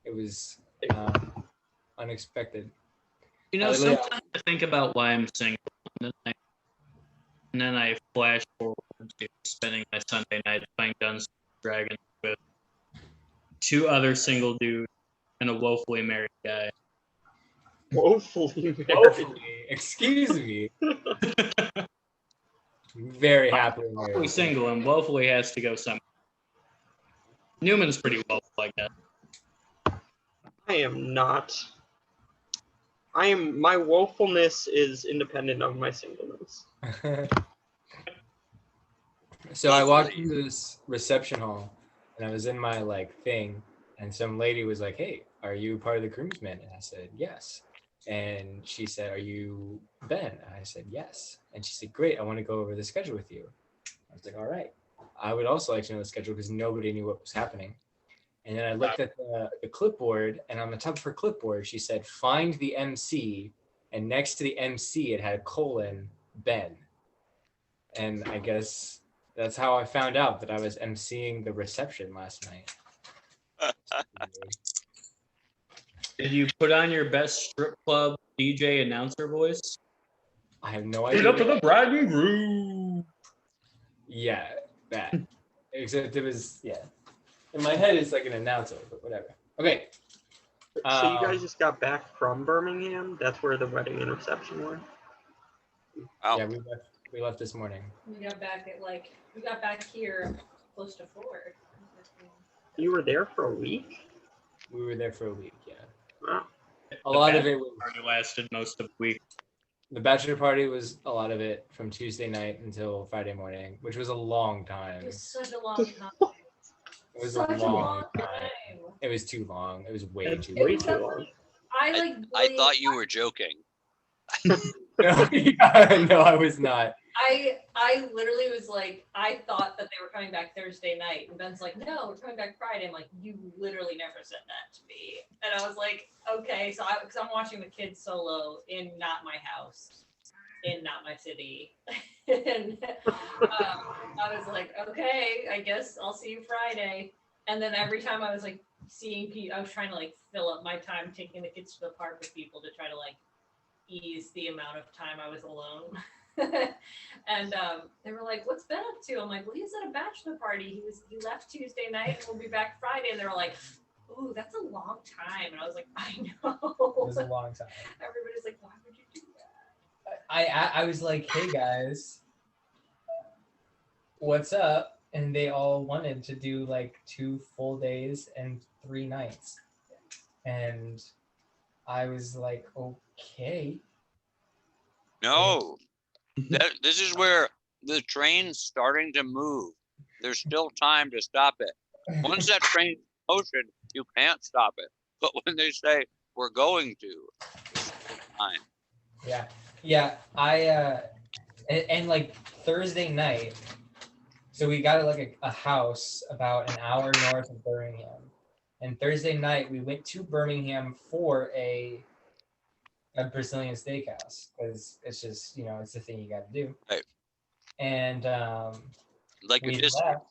It was unexpected. You know, sometimes I think about why I'm single, and then I flash forward to spending my Sunday night playing Dungeons and Dragons with two other single dudes and a woefully married guy. Woefully married. Woefully, excuse me. Very happily married. Woefully single and woefully has to go somewhere. Newman's pretty woeful, I guess. I am not. My woefulness is independent of my singleness. So I walked into this reception hall, and I was in my thing, and some lady was like, "Hey, are you part of the groomsmen?" And I said, "Yes." And she said, "Are you Ben?" And I said, "Yes." And she said, "Great, I want to go over the schedule with you." I was like, "All right." I would also like to know the schedule because nobody knew what was happening. And then I looked at the clipboard, and on the top of her clipboard, she said, "Find the MC," and next to the MC, it had a : Ben. And I guess that's how I found out that I was emceeing the reception last night. Did you put on your best strip club DJ announcer voice? I have no idea. Up to the bride and groom. Yeah, that. Except it was, in my head, it's like an announcer, but whatever. Okay. So you guys just got back from Birmingham? That's where the wedding and reception were? Oh. Yeah, we left this morning. We got back here close to 4. You were there for a week? We were there for a week, yeah. Wow. A lot of it was, lasted most of the week. the bachelor party was a lot of it from Tuesday night until Friday morning, which was a long time. It was such a long time. It was Such a long time. It was too long. It was way too long. I thought you were joking. No, I was not. I literally was like, I thought that they were coming back Thursday night, and Ben's like, "No, we're coming back Friday." I'm like, "You literally never said that to me," and I was like, "Okay." So because I'm watching the kids solo in not my house, in not my city, and I was like, "Okay, I guess I'll see you Friday." And then every time I was like seeing people, I was trying to like fill up my time taking the kids to the park with people to try to like ease the amount of time I was alone. And they were like, "What's Ben up to?" I'm like, "Well, he's at a bachelor party. He left Tuesday night and we'll be back Friday." And they were like, "Ooh, that's a long time." And I was like, "I know." It was a long time. Everybody's like, "Why would you do that?" I was like, "Hey guys, what's up?" And they all wanted to do like 2 full days and 3 nights. And I was like, "Okay." No. This is where the train's starting to move. There's still time to stop it. Once that train's in motion, you can't stop it. But when they say we're going to, it's time. Yeah. I and like Thursday night, so we got like a house about an hour north of Birmingham. And Thursday night we went to Birmingham for a Brazilian steakhouse because it's just, it's the thing you got to do. Right. And like a distance,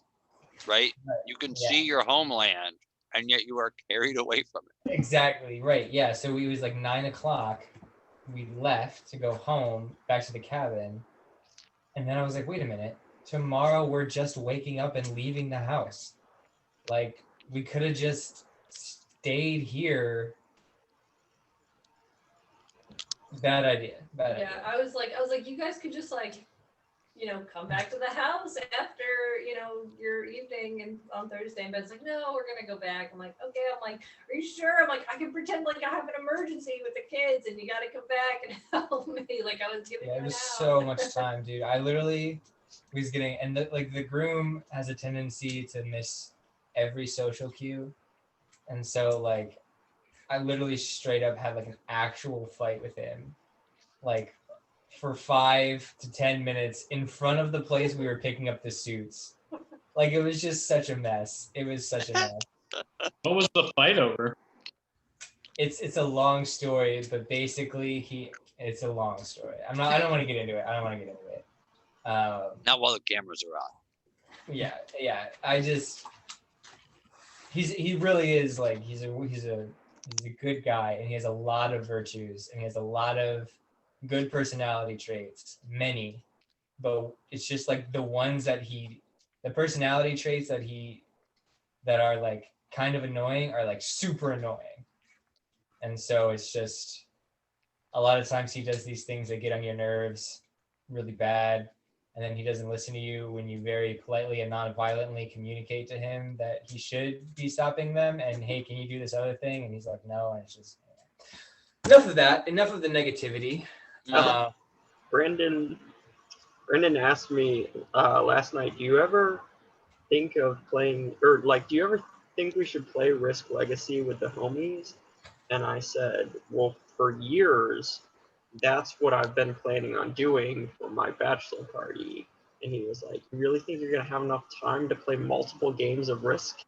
right? You can see your homeland, and yet you are carried away from it. Exactly, right. Yeah, so it was like 9:00. We left to go home, back to the cabin. And then I was like, wait a minute. Tomorrow we're just waking up and leaving the house. Like, we could have just stayed here. Bad idea. Yeah, I was like, you guys could just like, come back to the house after, your evening and on Thursday. And Ben's like, "No, we're gonna go back." I'm like, "Okay." I'm like, "Are you sure?" I'm like, "I can pretend like I have an emergency with the kids, and you got to come back and help me." Like I was giving. Yeah, it was so much time, dude. I literally was getting, and the groom has a tendency to miss every social cue, and so like, I literally straight up had like an actual fight with him, like for 5 to 10 minutes in front of the place we were picking up the suits. Like, it was just such a mess. It was such a mess. What was the fight over? It's a long story, but basically it's a long story. I don't want to get into it. Not while the cameras are on. Yeah. he really is like he's a good guy, and he has a lot of virtues, and he has a lot of good personality traits, many, but it's just like the personality traits that are like kind of annoying are like super annoying. And so it's just a lot of times he does these things that get on your nerves really bad, and then he doesn't listen to you when you very politely and non-violently communicate to him that he should be stopping them, and hey, can you do this other thing? And he's like, no. And it's just enough of that, enough of the negativity. Brandon asked me last night, do you ever think of playing, or like, do you ever think we should play Risk Legacy with the homies? And I said, well, for years, that's what I've been planning on doing for my bachelor party. And he was like, you really think you're going to have enough time to play multiple games of Risk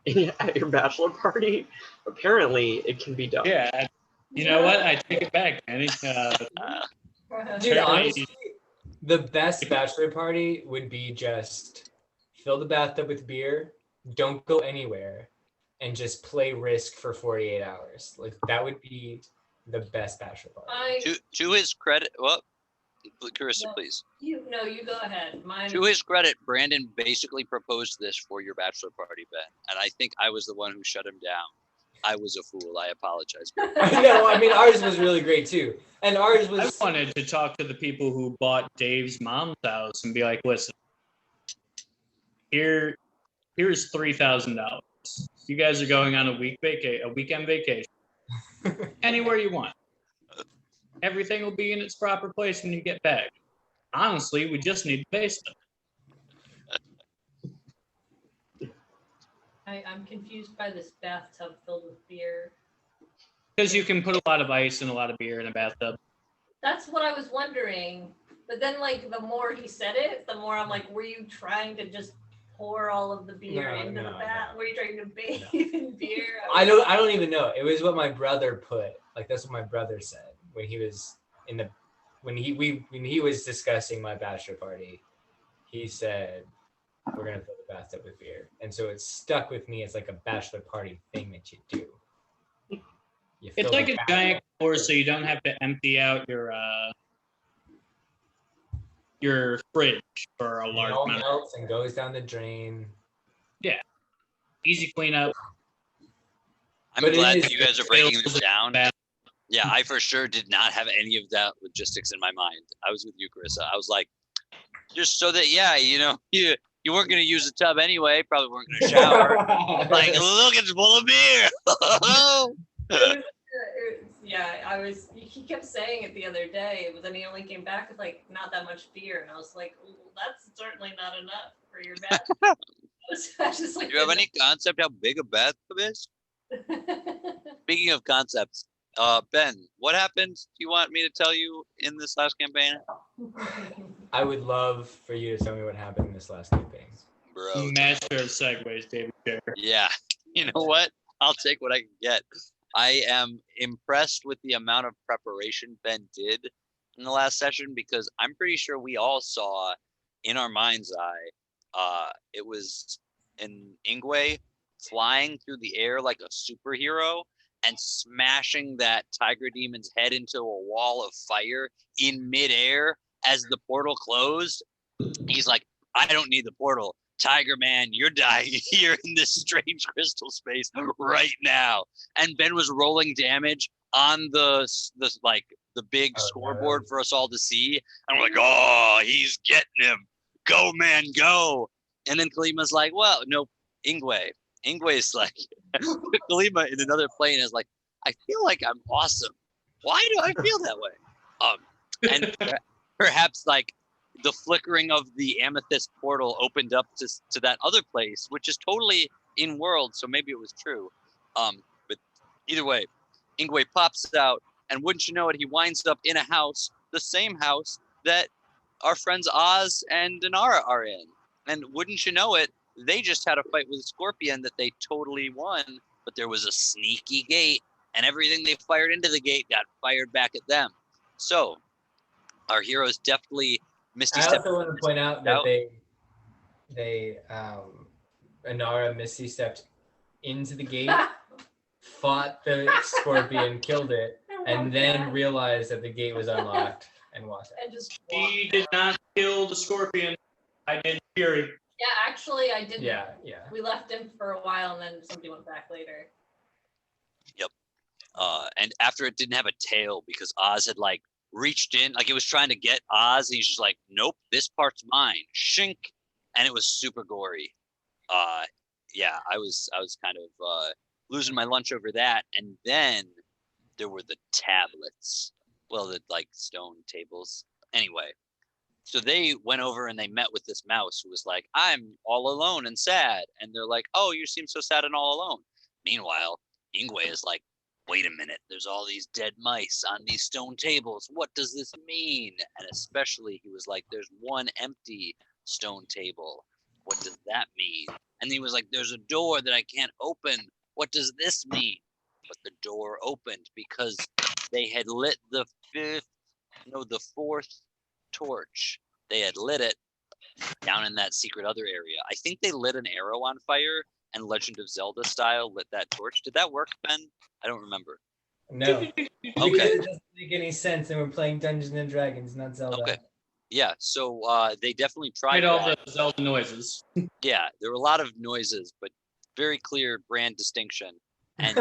at your bachelor party? Apparently, it can be done. Yeah. You know what? I take it back, Danny. Dude, honestly, the best bachelor party would be just fill the bathtub with beer, don't go anywhere, and just play Risk for 48 hours. Like, that would be the best bachelor party. To his credit, well, Carissa, please. You go ahead. To his credit, Brandon basically proposed this for your bachelor party, Ben, and I think I was the one who shut him down. I was a fool. I apologize. I know. I mean, ours was really great too, and ours was. I wanted to talk to the people who bought Dave's mom's house and be like, "Listen, here's $3,000. You guys are going on a weekend vacation, anywhere you want. Everything will be in its proper place when you get back. Honestly, we just need the basement." I'm confused by this bathtub filled with beer. Because you can put a lot of ice and a lot of beer in a bathtub. That's what I was wondering. But then, like, the more he said it, the more I'm like, were you trying to just pour all of the beer into the bath? Were you trying to bathe in beer? I don't even know. It was what my brother put. Like, that's what my brother said when he was when he was discussing my bachelor party. He said, we're gonna fill the bathtub with beer, and so it's stuck with me as like a bachelor party thing that you do. It's like a giant pour, so you don't have to empty out your fridge for a large amount. It all melts and goes down the drain. Yeah, easy cleanup. I'm glad that you guys are breaking this down. Yeah, I for sure did not have any of that logistics in my mind. I was with you, Carissa. I was like, just so that, you weren't going to use the tub anyway. Probably weren't going to shower. Like, look, it's full of beer. He kept saying it the other day, but then he only came back with like not that much beer. And I was like, that's certainly not enough for your bathtub. Do you have any concept how big a bathtub is? Speaking of concepts, Ben, what happened? Do you want me to tell you in this last campaign? I would love for you to tell me what happened in this last campaign. Bro. Master of segues, David Kerr. Yeah. You know what? I'll take what I can get. I am impressed with the amount of preparation Ben did in the last session, because I'm pretty sure we all saw in our mind's eye, it was an Ingwe flying through the air like a superhero and smashing that tiger demon's head into a wall of fire in midair as the portal closed. He's like, I don't need the portal. Tiger Man, you're dying here in this strange crystal space right now. And Ben was rolling damage on the big scoreboard for us all to see. And we're like, oh, he's getting him. Go, man, go. And then Kalima's like, well, no, Ingwe. Ingwe's like, Kalima in another plane is like, I feel like I'm awesome. Why do I feel that way? And perhaps like the flickering of the amethyst portal opened up to that other place, which is totally in world. So maybe it was true. But either way, Ingwe pops out, and wouldn't you know it, he winds up in a house, the same house that our friends Oz and Dinara are in. And wouldn't you know it, they just had a fight with a scorpion that they totally won, but there was a sneaky gate, and everything they fired into the gate got fired back at them. So our heroes definitely Misty stepped. I also want to point out that they Inara Misty stepped into the gate, fought the scorpion, killed it, and then realized that the gate was unlocked and walked out. And just He did not kill the scorpion. I did Fury. Yeah, actually, I didn't. Yeah. We left him for a while, and then somebody went back later. Yep. And after it didn't have a tail because Oz had like reached in, like it was trying to get Oz, and he's just like, nope, this part's mine. Shink. And it was super gory. Yeah, I was kind of losing my lunch over that. And then there were the tablets. Well, the like stone tables. Anyway, so they went over and they met with this mouse who was like, I'm all alone and sad. And they're like, oh, you seem so sad and all alone. Meanwhile, Ingwe is like, wait a minute, there's all these dead mice on these stone tables. What does this mean? And especially he was like, there's one empty stone table. What does that mean? And he was like, there's a door that I can't open. What does this mean? But the door opened because they had lit the fourth torch. They had lit it down in that secret other area. I think they lit an arrow on fire and Legend of Zelda style lit that torch. Did that work, Ben? I don't remember. No. Okay. It doesn't make any sense, and we're playing Dungeons and Dragons, not Zelda. Okay. Yeah, so they definitely tried all that. the Zelda noises. Yeah, there were a lot of noises, but very clear brand distinction. And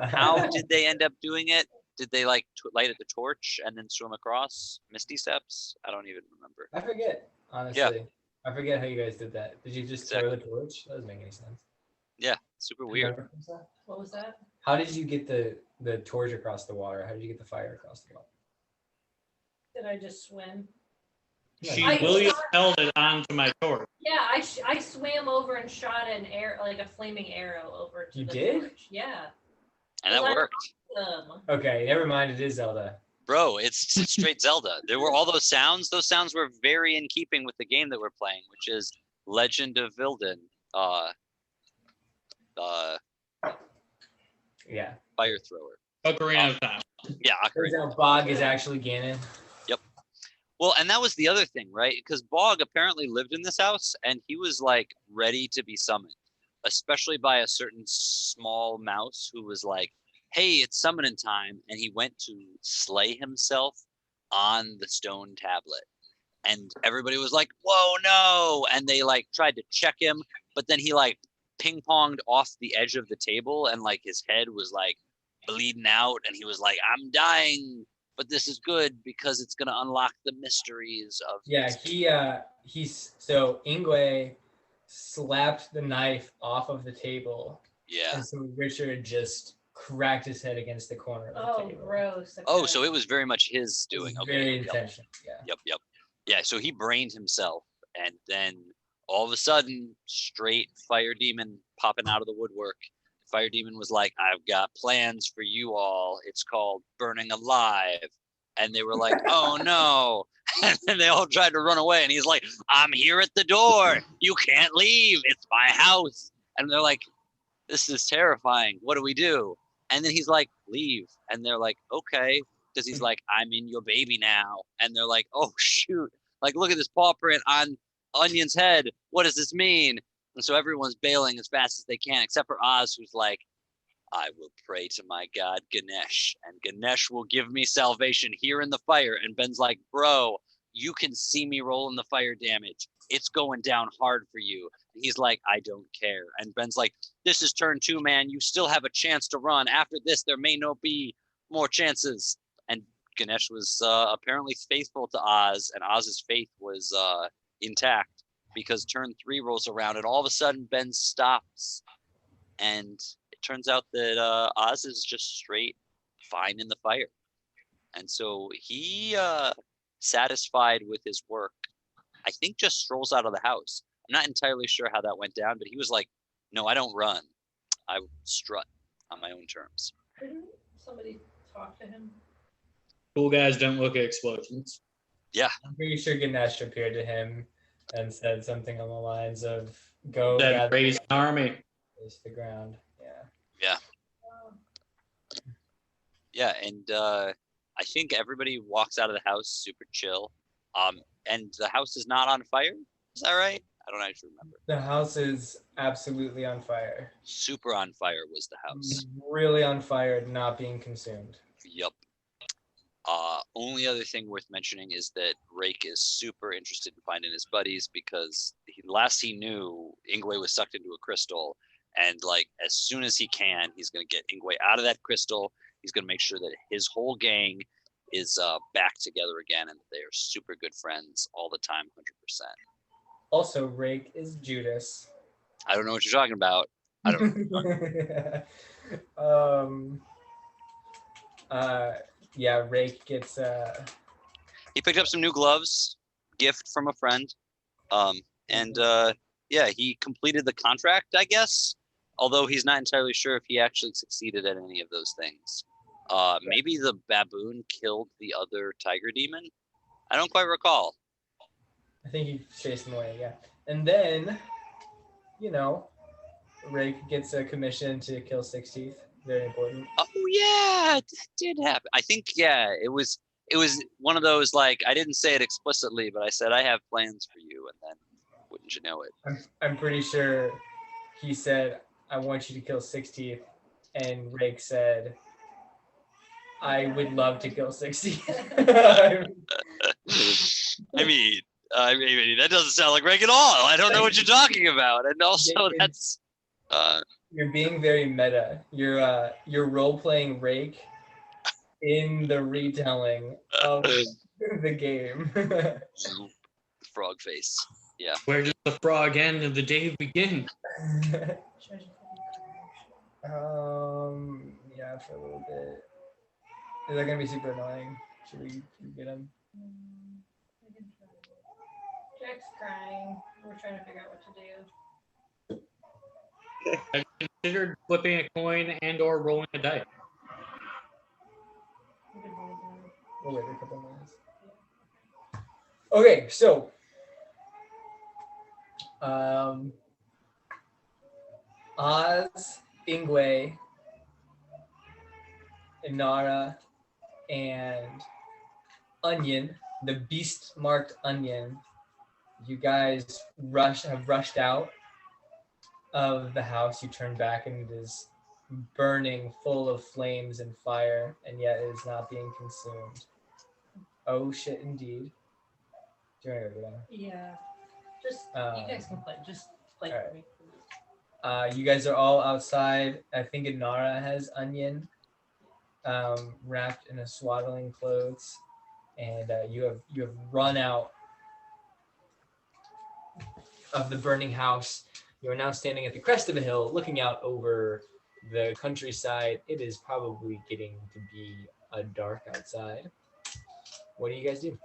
how did they end up doing it? Did they like light at the torch and then swim across Misty Steps? I don't even remember. I forget, honestly. Yeah. I forget how you guys did that. Did you just throw the torch? That doesn't make any sense. Yeah, super weird. What was that? How did you get the torch across the water? How did you get the fire across the water? Did I just swim? She William held it onto my torch. Yeah, I swam over and shot an arrow, like a flaming arrow over to the torch. Yeah. And that worked. Okay, never mind. It is Zelda. Bro, it's straight Zelda. There were all those sounds. Those sounds were very in keeping with the game that we're playing, which is Legend of Vilden. Yeah. Fire thrower. Ocarina of Time. Yeah, Turns out Bog is actually Ganon. Yep. Well, and that was the other thing, right? Because Bog apparently lived in this house, and he was like ready to be summoned, especially by a certain small mouse who was like, hey, it's summoning time. And he went to slay himself on the stone tablet. And everybody was like, whoa, no. And they like tried to check him, but then he like ping-ponged off the edge of the table and like his head was like bleeding out. And he was like, I'm dying, but this is good because it's going to unlock the mysteries of. Yeah, so Ingwe slapped the knife off of the table. Yeah. And so Richard just cracked his head against the corner of the table. Gross. Okay. Oh, so it was very much his doing. Okay. Very intentional. Yep. Yeah, so he brained himself, and then all of a sudden, straight fire demon popping out of the woodwork. Fire demon was like, I've got plans for you all. It's called Burning Alive. And they were like, oh no. And then they all tried to run away. And he's like, I'm here at the door. You can't leave. It's my house. And they're like, this is terrifying. What do we do? And then he's like, leave. And they're like, okay. Because he's like, I'm in your baby now. And they're like, oh, shoot. Like, look at this paw print on Onion's head. What does this mean? And so everyone's bailing as fast as they can, except for Oz, who's like, I will pray to my god Ganesh, and Ganesh will give me salvation here in the fire. And Ben's like, bro, you can see me rolling the fire damage. It's going down hard for you. And he's like, I don't care. And Ben's like, this is turn 2, man. You still have a chance to run. After this, there may not be more chances. And Ganesh was apparently faithful to Oz, and Oz's faith was intact because turn 3 rolls around, and all of a sudden Ben stops, and it turns out that Oz is just straight fine in the fire. And so he, satisfied with his work, I think just strolls out of the house. I'm not entirely sure how that went down, but he was like, no, I don't run. I strut on my own terms. Didn't somebody talk to him? Cool guys don't look at explosions. Yeah. I'm pretty sure Ganesh appeared to him and said something on the lines of, go raise an army. Raise the ground. Yeah. Yeah, and I think everybody walks out of the house super chill. And the house is not on fire. Is that right? I don't actually remember. The house is absolutely on fire. Super on fire was the house. Really on fire, not being consumed. Yup. Only other thing worth mentioning is that Rake is super interested in finding his buddies because last he knew, Ingwe was sucked into a crystal, and like as soon as he can, he's gonna get Ingwe out of that crystal. He's gonna make sure that his whole gang is back together again, and they are super good friends all the time, 100%. Also, Rake is Judas. I don't know what you're talking about. I don't know. Yeah, Rake gets He picked up some new gloves, gift from a friend. Yeah, he completed the contract, I guess. Although he's not entirely sure if he actually succeeded at any of those things. Maybe the baboon killed the other tiger demon. I don't quite recall. I think he chased him away, yeah. And then, Rake gets a commission to kill 6 Teeth. Very important. Oh yeah, that did happen. I think it was one of those, like, I didn't say it explicitly, but I said I have plans for you, and then wouldn't you know it? I'm pretty sure he said, I want you to kill 6 Teeth, and Rake said, I would love to kill 6 Teeth. I mean, that doesn't sound like Rake at all. I don't know what you're talking about, and also that's. You're being very meta. You're role-playing Rake in the retelling of the game. Frog face. Yeah. Where does the frog end and the day begin? Yeah, for a little bit. Is that gonna be super annoying? Should we get him? Jack's crying. We're trying to figure out what to do. I've considered flipping a coin and or rolling a die. We'll wait a couple minutes. Okay, so Oz, Ingwe, Inara, and Onion, the beast-marked Onion, you guys have rushed out of the house. You turn back and it is burning, full of flames and fire, and yet it is not being consumed. Oh shit, indeed. Do you want to go down? Yeah. Just, you guys can play. Just play for me. You guys are all outside. I think Inara has Onion wrapped in a swaddling clothes, and you have run out of the burning house. You are now standing at the crest of a hill, looking out over the countryside. It is probably getting to be dark outside. What do you guys do?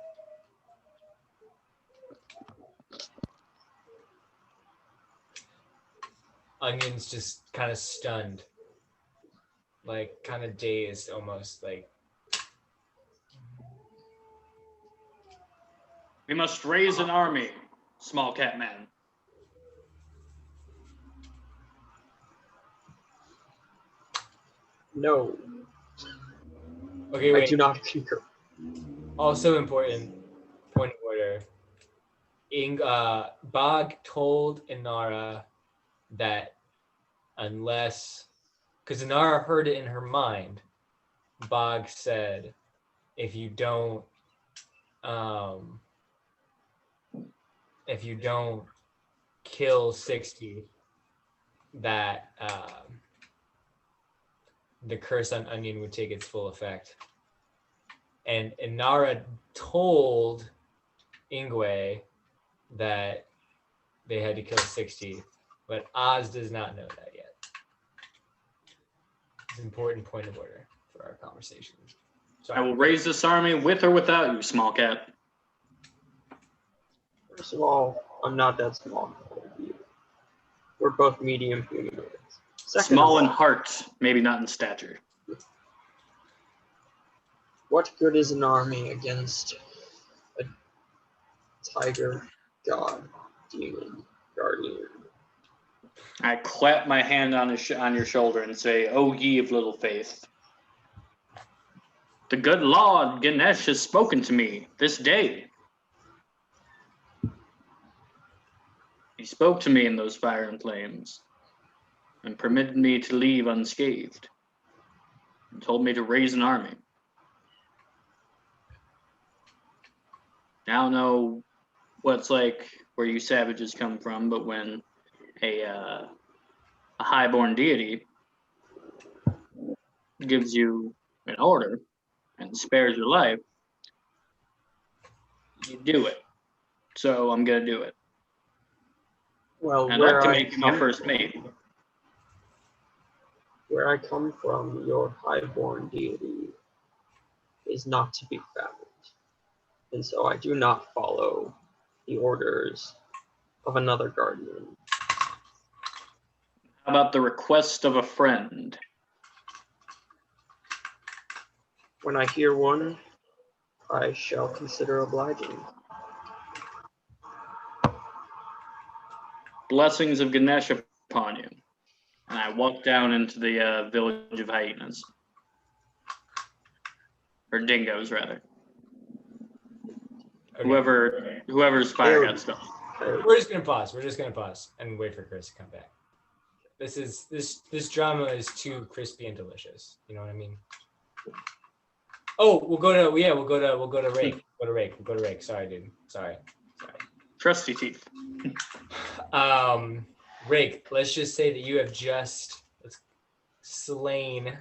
Onion's just kind of stunned, like kind of dazed almost, like. We must raise an army, small cat man. No. Okay, wait. I do not concur. Also important, point of order. Bog told Inara that unless, because Inara heard it in her mind, Bog said, if you don't kill 60, that the curse on Onion would take its full effect. And Inara told Ingwe that they had to kill 60, but Oz does not know that yet. It's an important point of order for our conversation. I will raise this army with or without you, small cat. First of all, I'm not that small. We're both medium humanoids. Small in heart, maybe not in stature. What good is an army against a tiger, god, demon, guardian? I clap my hand on your shoulder and say, "O ye of little faith, the good Lord Ganesh has spoken to me this day. He spoke to me in those fire and flames and permitted me to leave unscathed and told me to raise an army. I don't know what it's like where you savages come from, but when a highborn deity gives you an order and spares your life, you do it. So I'm gonna do it. Well, I'd like to make you my first mate. Where I come from, your highborn deity is not to be found. And so I do not follow the orders of another guardian. How about the request of a friend? When I hear one, I shall consider obliging. Blessings of Ganesh upon you. And I walk down into the village of hyenas. Or dingoes, rather. Okay. Whoever's fire got stuff. We're just gonna pause and wait for Chris to come back. This drama is too crispy and delicious. You know what I mean? Oh, we'll go to Rake. We'll go to Rake. Sorry, dude. Sorry. Trusty teeth. Rake, let's just say that you have just slain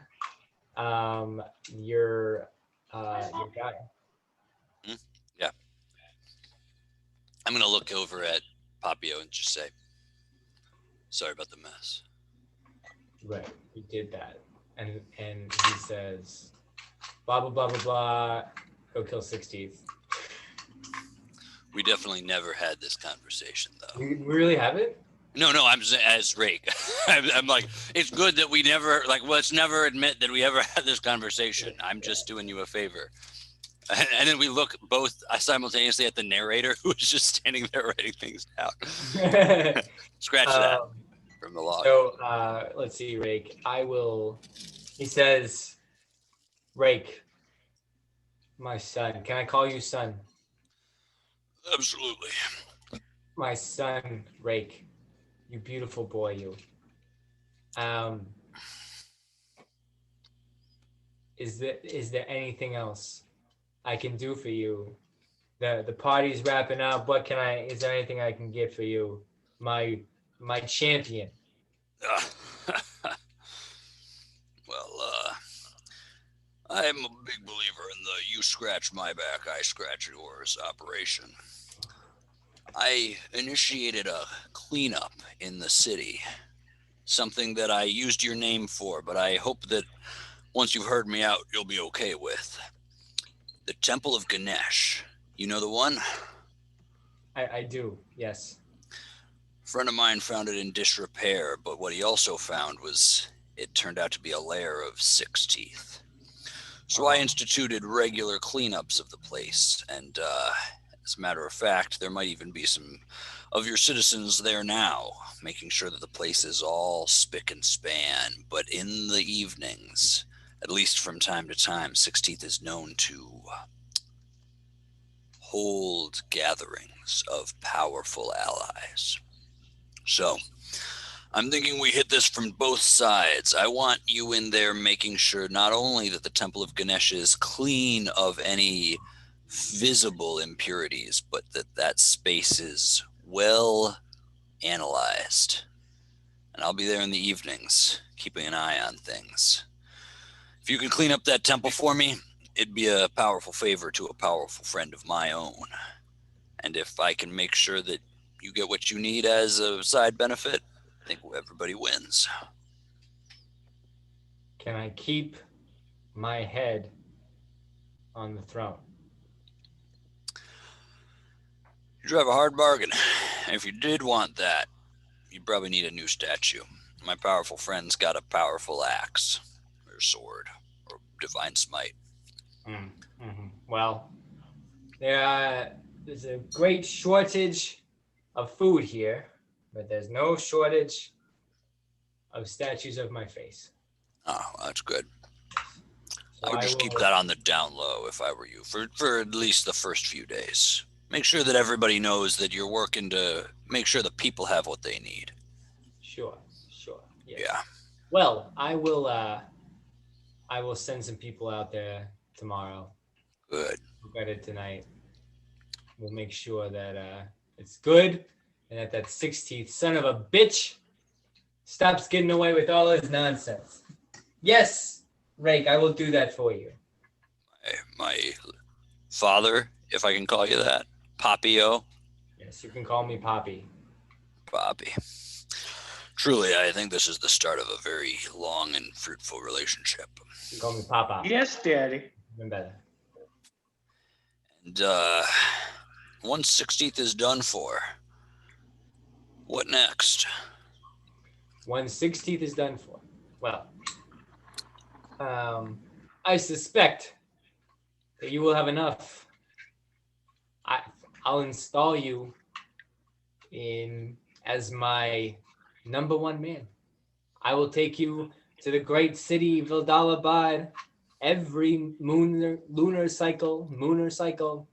your guy. Yeah. I'm gonna look over at Papio and just say, sorry about the mess. Right, he did that. And he says, blah, blah, blah, blah, blah, go kill 6 teeth. We definitely never had this conversation, though. We really haven't? No, I'm as Rake. I'm like, it's good that we never, let's never admit that we ever had this conversation. I'm just doing you a favor. And then we look both simultaneously at the narrator who was just standing there writing things down. Scratch that from the log. So let's see, Rake. He says, Rake, my son. Can I call you son? Absolutely. My son, Rake. You beautiful boy, you. Is there anything else I can do for you? The party's wrapping up. Is there anything I can get for you? My champion. Well, I'm a big believer in the you scratch my back, I scratch yours operation. I initiated a cleanup in the city, something that I used your name for, but I hope that once you've heard me out, you'll be okay with. The Temple of Ganesh. You know the one? I do, yes. A friend of mine found it in disrepair, but what he also found was it turned out to be a lair of 6 teeth. So I instituted regular cleanups of the place, and as a matter of fact, there might even be some of your citizens there now, making sure that the place is all spick and span. But in the evenings, at least from time to time, 6 Teeth is known to hold gatherings of powerful allies. So I'm thinking we hit this from both sides. I want you in there making sure not only that the Temple of Ganesh is clean of any visible impurities, but that space is well analyzed. And I'll be there in the evenings, keeping an eye on things. If you can clean up that temple for me, it'd be a powerful favor to a powerful friend of my own. And if I can make sure that you get what you need as a side benefit, I think everybody wins. Can I keep my head on the throne? You drive a hard bargain. If you did want that, you'd probably need a new statue. My powerful friend's got a powerful axe, or sword, or divine smite. Mm-hmm. Well, there's a great shortage of food here, but there's no shortage of statues of my face. Oh, that's good. So I would just keep that on the down low if I were you, for at least the first few days. Make sure that everybody knows that you're working to make sure the people have what they need. Sure. Yes. Yeah. Well, I will send some people out there tomorrow. Good. Look at it tonight. We'll make sure that it's good and that 16th son of a bitch stops getting away with all his nonsense. Yes, Rake, I will do that for you. My father, if I can call you that, Poppy-o. Yes, you can call me Poppy. Poppy. Truly, I think this is the start of a very long and fruitful relationship. You can call me Papa. Yes, Daddy. Even better. And 1/60th is done for. What next? 1/16th is done for. Well, I suspect that you will have enough. I'll install you in as my number one man. I will take you to the great city Vildalabad every lunar cycle.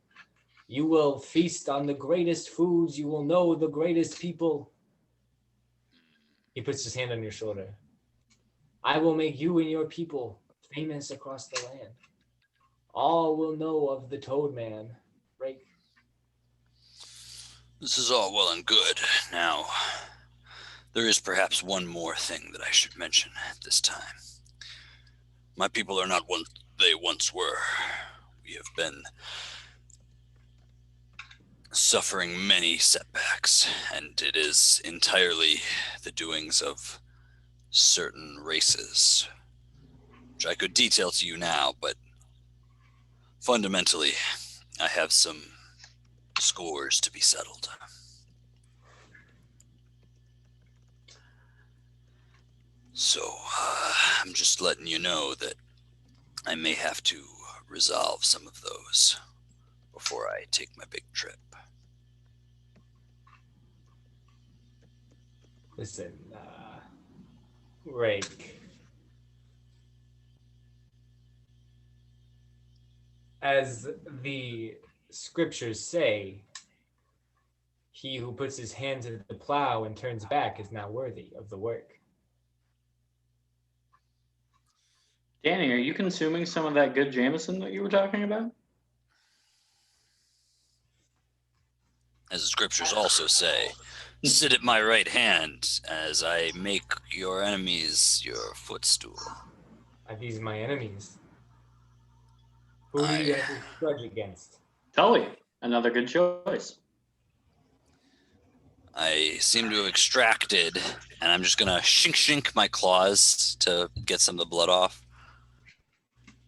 You will feast on the greatest foods. You will know the greatest people. He puts his hand on your shoulder. I will make you and your people famous across the land. All will know of the Toad Man. Rake. This is all well and good. Now, there is perhaps one more thing that I should mention at this time. My people are not what they once were. We have been suffering many setbacks, and it is entirely the doings of certain races, which I could detail to you now, but fundamentally, I have some scores to be settled. So, I'm just letting you know that I may have to resolve some of those before I take my big trip. Listen, Rake. As the scriptures say, he who puts his hand to the plow and turns back is not worthy of the work. Danny, are you consuming some of that good Jameson that you were talking about? As the scriptures also say, sit at my right hand as I make your enemies your footstool. Are these my enemies? Who do you have this grudge against? Tully, another good choice. I seem to have extracted, and I'm just gonna shink my claws to get some of the blood off.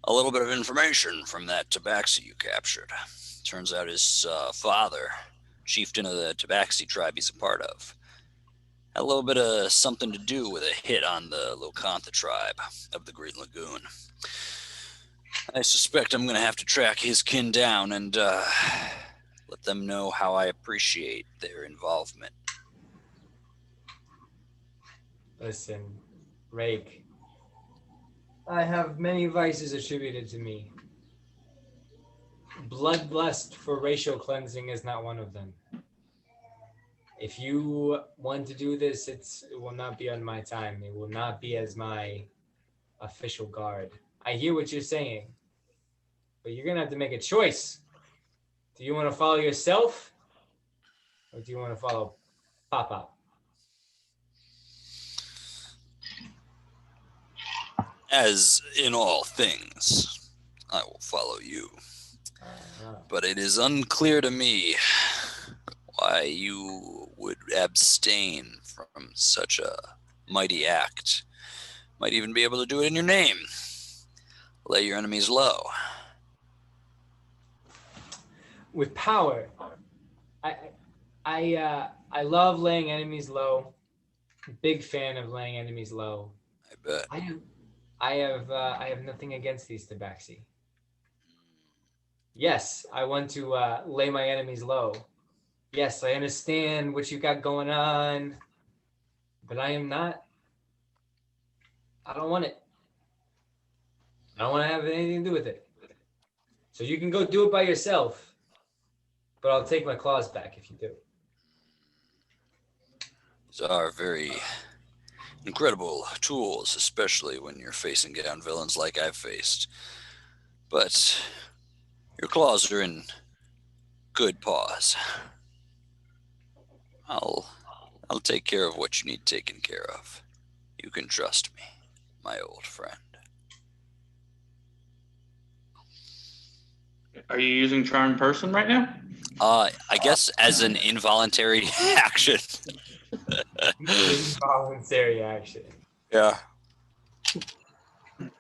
A little bit of information from that tabaxi you captured. Turns out his father, chieftain of the tabaxi tribe he's a part of, had a little bit of something to do with a hit on the Locantha tribe of the Green Lagoon. I suspect I'm going to have to track his kin down and let them know how I appreciate their involvement. Listen, Rake. I have many vices attributed to me. Bloodlust for racial cleansing is not one of them. If you want to do this, it will not be on my time. It will not be as my official guard. I hear what you're saying, but you're going to have to make a choice. Do you want to follow yourself, or do you want to follow Papa? As in all things, I will follow you. But it is unclear to me why you would abstain from such a mighty act. Might even be able to do it in your name. Lay your enemies low. With power, I love laying enemies low. Big fan of laying enemies low. I bet. I have nothing against these tabaxi. Yes, I want to lay my enemies low. Yes, I understand what you got going on, but I don't want it. I don't want to have anything to do with it. So you can go do it by yourself, but I'll take my claws back if you do. These are very incredible tools, especially when you're facing down villains like I've faced. But your claws are in good paws. I'll take care of what you need taken care of. You can trust me, my old friend. Are you using charm person right now? I guess as an involuntary action. Involuntary action. Yeah. Does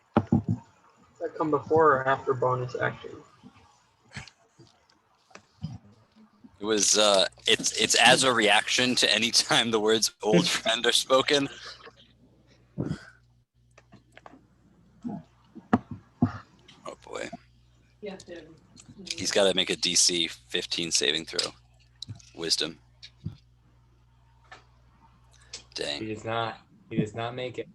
that come before or after bonus action? It was it's as a reaction to any time the words old friend are spoken. Oh boy. You have to. He's got to make a DC 15 saving throw. Wisdom. Dang. He does not make it.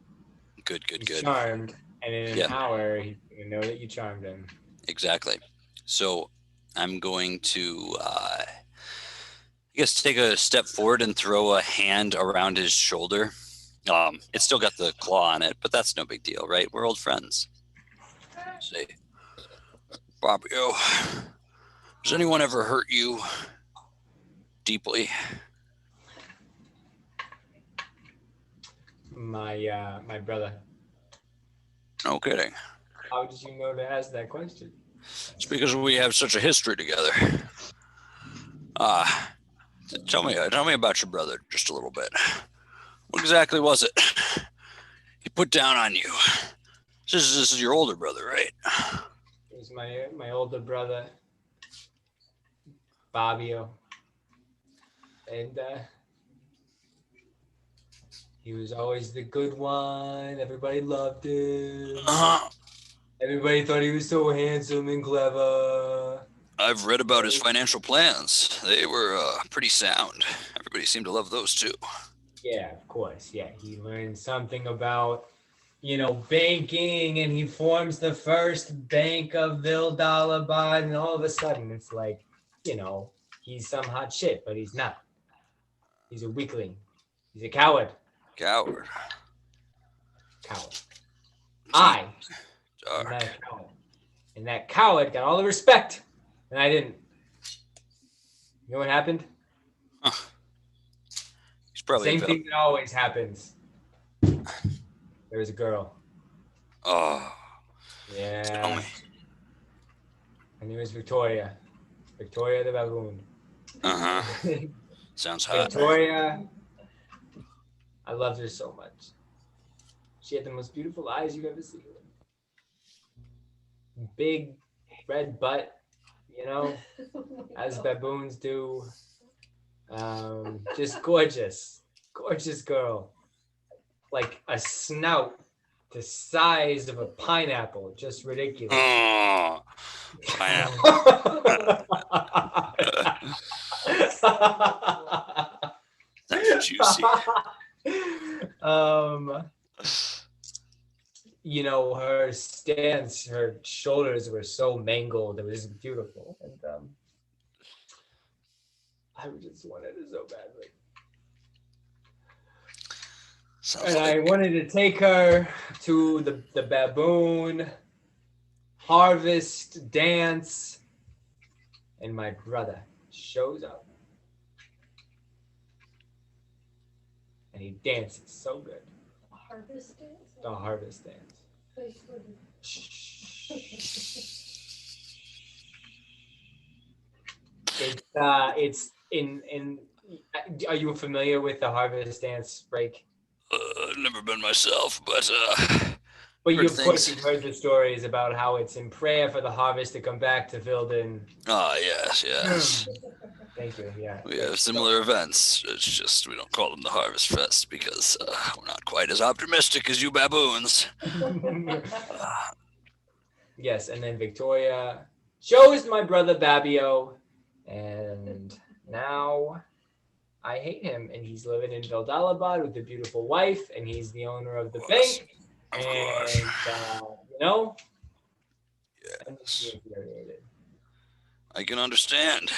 Good. He's charmed, and in an hour, he's gonna know that you charmed him. Exactly. So I'm going to, I guess, take a step forward and throw a hand around his shoulder. It's still got the claw on it, but that's no big deal, right? We're old friends. Say, Fabio, has anyone ever hurt you deeply? My brother. No kidding. How did you know to ask that question? It's because we have such a history together. Tell me about your brother just a little bit. What exactly was it he put down on you? This is your older brother, right? It was my older brother, Fabio, and he was always the good one. Everybody loved him. Everybody thought he was so handsome and clever. I've read about his financial plans. They were pretty sound. Everybody seemed to love those too. Yeah, of course. Yeah, he learned something about, banking, and he forms the first bank of Vilden, and all of a sudden it's like, he's some hot shit, but he's not. He's a weakling. He's a coward. Coward. I am not a coward. And that coward got all the respect, and I didn't. You know what happened? Huh. He's probably Same thing that always happens. There was a girl. Oh. Yeah. Tell me. Her name was Victoria. Victoria the baboon. Sounds hot. Victoria. I loved her so much. She had the most beautiful eyes you've ever seen. Big red butt, as baboons do. Just gorgeous. Gorgeous girl. Like a snout the size of a pineapple. Just ridiculous. Oh, pineapple. That's juicy. Her stance, her shoulders were so mangled. It was beautiful. And I just wanted it so badly. I wanted to take her to the baboon harvest dance, and my brother shows up. And he dances so good. Harvest dance? The harvest dance. It's in. Are you familiar with the harvest dance break? I've never been myself, but Of course you've heard the stories about how it's in prayer for the harvest to come back to Vilden. Yes. Thank you. Yeah. We have similar events. It's just we don't call them the Harvest Fest because we're not quite as optimistic as you baboons. Yes, and then Victoria shows my brother Fabio, and now I hate him, and he's living in Vilden with a beautiful wife, and he's the owner of the bank. Of course. I'm just infuriated. I can understand.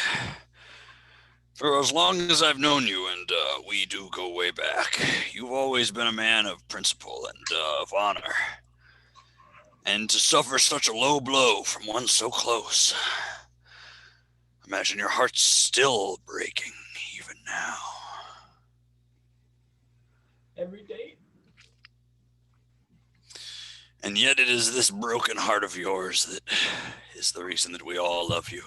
For as long as I've known you, and we do go way back, you've always been a man of principle and of honor. And to suffer such a low blow from one so close, imagine your heart's still breaking even now. Every day. And yet it is this broken heart of yours that is the reason that we all love you.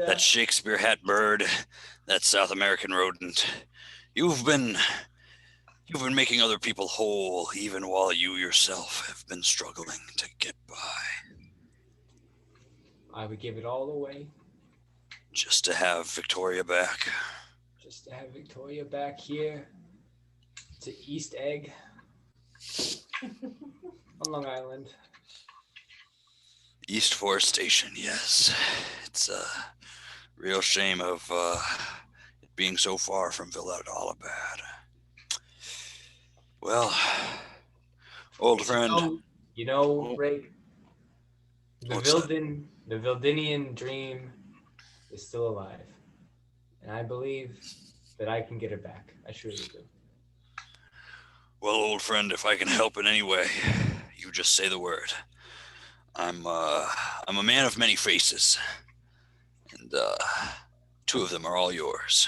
That Shakespeare hat bird, that South American rodent. You've been making other people whole even while you yourself have been struggling to get by. I would give it all away. Just to have Victoria back. Just to have Victoria back here. To East Egg. On Long Island. East Forest Station, yes. It's a real shame of it being so far from Vilden. Well, old friend. You know, Rick, the What's that? The Vildenian dream is still alive. And I believe that I can get her back. I truly do. Well, old friend, if I can help in any way, you just say the word. I'm a man of many faces, and 2 of them are all yours.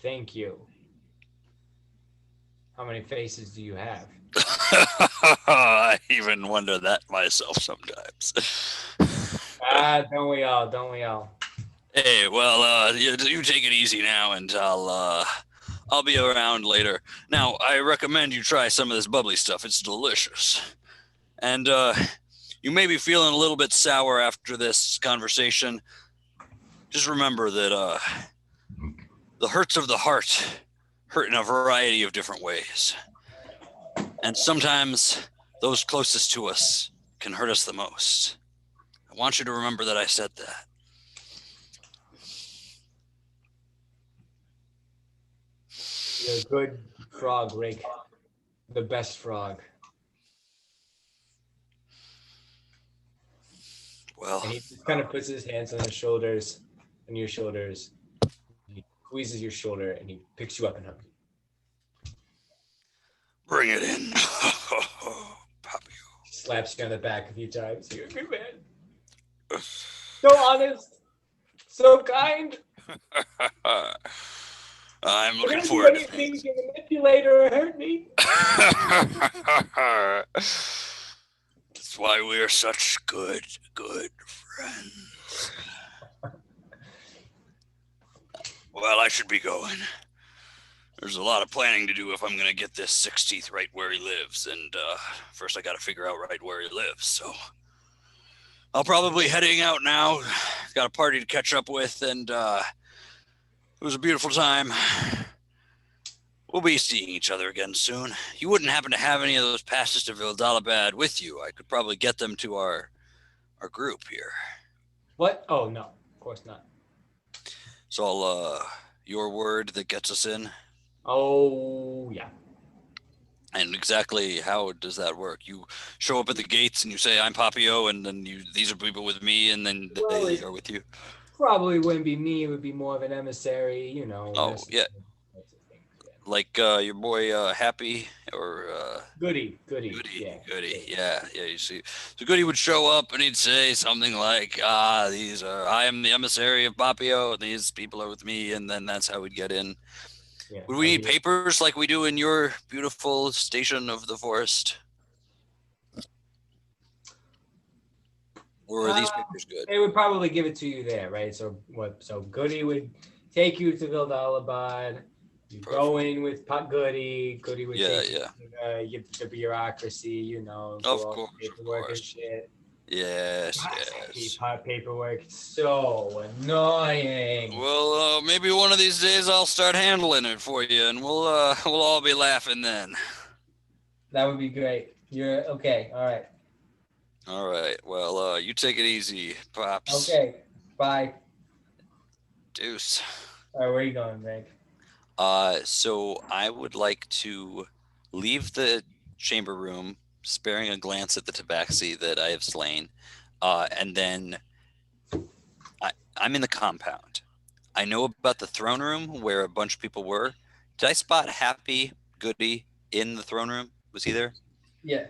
Thank you. How many faces do you have? I even wonder that myself sometimes. Don't we all? Don't we all? Hey, well, you take it easy now, and I'll be around later. Now, I recommend you try some of this bubbly stuff. It's delicious. And you may be feeling a little bit sour after this conversation. Just remember that the hurts of the heart hurt in a variety of different ways. And sometimes those closest to us can hurt us the most. I want you to remember that I said that. You're a good frog, Rick. The best frog. Well, And he just kind of puts his hands on his shoulders, on your shoulders. He squeezes your shoulder and he picks you up and hugs you. bring it in. Poppy. Slaps you on the back a few times. You're a good man. So honest. So kind. I'm looking If forward to anything, things. you can manipulate or hurt me. That's why we are such good friends. Well, I should be going. There's a lot of planning to do if I'm going to get this 6 teeth right where he lives. And first I got to figure out right where he lives. So I'll probably heading out now. Got a party to catch up with. And it was a beautiful time. We'll be seeing each other again soon. You wouldn't happen to have any of those passes to Vilden with you. I could probably get them to our group here. What? Oh, no. Of course not. So I'll, your word that gets us in. Oh, yeah. And exactly how does that work? You show up at the gates and you say, I'm Papio, and then these are people with me, and then they are with you. Probably wouldn't be me. It would be more of an emissary, you know. Oh, yeah. Like your boy Happy or Goody. Yeah. You see, so Goody would show up and he'd say something like, I am the emissary of Papio, and these people are with me, and then that's how we'd get in. Yeah. Would we need papers like we do in your beautiful station of the forest? Or are these papers good? They would probably give it to you there, right? So Goody would take you to Vilden. You go in with Goody. Goody would take you to the bureaucracy, you know. Of course. Paperwork and shit. Yes. Paperwork. It's so annoying. Well, maybe one of these days I'll start handling it for you, and we'll all be laughing then. That would be great. You're okay. All right. All right. Well, you take it easy, Pops. Okay. Bye. Deuce. All right, where are you going, Meg? So I would like to leave the chamber room, sparing a glance at the tabaxi that I have slain, and then I'm in the compound. I know about the throne room where a bunch of people were. Did I spot Happy Goody in the throne room? Was he there? Yeah.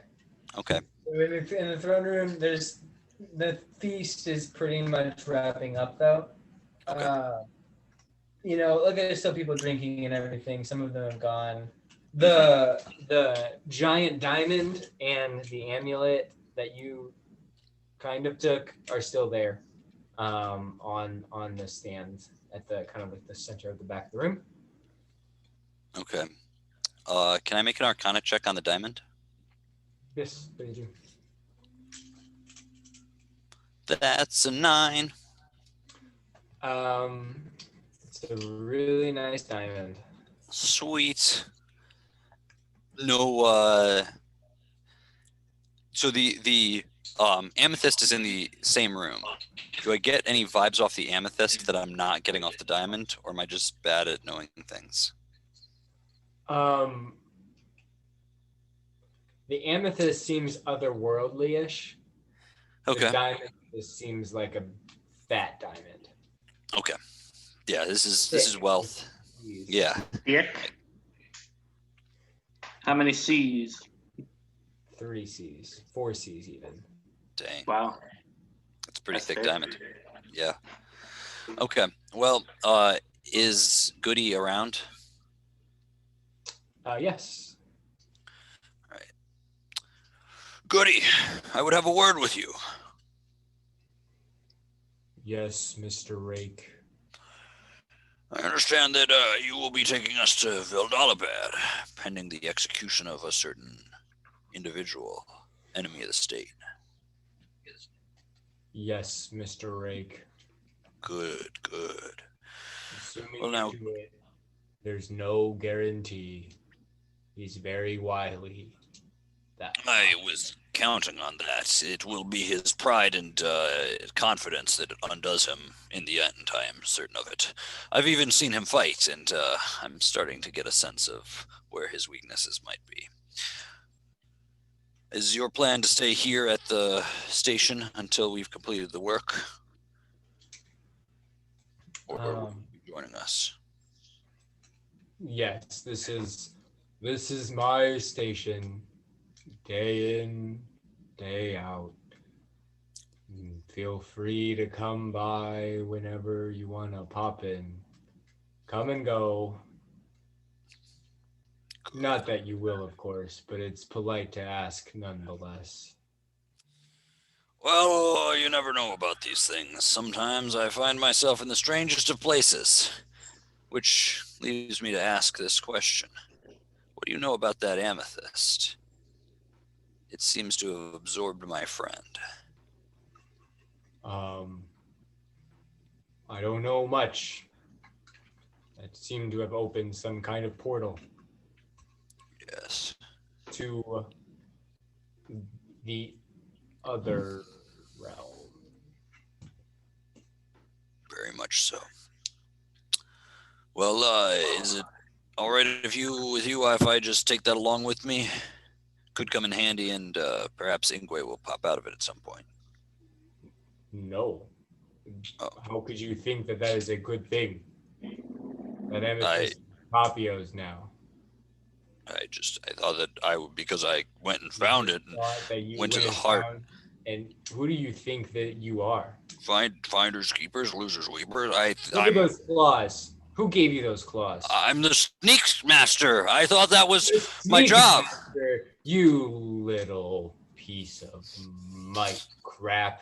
Okay. In the throne room, the feast is pretty much wrapping up, though. Okay. Look, there's still people drinking and everything. Some of them have gone. The giant diamond and the amulet that you kind of took are still there, on the stand at the kind of like the center of the back of the room. Okay. Can I make an Arcana check on the diamond? Yes, please do. That's a 9. It's a really nice diamond. Sweet. No. So the amethyst is in the same room. Do I get any vibes off the amethyst that I'm not getting off the diamond, or am I just bad at knowing things? The amethyst seems otherworldly-ish. Okay. The diamond just seems like a fat diamond. Okay. Yeah, this is wealth. Yeah. Dick. How many C's? 3 C's, 4 C's even. Dang. Wow. That's a pretty That's thick big. diamond. Yeah. Okay. Well, is Goody around? Yes. All right. Goody, I would have a word with you. Yes, Mr. Rake. I understand that you will be taking us to Vilden, pending the execution of a certain individual, enemy of the state. Yes, Mr. Rake. Good. Assuming Well, now- you do it, there's no guarantee. He's very wily. I was counting on that. It will be his pride and confidence that undoes him in the end. I am certain of it. I've even seen him fight, and I'm starting to get a sense of where his weaknesses might be. Is your plan to stay here at the station until we've completed the work? Or will you be joining us? Yes, this is my station. Day in, day out. Feel free to come by whenever you want to pop in. Come and go. Not that you will, of course, but it's polite to ask nonetheless. Well, you never know about these things. Sometimes I find myself in the strangest of places, which leaves me to ask this question. What do you know about that amethyst? It seems to have absorbed my friend. I don't know much. It seemed to have opened some kind of portal. Yes. To the other realm. Very much so. Well, is it all right with you if I just take that along with me? Could come in handy, and perhaps Ingwe will pop out of it at some point. No. Oh. How could you think that is a good thing? That amethyst Papio's now. I thought that because I went and found it and went to the heart. And who do you think that you are? Finders, keepers, losers, weepers. Look at those claws. Who gave you those claws? I'm the sneak master. I thought that was my job. Master, you little piece of mite crap.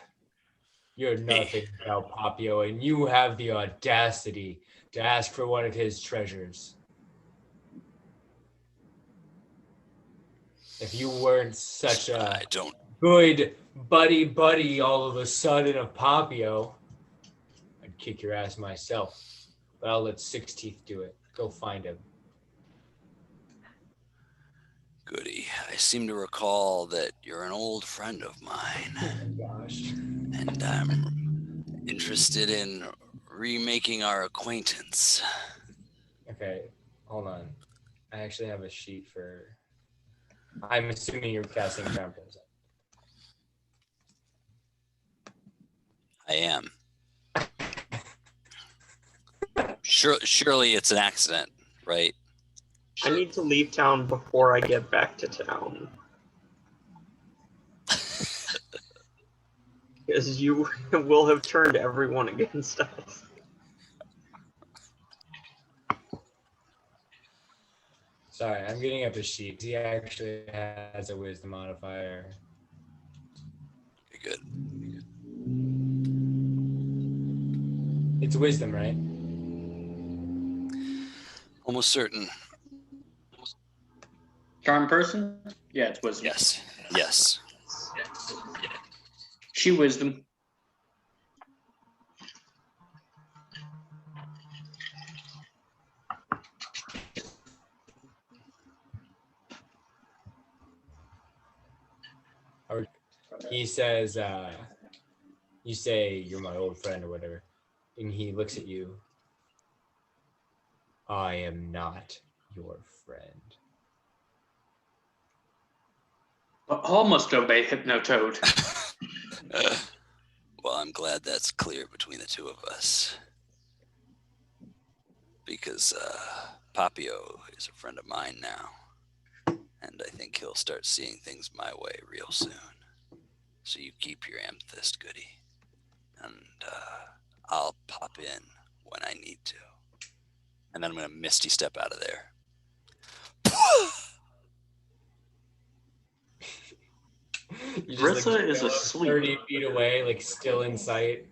You're nothing without Papio, and you have the audacity to ask for one of his treasures. If you weren't such a good buddy all of a sudden of Papio, I'd kick your ass myself. But I'll let Six Teeth do it. Go find him. Goody. I seem to recall that you're an old friend of mine. Oh, gosh. And I'm interested in remaking our acquaintance. Okay, hold on. I actually have a sheet for... I'm assuming you're casting Crown Prince. I am. Surely it's an accident, right? I need to leave town before I get back to town. Because you will have turned everyone against us. Sorry, I'm getting up a sheet. He actually has a wisdom modifier. Okay, good. It's wisdom, right? Almost certain. Charm person? Yeah, it's wisdom. Yes. She wisdom. Or he says, you say you're my old friend or whatever, and he looks at you. I am not your friend. All must obey Hypnotoad. Well, I'm glad that's clear between the two of us. Because Papio is a friend of mine now. And I think he'll start seeing things my way real soon. So you keep your amethyst, goodie. And I'll pop in when I need to. And then I'm going to misty step out of there. Brissa is asleep. 30 feet away, like still in sight.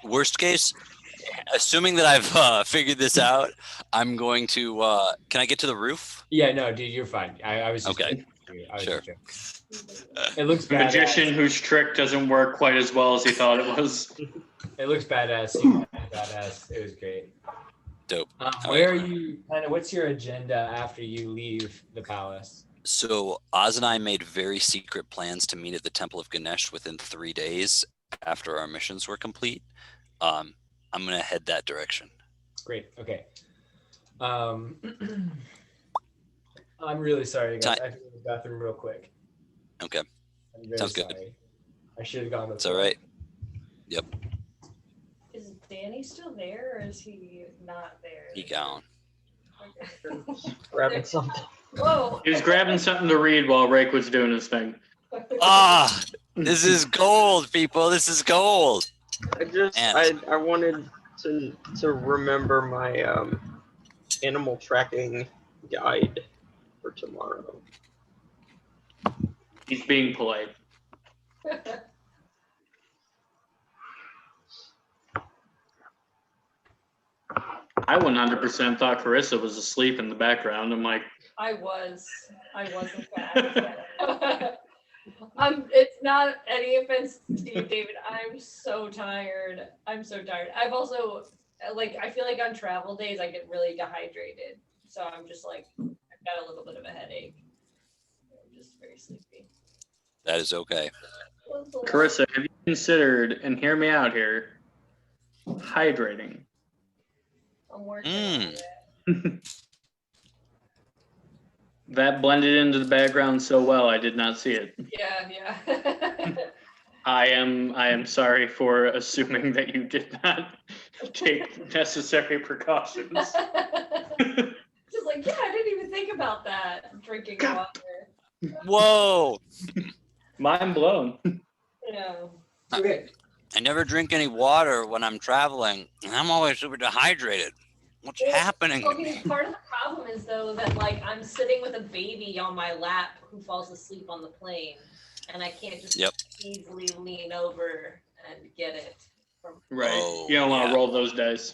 Worst case, assuming that I've figured this out, I'm going to. Can I get to the roof? Yeah, no, dude, you're fine. I was just okay. Sure. It looks badass. Magician whose trick doesn't work quite as well as he thought it was. It looks badass. Badass. It was great. Dope. Where are you? Kind of. What's your agenda after you leave the palace? So Oz and I made very secret plans to meet at the Temple of Ganesh within 3 days after our missions were complete. I'm going to head that direction. Great. Okay. I'm really sorry, guys. I have to go to the bathroom real quick. Okay. Sounds good. I should have gone before. It's all right. Yep. Is Danny still there, or is he not there? He gone. Okay. Grabbing something. Whoa. He was grabbing something to read while Rake was doing his thing. This is gold, people. This is gold. I wanted to remember my animal tracking guide for tomorrow. He's being polite. I 100% thought Carissa was asleep in the background. I'm like, I was in fact. It's not any offense to you, David. I'm so tired. I've also, I feel like on travel days I get really dehydrated. So I'm just like, I've got a little bit of a headache. I'm just very sleepy. That is okay. Carissa, have you considered, and hear me out here, hydrating? I'm working on it. That blended into the background so well, I did not see it. Yeah. I am sorry for assuming that you did not take necessary precautions. Just like, yeah, I didn't even think about that. Drinking water. Whoa. Mind blown. Okay. I never drink any water when I'm traveling, and I'm always super dehydrated. What's happening? Part of the problem is, though, that I'm sitting with a baby on my lap who falls asleep on the plane, and I can't just easily lean over and get it. Right. You don't want to roll those dice.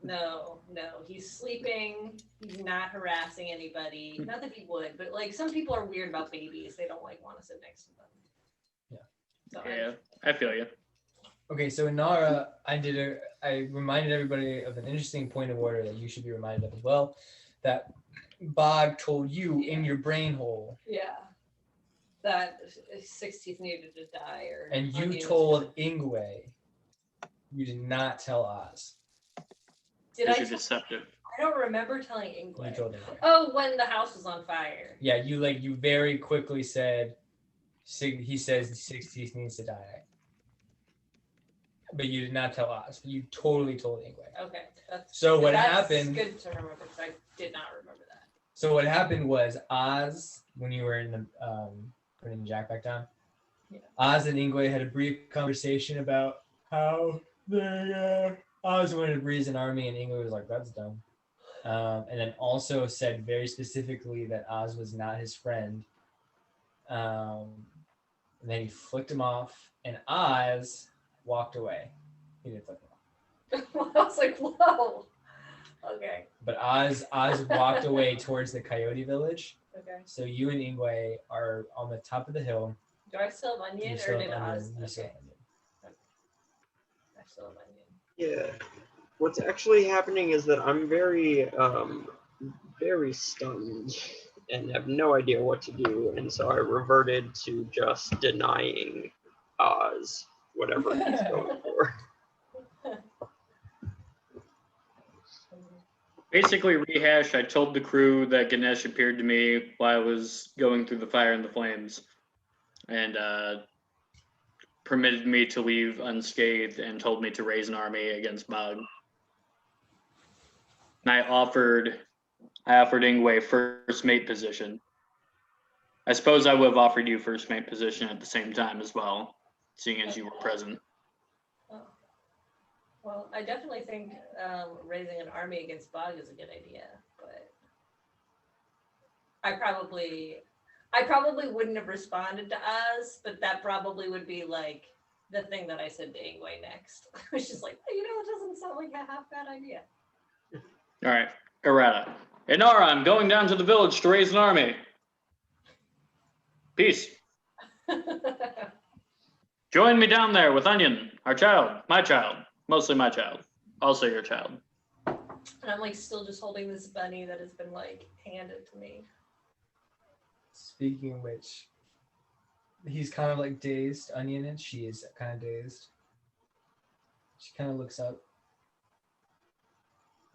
No. He's sleeping. He's not harassing anybody. Not that he would, but some people are weird about babies. They don't want to sit next to them. Yeah. So I feel you. Okay, so in Nara, I reminded everybody of an interesting point of order that you should be reminded of as well. That Bog told you in your brain hole. Yeah. That 16th needed to die. And you told Ingwe. You did not tell Oz. Did I? You're deceptive. I don't remember telling Ingwe. You told Ingwe. Oh, when the house was on fire. Yeah, you very quickly said, he says 16th needs to die. but you did not tell Oz. You totally told Ingwe. Okay. So what that's happened? Good to remember because I did not remember that. So what happened was Oz, when you were in the putting Jack back down, Oz and Ingwe had a brief conversation about how Oz wanted to raise an army, and Ingwe was like, "That's dumb," and then also said very specifically that Oz was not his friend. And then he flicked him off, and Oz walked away. He didn't flick him off. I was like, "Whoa." Okay. But Oz walked away towards the Coyote Village. Okay. So you and Ingwe are on the top of the hill. Do I still have onion, or did Oz? Okay. I still have onion. Yeah. What's actually happening is that I'm very, very stunned and have no idea what to do, and so I reverted to just denying Oz whatever he's going for. Basically, rehash. I told the crew that Ganesh appeared to me while I was going through the fire and the flames, and permitted me to leave unscathed, and told me to raise an army against Bog. And I offered Ingwe first mate position. I suppose I would have offered you first mate position at the same time as well, seeing as you were present. Oh. Well, I definitely think raising an army against Bog is a good idea, but I probably wouldn't have responded to Oz, but that probably would be like the thing that I said to Ingwe next, which is like, it doesn't sound like a half bad idea. All right, errata. Inara, I'm going down to the village to raise an army. Peace. Join me down there with Onion, our child, my child, mostly my child, also your child. And I'm like still just holding this bunny that has been like handed to me. Speaking of which, he's kind of like dazed, Onion, and she is kind of dazed. She kind of looks up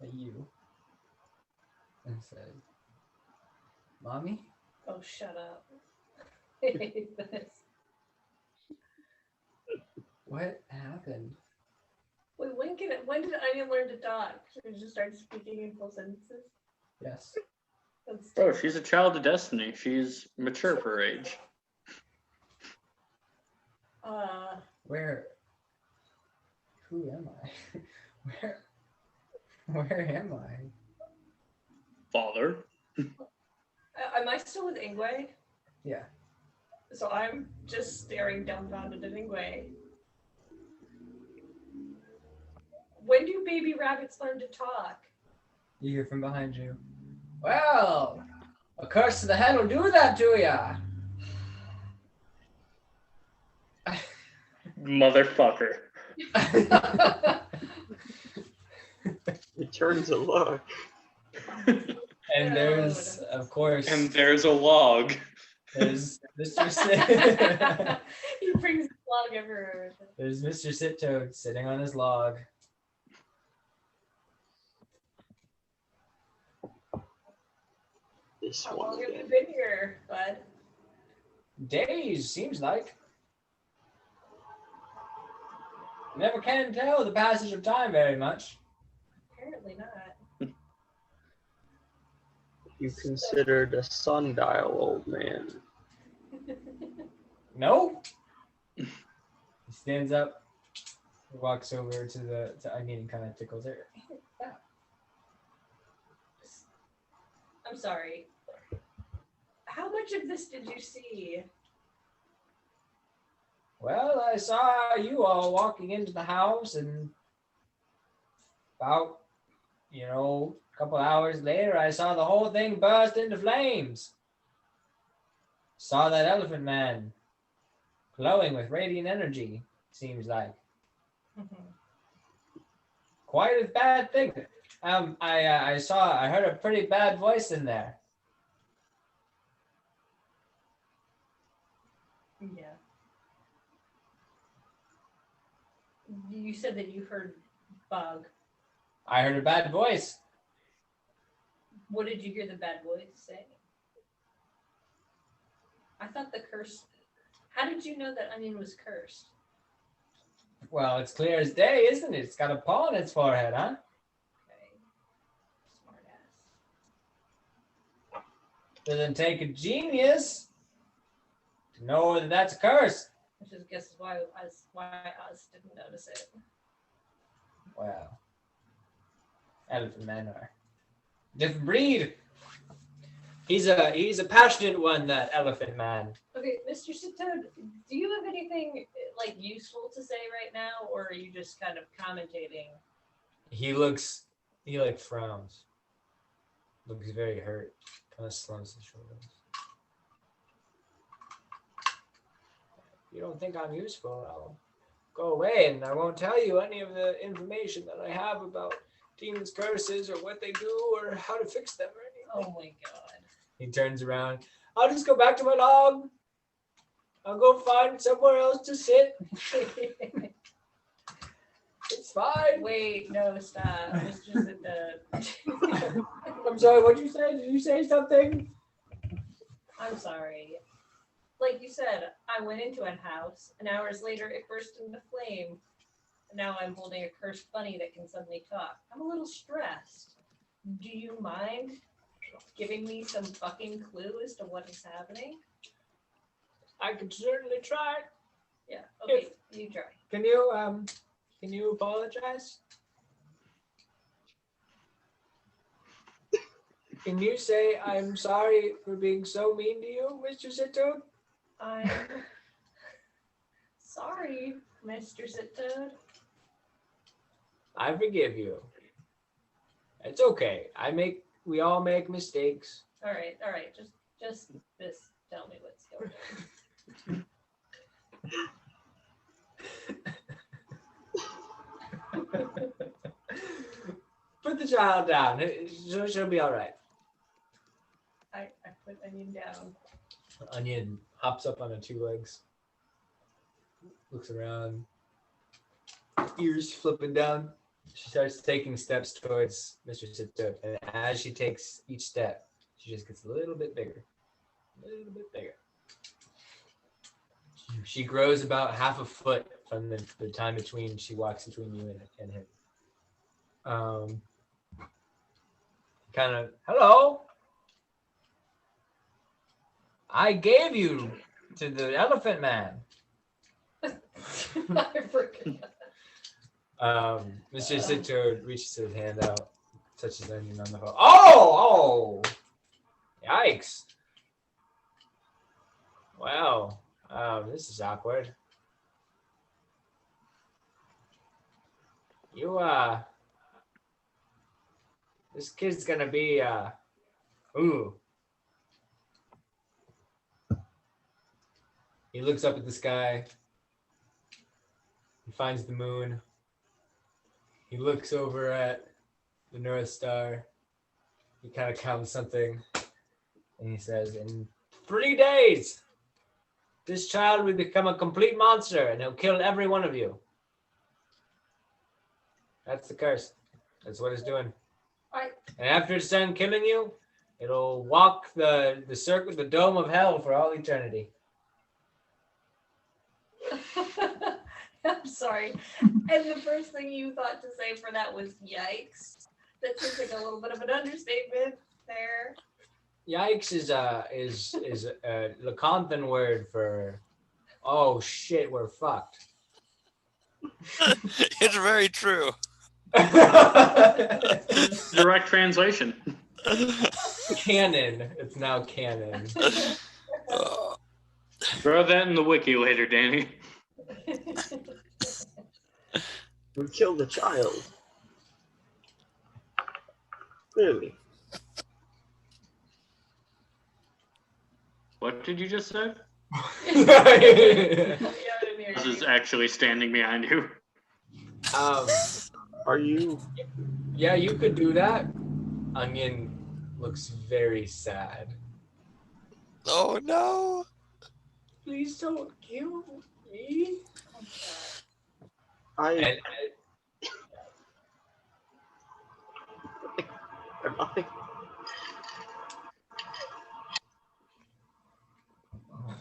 at you and says, "Mommy?" Oh, shut up. I hate this. What happened? Wait, when did Onion learn to talk? Should we just start speaking in full sentences? Yes. Oh, she's a child of destiny. She's mature for her age. Where? Who am I? Where am I? Father. Am I still with Ingwe? Yeah. So I'm just staring dumbfounded at Ingwe. When do baby rabbits learn to talk? You hear from behind you. Well, a curse to the head will do that to ya. Motherfucker. Return to luck. And there's, of course. And there's a log. There's Mr. Sit. He brings his log everywhere. There's Mr. Sit Toad sitting on his log. This How one long have you again. been here, bud? Days, seems like. Never can tell the passage of time very much. Apparently not. You considered a sundial, old man. No. He stands up, walks over to Onion and kind of tickles her. I'm sorry. How much of this did you see? Well, I saw you all walking into the house, and about, a couple hours later, I saw the whole thing burst into flames. Saw that elephant man glowing with radiant energy, seems like. Quite a bad thing. I heard a pretty bad voice in there. Yeah. You said that you heard Bug. I heard a bad voice. What did you hear the bad voice say? I thought the curse. How did you know that Onion was cursed? Well, it's clear as day, isn't it? It's got a paw on its forehead, huh? Okay. Smart ass. Doesn't take a genius to know that that's a curse. Which is guess why Oz didn't notice it. Well, elephant men are different breed. He's a passionate one, that elephant man. Okay, Mr. Sitoad, do you have anything like useful to say right now, or are you just kind of commentating? He like frowns. Looks very hurt. Kind of slumps his shoulders. If you don't think I'm useful, I'll go away and I won't tell you any of the information that I have about demons' curses or what they do or how to fix them or anything. Oh my god. He turns around. I'll just go back to my log. I'll go find somewhere else to sit. It's fine. Wait, no, stop. It's just that I'm sorry, what'd you say? Did you say something? I'm sorry. Like you said, I went into a house, and hours later it burst into flame. And now I'm holding a cursed bunny that can suddenly talk. I'm a little stressed. Do you mind giving me some fucking clue as to what is happening? I can certainly try. Yeah, okay, you try. Can you apologize? Can you say I'm sorry for being so mean to you, Mr. Sitoad? I'm sorry, Mr. Sitoad. I forgive you. It's okay. We all make mistakes. All right. Just this. Tell me what's going on. Put the child down. She'll be all right. I put Onion down. Onion hops up on her two legs, looks around, ears flipping down. She starts taking steps towards Mr. Sitoad, and as she takes each step, she just gets a little bit bigger. She grows about half a foot from the time between she walks between you and him. Kind of, hello. I gave you to the elephant man. I forgot. Mr. Sitoad reaches his hand out, touches Onion on the hole. Oh! Yikes. Wow. This is awkward. This kid's gonna be, ooh. He looks up at the sky. He finds the moon. He looks over at the North Star. He kind of counts something. And he says, in 3 days, this child will become a complete monster and he'll kill every one of you. That's the curse. That's what it's doing. Right. And after it's done killing you, it'll walk the circle, the dome of hell for all eternity. I'm sorry. And the first thing you thought to say for that was yikes. That seems like a little bit of an understatement there. Yikes is a Leconthan word for, oh shit, we're fucked. It's very true. Direct translation. Canon. It's now canon. Throw that in the wiki later, Danny. We killed the child. Clearly. What did you just say? Yeah, I didn't hear This you. is actually standing behind you. Are you? Yeah, you could do that. Onion looks very sad. Oh no. Please don't kill me. I. And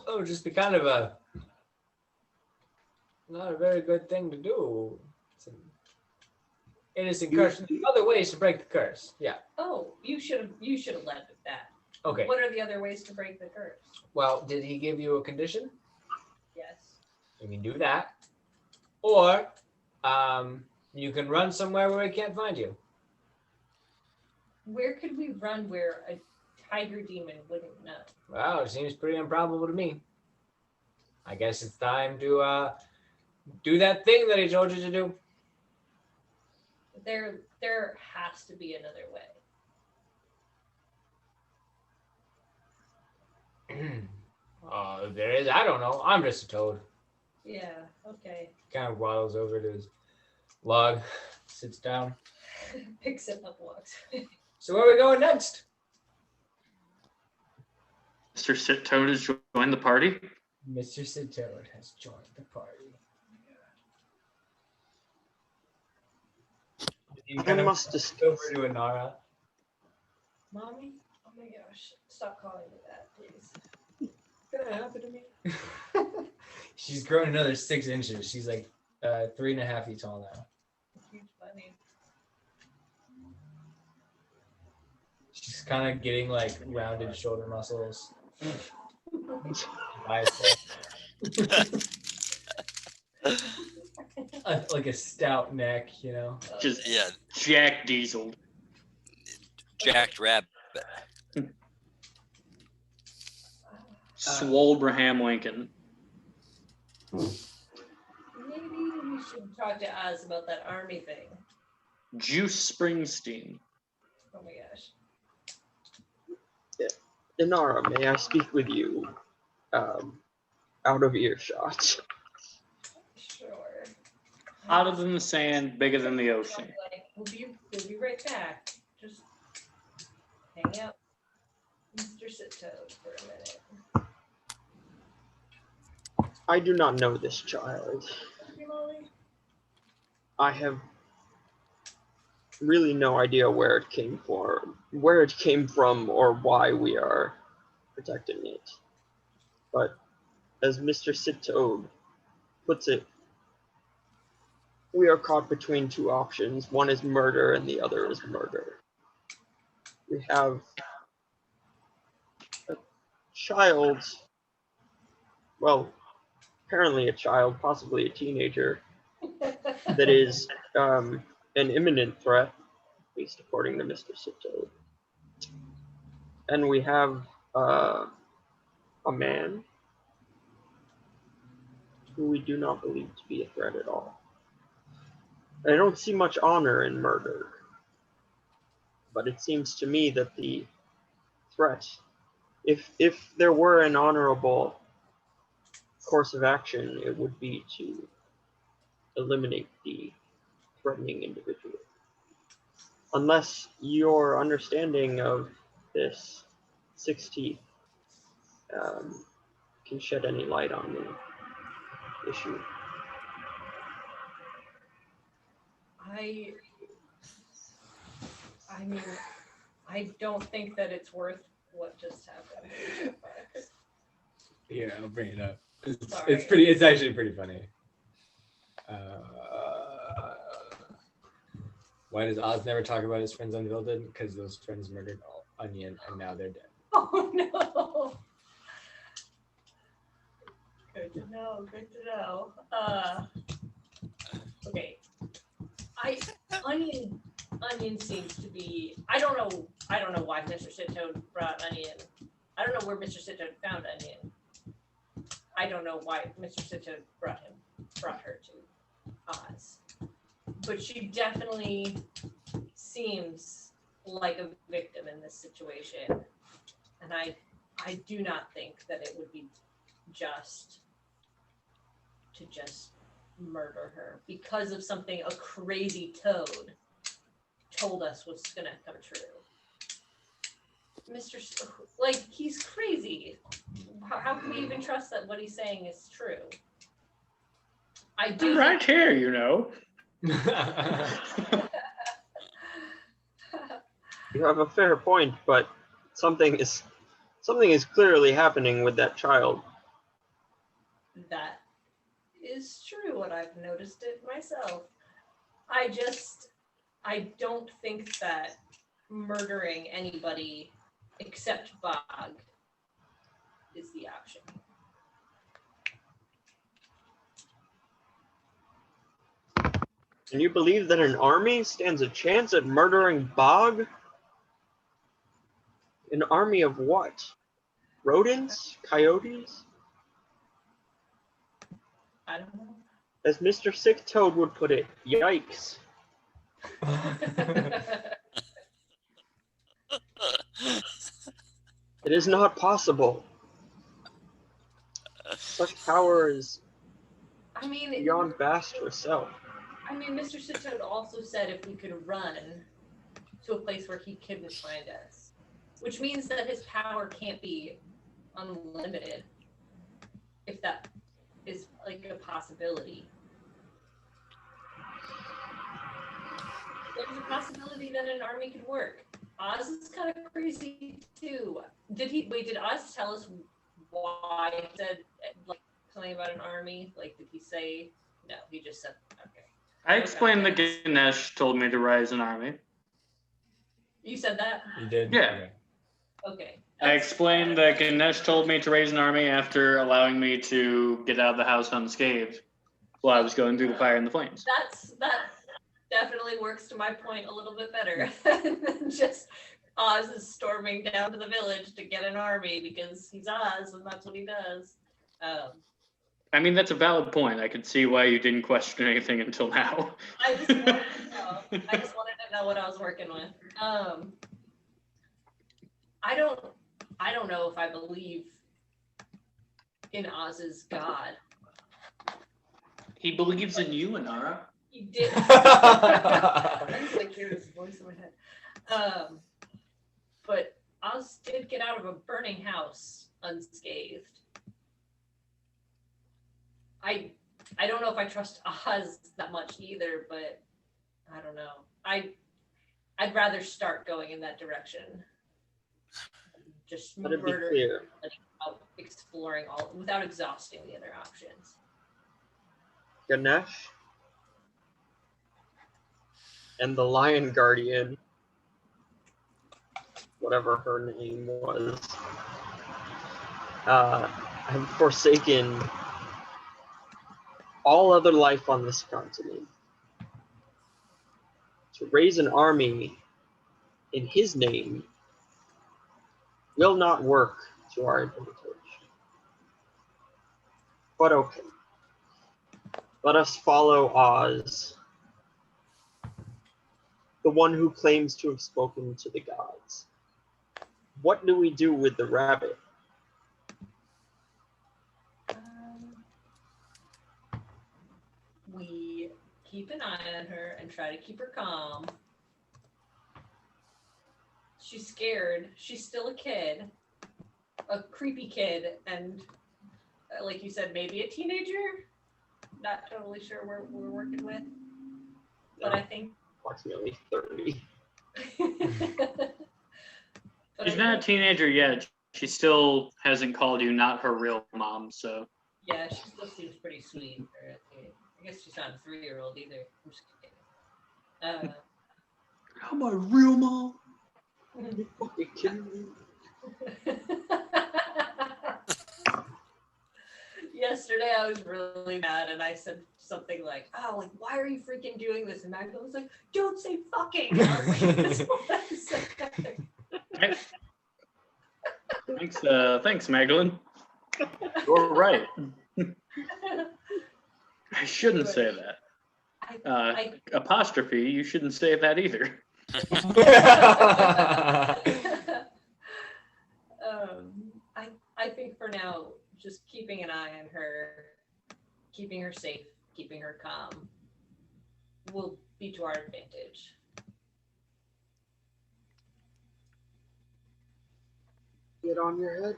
oh, just be kind of a not a very good thing to do. It's an innocent curse. There's other ways to break the curse. Yeah. Oh, you should have led with that. Okay. What are the other ways to break the curse? Well, did he give you a condition? Yes. You can do that. Or you can run somewhere where he can't find you. Where could we run where a tiger demon wouldn't know? Well, it seems pretty improbable to me. I guess it's time to do that thing that he told you to do. There has to be another way. There is. I don't know. I'm just a toad. Yeah, okay. Kind of waddles over to his log, sits down. Picks it up, walks. So where are we going next? Mr. Sit Toad has joined the party. Mr. Sitoad has joined the party. You kind of must over to Inara. Mommy? Oh my gosh. Stop calling me that, please. What's gonna happen to me? She's grown another 6 inches. She's like 3.5 feet tall now. Huge bunny. She's kind of getting like rounded shoulder muscles. Like a stout neck, you know. Just Yeah, Jack Diesel. jacked rabbit. Swolbraham Lincoln. Maybe we should talk to Oz about that army thing. Juice Springsteen. Oh my gosh. Inara, may I speak with you out of earshot? Sure. Hotter than the sand, bigger than the ocean. Like, we'll be right back. Just hang out, Mr. Sitoad, for a minute. I do not know this child. I have really no idea where it came from, or why we are protecting it. But as Mr. Sitoad puts it, we are caught between two options. One is murder and the other is murder. We have a child, well, apparently a child, possibly a teenager, that is an imminent threat, at least according to Mr. Sitoad. And we have a man who we do not believe to be a threat at all. I don't see much honor in murder, but it seems to me that the threat, if there were an honorable course of action, it would be to eliminate the threatening individual. Unless your understanding of this 6 teeth can shed any light on the issue. I mean, I don't think that it's worth what just happened. Yeah, I'll bring it up. Sorry. It's actually pretty funny. Why does Oz never talk about his friends on Vilden? Because those friends murdered Onion and now they're dead. Oh no. Good to know. Good to know. Okay. Onion seems to be. I don't know why Mr. Sitoad brought Onion. I don't know where Mr. Sitoad found Onion. I don't know why Mr. Sitoad brought her to Oz. But she definitely seems like a victim in this situation. And I do not think that it would be just to murder her because of something a crazy toad told us was gonna come true. Like, he's crazy. How can we even trust that what he's saying is true? I do. I'm right here, you know. You have a fair point, but something is clearly happening with that child. That is true, and I've noticed it myself. I don't think that murdering anybody except Bog is the option. And you believe that an army stands a chance at murdering Bog? An army of what? Rodents? Coyotes? I don't know. As Mr. Sick Toad would put it, yikes. It is not possible. Such power is I mean, beyond Bast herself. I mean, Mr. Sitoad also said if we could run to a place where he couldn't find us, which means that his power can't be unlimited, if that is like a possibility. There's a possibility that an army could work. Oz is kind of crazy too. Did Oz tell us why he said like something about an army? Like, did he say no? He just said okay. I explained that Ganesh told me to raise an army. You said that? You did? Yeah. Okay. I explained that Ganesh told me to raise an army after allowing me to get out of the house unscathed while I was going through the fire and the flames. That definitely works to my point a little bit better than just Oz is storming down to the village to get an army because he's Oz and that's what he does. I mean, that's a valid point. I could see why you didn't question anything until now. I just wanted to know what I was working with. I don't know if I believe in Oz's God. He believes in you, Inara. He did. I just like hear his voice in my head. But Oz did get out of a burning house unscathed. I don't know if I trust Oz that much either, but I don't know. I'd rather start going in that direction. Just Let it be murder, clear. exploring all without exhausting the other options. Ganesh and the Lion Guardian, whatever her name was, have forsaken all other life on this continent to raise an army in his name will not work to our advantage. But okay. Let us follow Oz, the one who claims to have spoken to the gods. What do we do with the rabbit? We keep an eye on her and try to keep her calm. She's scared. She's still a kid, a creepy kid, and like you said, maybe a teenager. Not totally sure where we're working with, but I think Approximately 30. She's not a teenager yet. She still hasn't called you not her real mom, so. Yeah, she still seems pretty sweet. I guess she's not a 3-year-old either. I'm just kidding. I'm my real mom. You kidding me? Yesterday I was really mad and I said something like, "Oh, like why are you freaking doing this?" And Magda was like, "Don't say fucking." I was like, "That's what I said." Thanks, Magdalene. You're right. I shouldn't say that. Apostrophe, you shouldn't say that either. I think for now, just keeping an eye on her, keeping her safe, keeping her calm, will be to our advantage. Get on your head.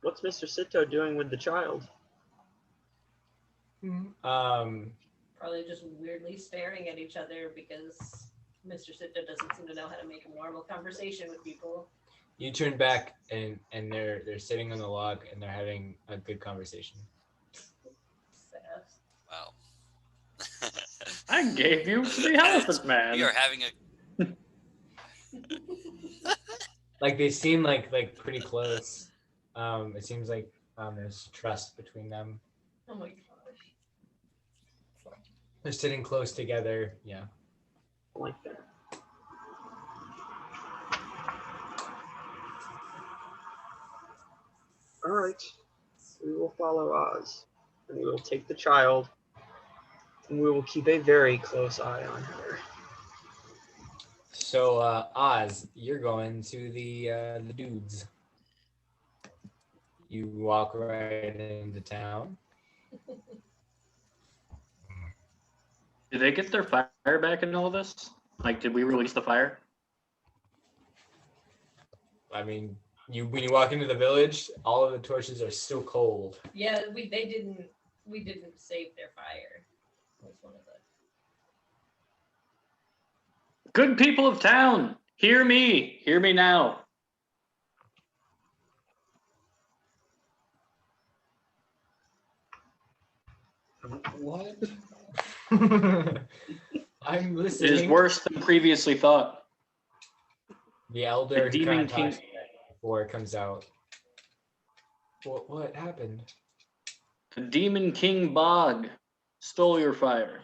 What's Mr. Sito doing with the child? Probably just weirdly staring at each other because Mr. Sitda doesn't seem to know how to make a normal conversation with people. You turn back and they're sitting on the log and they're having a good conversation. Sass. Wow. I gave you the elephant man. We are having a. Like they seem like pretty close. It seems like there's trust between them. Oh my gosh. They're sitting close together. Yeah. I like that. All right, we will follow Oz, and we will take the child, and we will keep a very close eye on her. So Oz, you're going to the dudes. You walk right into town. Did they get their fire back in all this? Like, did we release the fire? I mean, when you walk into the village, all of the torches are still cold. Yeah, we didn't save their fire. That was one of the. Good people of town, hear me now. What? I'm It listening. is worse than previously thought. The elder The who kind Demon of talks King. before it comes out. What happened? The Demon King Bog stole your fire.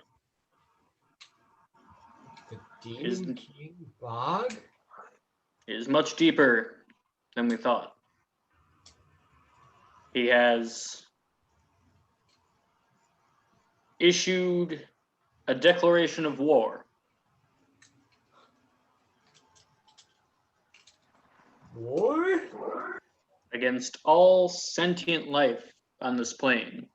The Demon King Bog? It is much deeper than we thought. He has issued a declaration of war. War? Against all sentient life on this plane.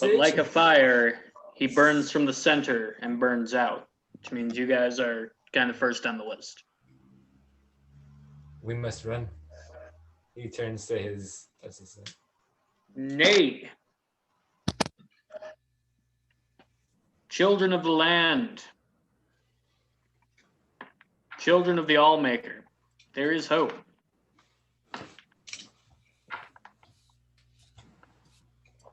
But like a fire, he burns from the center and burns out, which means you guys are kind of first on the list. We must run. He turns to his assistant. Nay. Children of the land. Children of the Allmaker. There is hope.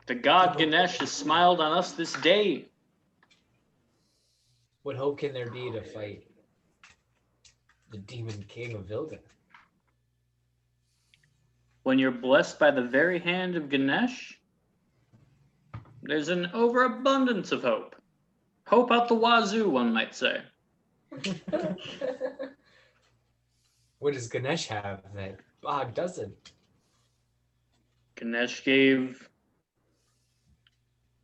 The god Ganesh has smiled on us this day. What hope can there be to fight the Demon King of Vilden? When you're blessed by the very hand of Ganesh, there's an overabundance of hope. Hope out the wazoo, one might say. What does Ganesh have that Bog doesn't? Ganesh gave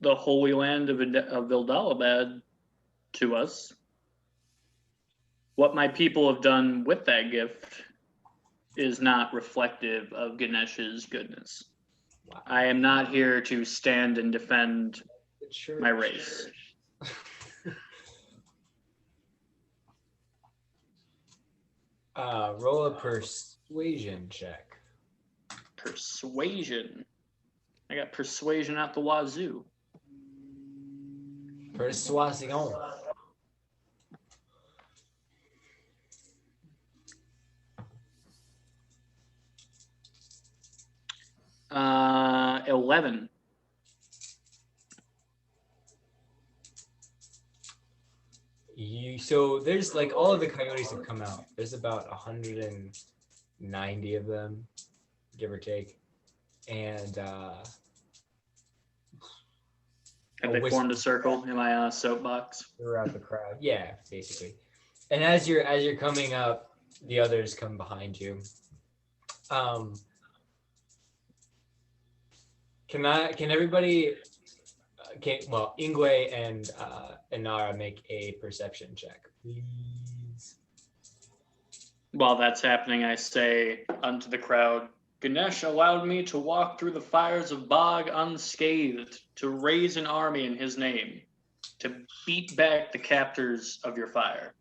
the Holy Land of Vildalabad to us. What my people have done with that gift is not reflective of Ganesh's goodness. Wow. I am not here to stand and defend The church. my race. Roll a persuasion check. Persuasion. I got persuasion out the wazoo. Persuasion. 11. So there's like all of the coyotes have come out. There's about 190 of them, give or take. And Have they formed a circle? Am I on a soapbox? throughout the crowd. Yeah, basically. And as you're coming up, the others come behind you. Can everybody Ingwe and Nara make a perception check, please? While that's happening, I say unto the crowd, Ganesh allowed me to walk through the fires of Bog unscathed, to raise an army in his name, to beat back the captors of your fire.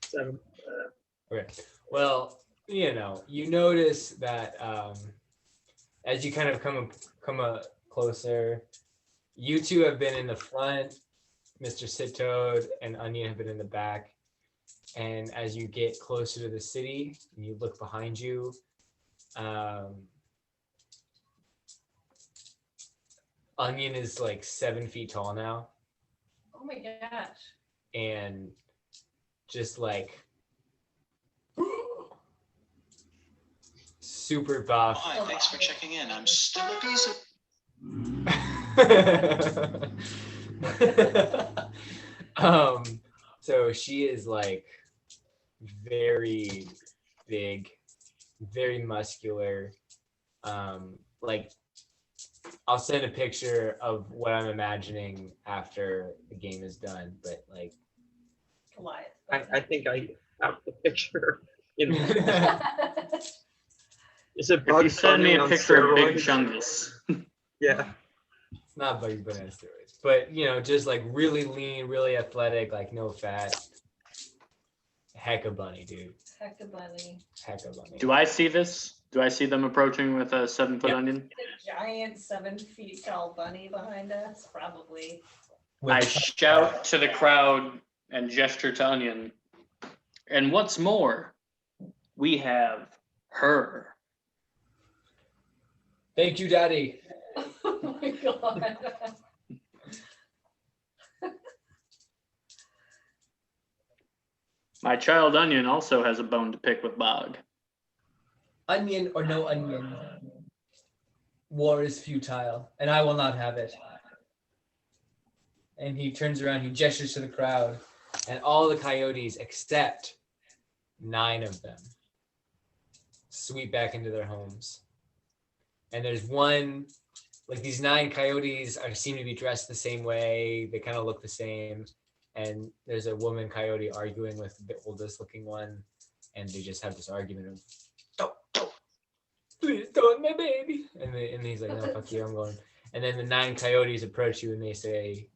7. Okay. Well, you notice that as you kind of come closer, you two have been in the front, Mr. Sitoad and Onion have been in the back. And as you get closer to the city and you look behind you, Onion is like 7 feet tall now. Oh my gosh. And just like super buff. Hi, thanks for checking in. I'm still a piece of... So she is like very big, very muscular. Like I'll send a picture of what I'm imagining after the game is done, but like Goliath. I think I have the picture. In Is it If you Bugs send me Bunny a on picture of Big steroids? Chungus. Yeah. it's not Bugs Bunny on steroids, but you know, just like really lean, really athletic, like no fat. Heck of bunny, dude. Heck of bunny. Heck of bunny. Do I see this? Do I see them approaching with a 7-foot Yeah. onion? The giant 7 feet tall bunny behind us, probably. I shout to the crowd and gesture to Onion. And what's more, we have her. Thank you, Daddy. Oh my god. My child Onion also has a bone to pick with Bog. Onion or no onion, war is futile, and I will not have it. And he turns around, he gestures to the crowd. And all the coyotes, except 9 of them, sweep back into their homes. And there's one, like these 9 coyotes seem to be dressed the same way. They kind of look the same. And there's a woman coyote arguing with the oldest looking one. And they just have this argument of, don't, please don't, my baby. And he's like, no, fuck you, I'm going. And then the 9 coyotes approach you and they say,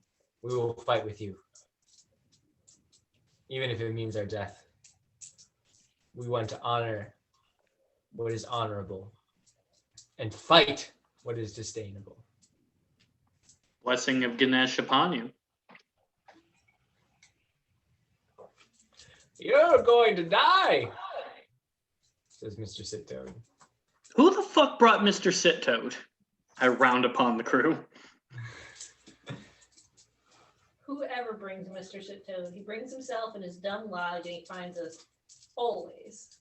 we will fight with you. Even if it means our death. We want to honor what is honorable and fight what is disdainable. Blessing of Ganesh upon you. You're going to die, says Mr. Sitoad. Who the fuck brought Mr. Sittoad? I round upon the crew. Whoever brings Mr. Shit-Toad, he brings himself and his dumb log and he finds us always.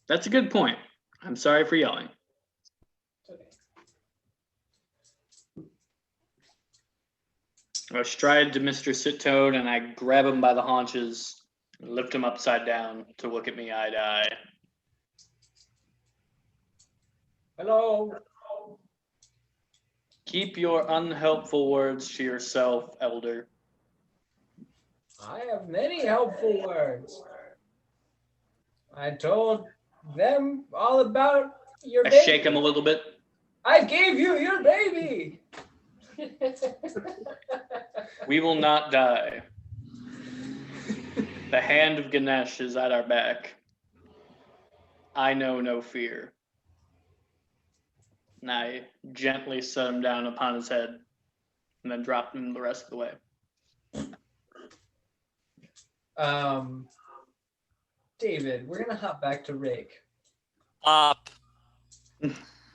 That's a good point. I'm sorry for yelling. It's okay. I stride to Mr. Sittoad and I grab him by the haunches and lift him upside down to look at me eye to eye. Hello. Keep your unhelpful words to yourself, elder. I have many helpful words. I told them all about your I baby. shake him a little bit. I gave you your baby. We will not die. The hand of Ganesh is at our back. I know no fear. And I gently set him down upon his head and then dropped him the rest of the way. David, we're gonna hop back to Rick. Up.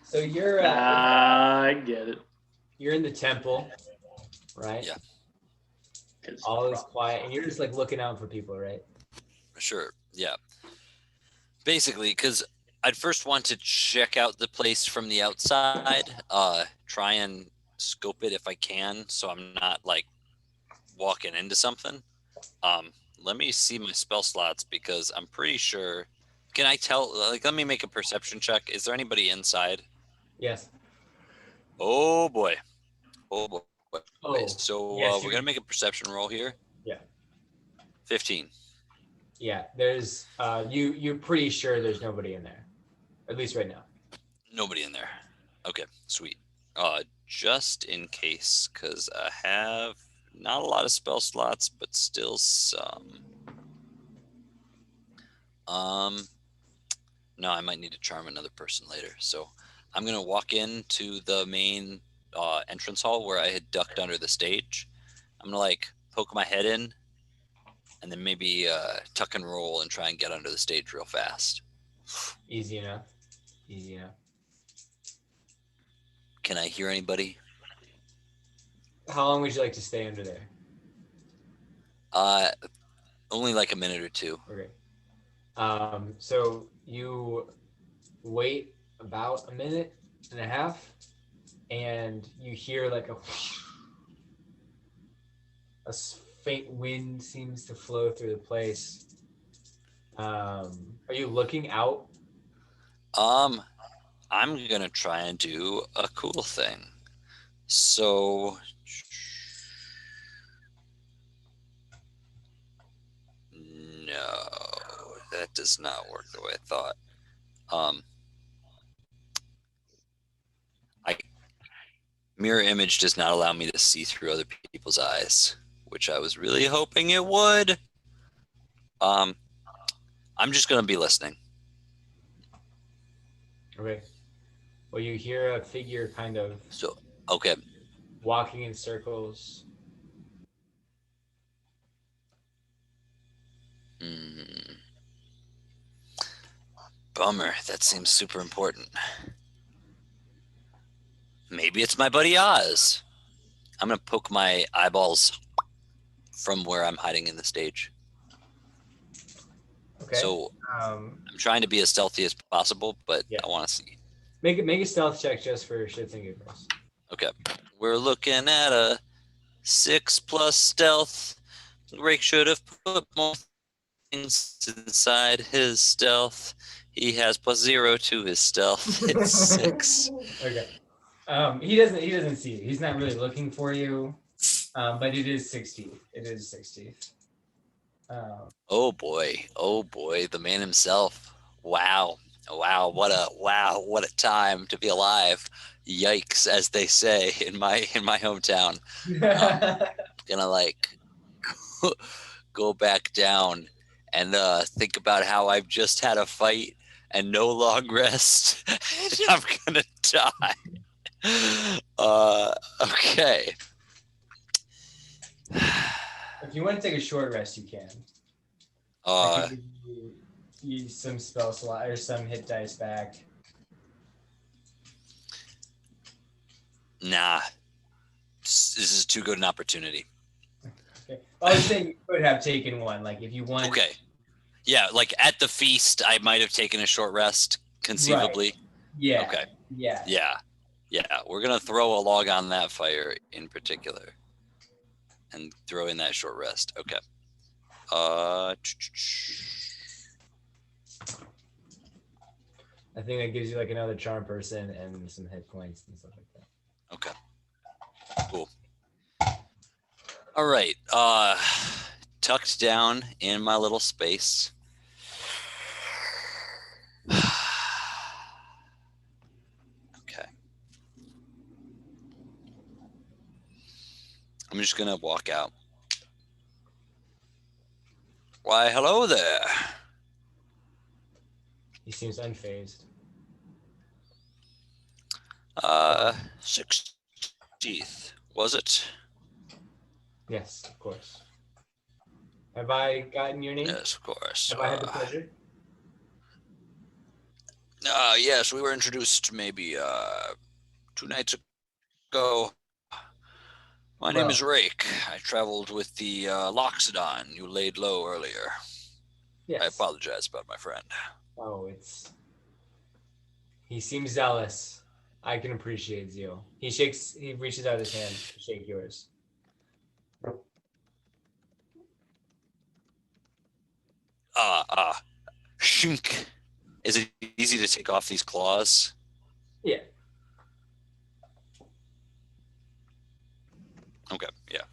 So you're I get it. You're in the temple, right? Yeah. 'Cause All is quiet, and you're just like looking out for people, right? Sure. Yeah. Basically, because I'd first want to check out the place from the outside, try and scope it if I can, so I'm not like walking into something. Let me see my spell slots because I'm pretty sure. Can I tell? Like, let me make a perception check. Is there anybody inside? Yes. Oh boy. Oh boy. Oh, So yes, we're gonna make a perception roll here. Yeah. 15. Yeah, there's you're pretty sure there's nobody in there, at least right now. Nobody in there. Okay, sweet. Just in case, because I have not a lot of spell slots, but still some. No, I might need to charm another person later. So I'm gonna walk into the main entrance hall where I had ducked under the stage. I'm gonna like poke my head in, and then maybe tuck and roll and try and get under the stage real fast. Easy enough. Easy enough. Can I hear anybody? How long would you like to stay under there? Only like a minute or two. Okay. So you wait about a minute and a half, and you hear like a faint wind seems to flow through the place. Are you looking out? I'm gonna try and do a cool thing. So no, that does not work the way I thought. Mirror image does not allow me to see through other people's eyes, which I was really hoping it would. I'm just gonna be listening. Okay. Well, you hear a figure kind of Okay. walking in circles. Bummer. That seems super important. Maybe it's my buddy Oz. I'm gonna poke my eyeballs from where I'm hiding in the stage. Okay. So I'm trying to be as stealthy as possible, but I want to see. Make a stealth check just for shits and giggles. Okay. We're looking at a 6+ stealth. Rick should have put more things inside his stealth. He has +0 to his stealth. It's 6. Okay. He doesn't see you. He's not really looking for you. But it is 60. It is 60. Oh boy, the man himself. Wow, what a time to be alive. Yikes, as they say in my hometown. Gonna like go back down and think about how I've just had a fight and no long rest, and I'm gonna die. Okay. If you want to take a short rest, you can. I can give you some spell slot or some hit dice back. Nah, this is too good an opportunity. Okay. I was saying you could have taken one, like if you want. Okay. Yeah, like at the feast, I might have taken a short rest, conceivably. Right. Yeah. Okay. Yeah. Yeah. We're gonna throw a log on that fire in particular, and throw in that short rest. Okay. I think that gives you like another charm person and some hit points and stuff like that. Okay. Cool. All right. Tucked down in my little space. Okay. I'm just gonna walk out. Why, hello there. He seems unfazed. 16th, was it? Yes, of course. Have I gotten your name? Yes, of course. Have I had the pleasure? Yes, we were introduced maybe 2 nights ago. My name is Rake. I traveled with the Loxodon. You laid low earlier. Yes. I apologize about my friend. Oh, he seems zealous. I can appreciate zeal. He reaches out his hand to shake yours. Shink. Is it easy to take off these claws? Yeah. Okay, yeah.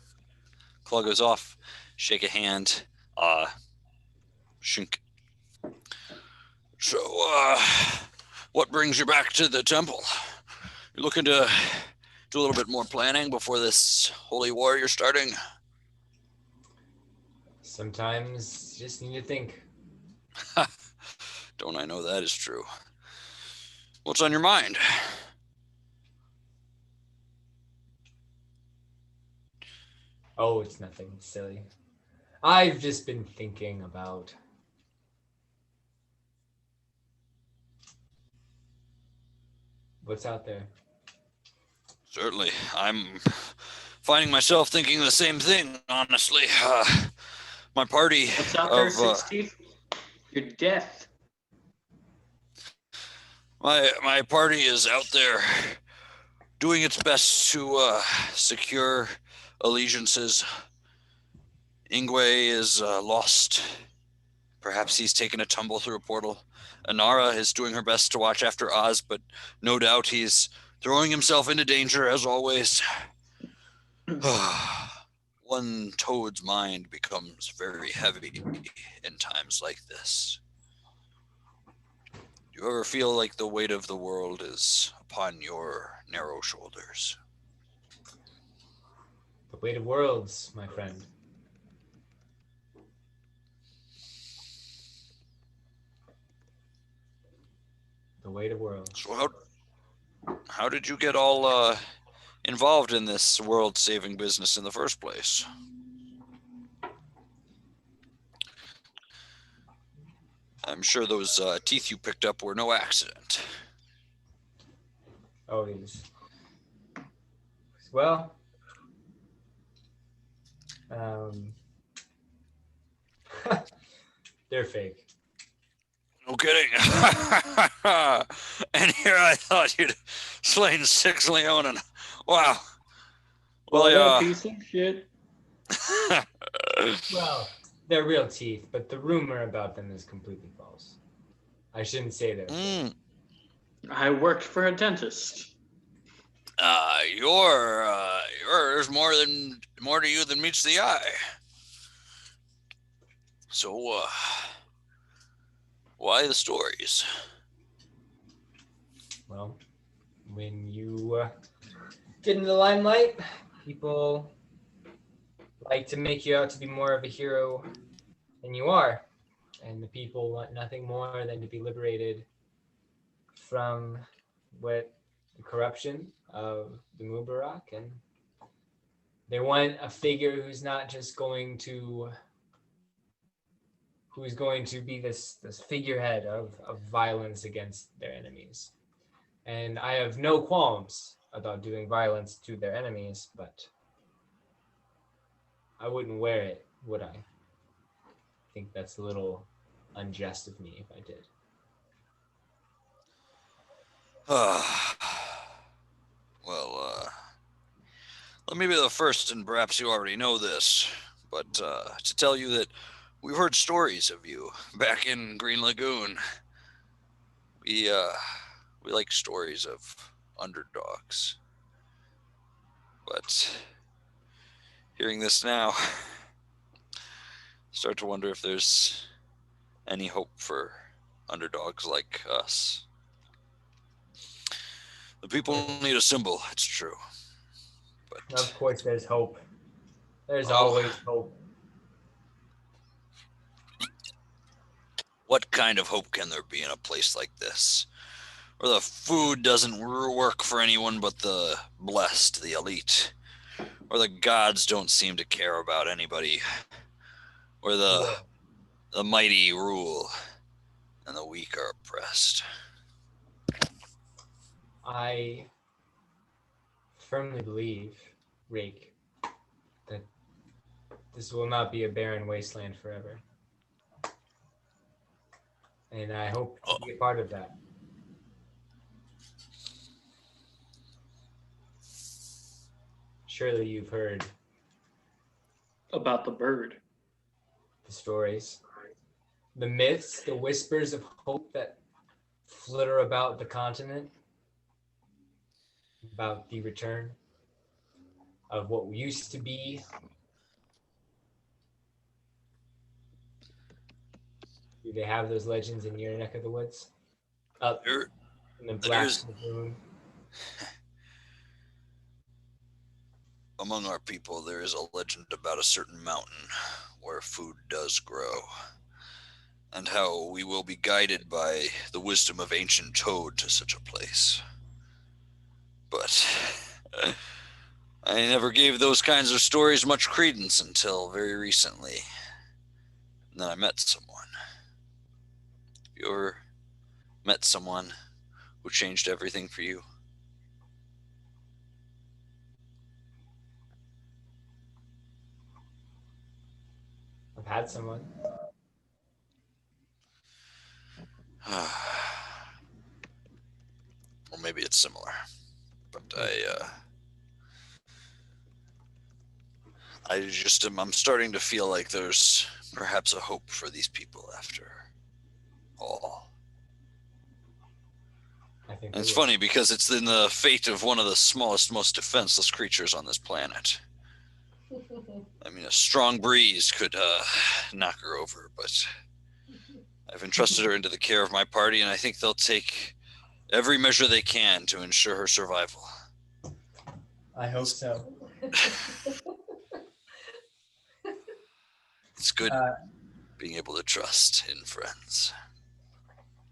Claw goes off. Shake a hand. Shink. So, what brings you back to the temple? You're looking to do a little bit more planning before this holy war you're starting? Sometimes you just need to think. Don't I know that is true? What's on your mind? Oh, it's nothing silly. I've just been thinking about what's out there. Certainly. I'm finding myself thinking the same thing, honestly. My party What's out there, of 60? Your death. my party is out there doing its best to secure allegiances. Ingwe is lost. Perhaps he's taken a tumble through a portal. Anara is doing her best to watch after Oz, but no doubt he's throwing himself into danger as always. One toad's mind becomes very heavy in times like this. Do you ever feel like the weight of the world is upon your narrow shoulders? The weight of worlds, my friend. The weight of worlds. So how did you get all involved in this world-saving business in the first place? I'm sure those teeth you picked up were no accident. Oh, these. Well, they're fake. No kidding. And here I thought you'd slain 6 Leonin. Wow. Well, that piece of shit. Well, they're real teeth, but the rumor about them is completely false. I shouldn't say that. I worked for a dentist. There's more to you than meets the eye. So, why the stories? Well, when you get in the limelight, people like to make you out to be more of a hero than you are. And the people want nothing more than to be liberated from the corruption of the Mubarak. And they want a figure who's not just going to be this figurehead of violence against their enemies. And I have no qualms about doing violence to their enemies, but I wouldn't wear it, would I? I think that's a little unjust of me if I did. Let me be the first, and perhaps you already know this, but to tell you that we've heard stories of you back in Green Lagoon. We like stories of underdogs. But hearing this now, start to wonder if there's any hope for underdogs like us. The people need a symbol, it's true. But of course there's hope. There's always hope. What kind of hope can there be in a place like this, where the food doesn't work for anyone but the blessed, the elite, where the gods don't seem to care about anybody, where the mighty rule and the weak are oppressed? I firmly believe, Rake, that this will not be a barren wasteland forever. And I hope to be a part of that. Surely you've heard About the bird. the stories, the myths, the whispers of hope that flitter about the continent, about the return of what used to be. Do they have those legends in your neck of the woods? Up in the black lagoon. Among our people, there is a legend about a certain mountain where food does grow, and how we will be guided by the wisdom of ancient Toad to such a place. But I never gave those kinds of stories much credence until very recently. And then I met someone. Have you ever met someone who changed everything for you? I've had someone. Or maybe it's similar. But I'm starting to feel like there's perhaps a hope for these people after all. I think And it's funny because it's in the fate of one of the smallest, most defenseless creatures on this planet. I mean, a strong breeze could knock her over, but I've entrusted her into the care of my party, and I think they'll take every measure they can to ensure her survival. I hope so. It's good being able to trust in friends.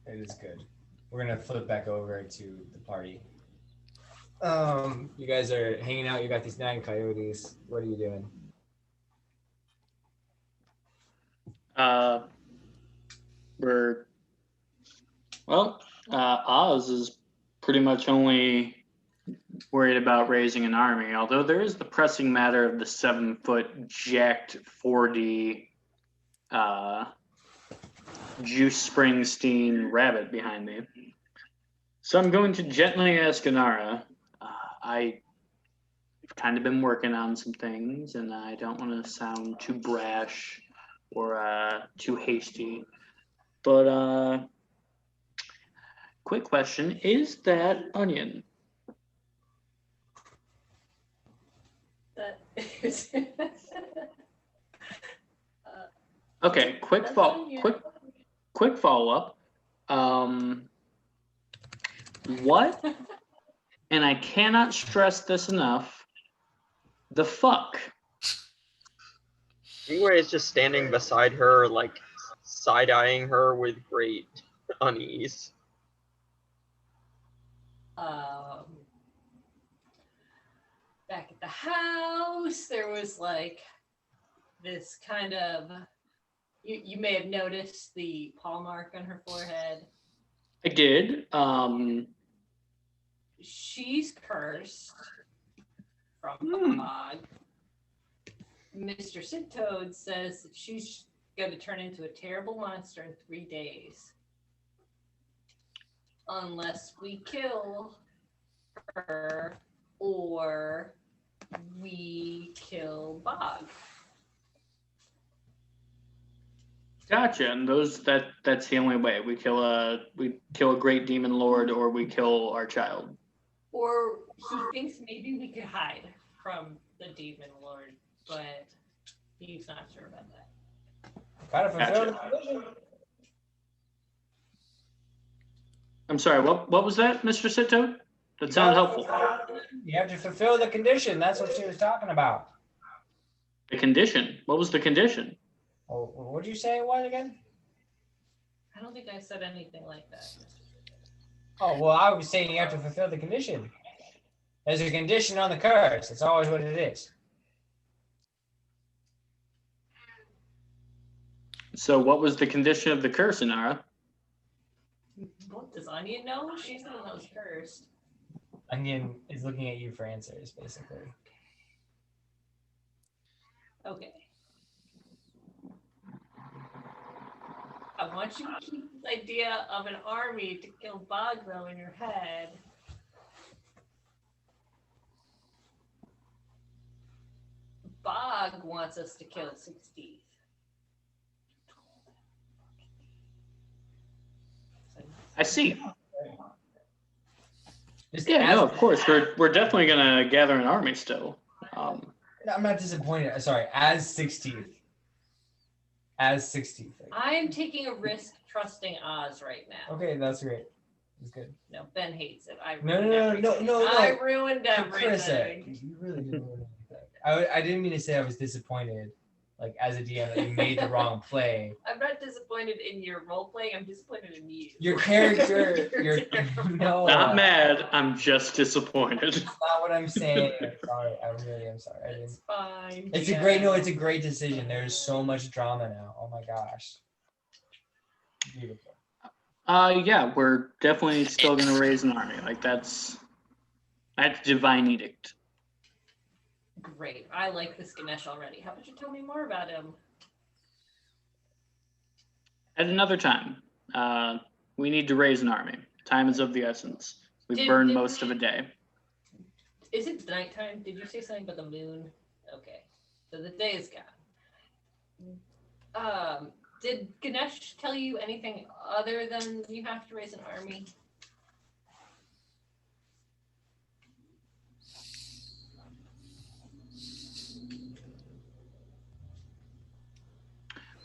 It is good. We're gonna flip back over to the party. You guys are hanging out. You got these 9 coyotes. What are you doing? Oz is pretty much only worried about raising an army, although there is the pressing matter of the 7-foot jacked 4D Juice Springsteen rabbit behind me. So I'm going to gently ask Inara. I've kind of been working on some things, and I don't want to sound too brash or too hasty. But quick question, is that onion? That is. Okay, quick follow up. What? And I cannot stress this enough. The fuck? Anyway, is just standing beside her, like side-eyeing her with great unease. Back at the house, there was like this kind of. You may have noticed the paw mark on her forehead. I did. She's cursed from a Bog. Mr. Sidtoad says that she's going to turn into a terrible monster in 3 days. Unless we kill her or we kill Bog. Gotcha. And that's the only way. We kill a great demon lord, or we kill our child. Or he thinks maybe we could hide from the demon lord, but he's not sure about that. Gotta fulfill the Gotcha. condition. I'm sorry, what was that, Mr. Sito? That sounded helpful. You have to fulfill the condition. That's what she was talking about. The condition? What was the condition? Oh, what did you say it was again? I don't think I said anything like that. Oh, well, I was saying you have to fulfill the condition. There's a condition on the curse. It's always what it is. So what was the condition of the curse, Inara? What does Onion know? She's the one that was cursed. Onion is looking at you for answers, basically. Okay. I want you to keep this idea of an army to kill Bog, though, in your head. Bog wants us to kill 60. I see. Yeah, no, of course. We're definitely gonna gather an army still. I'm not disappointed. Sorry, as 16th. As 16th. I'm taking a risk trusting Oz right now. Okay, that's great. That's good. No, Ben hates it. I No. ruined everything. Carissa, you really didn't ruin anything. I didn't mean to say I was disappointed, like as a DM that you made the wrong play. I'm not disappointed disappointed in your role playing. I'm disappointed in you. Your character, no. Not mad. I'm just disappointed. That's not what I'm saying. I'm sorry. I really am sorry. It's fine. It's yeah. It's a great decision. There's so much drama now. Oh my gosh. Beautiful. Yeah, we're definitely still gonna raise an army. Like that's divine edict. Great. I like this Ganesh already. How about you tell me more about him? At another time, we need to raise an army. Time is of the essence. We've burned most of a day. Is it nighttime? Did you say something about the moon? Okay. So the day is gone. Did Ganesh tell you anything other than you have to raise an army?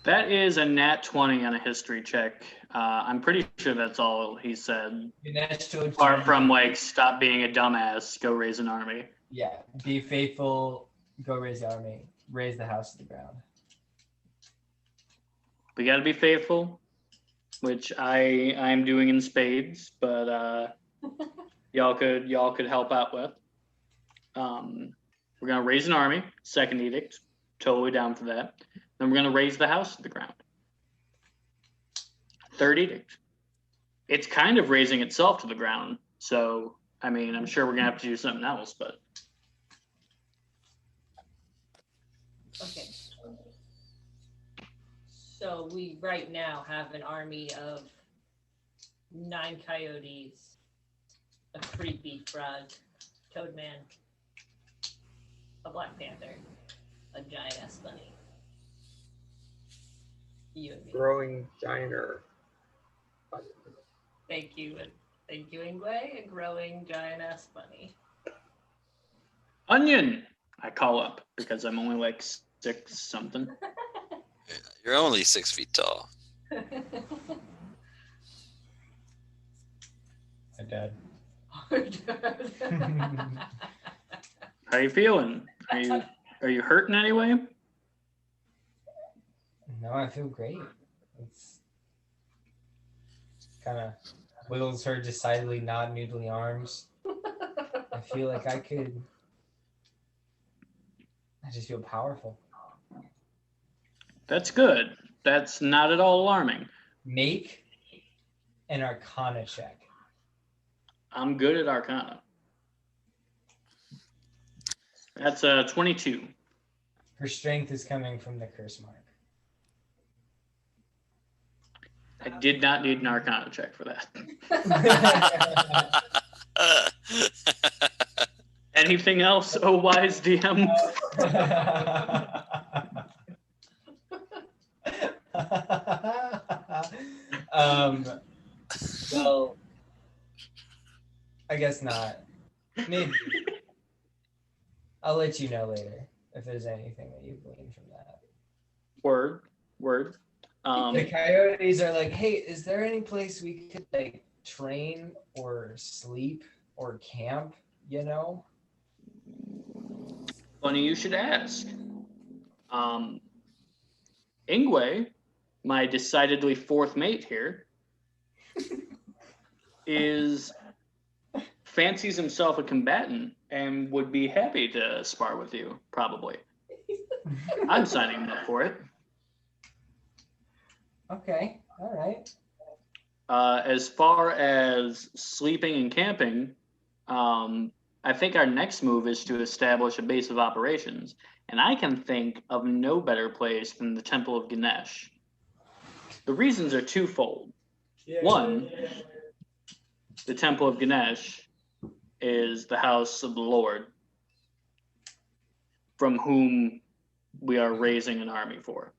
That is a nat 20 on a history check. I'm pretty sure that's all he said. Apart from like, stop being a dumbass, go raise an army. Yeah, be faithful, go raise the army, raise the house to the ground. We got to be faithful, which I'm doing in spades, but y'all could help out with. We're gonna raise an army. Second edict, totally down for that. Then we're gonna raise the house to the ground. Third edict, it's kind of raising itself to the ground. So I mean, I'm sure we're gonna have to do something else, but okay. So we right now have an army of 9 coyotes, a creepy frog, toadman, a black panther, a giant ass bunny. You and me. Growing giant. Thank you, Ingwe. A growing giant ass bunny. onion, I call up because I'm only like 6 something. You're only 6 feet tall. My dad. How you feeling? Are you hurting anyway? No, I feel great. It's kind of wiggles her decidedly not noodly arms. I feel like I just feel powerful. That's good. That's not at all alarming. Make an Arcana check. I'm good at Arcana. That's 22. Her strength is coming from the curse mark. I did not need an Arcana check for that. Anything else, oh wise DM? Well, I guess not. Maybe. I'll let you know later if there's anything that you gleaned from that. Word. The coyotes are like, hey, is there any place we could like train or sleep or camp, you know? Funny you should ask. Ingwe, my decidedly fourth mate here, fancies himself a combatant and would be happy to spar with you, probably. I'm signing up for it. Okay, all right. As far as sleeping and camping, I think our next move is to establish a base of operations. And I can think of no better place than the Temple of Ganesh. The reasons are twofold. One, the Temple of Ganesh is the house of the Lord, from whom we are raising an army for.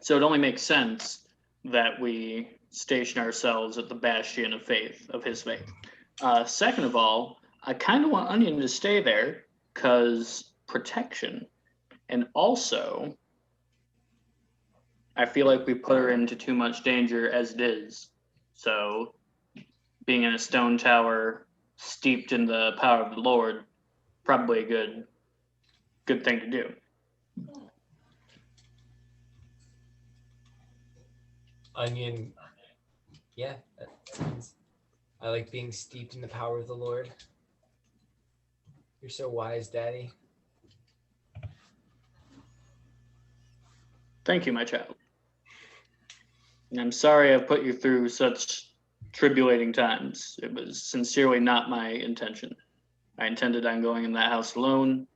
So it only makes sense that we station ourselves at the bastion of faith, of his faith. Second of all, I kind of want Onion to stay there because protection. And also, I feel like we put her into too much danger as it is. So being in a stone tower steeped in the power of the Lord, probably a good thing to do. onion. Yeah, that sounds. I like being steeped in the power of the Lord. You're so wise, Daddy. Thank you, my child. And I'm sorry I've put you through such tribulating times. It was sincerely not my intention. I intended on going in that house alone,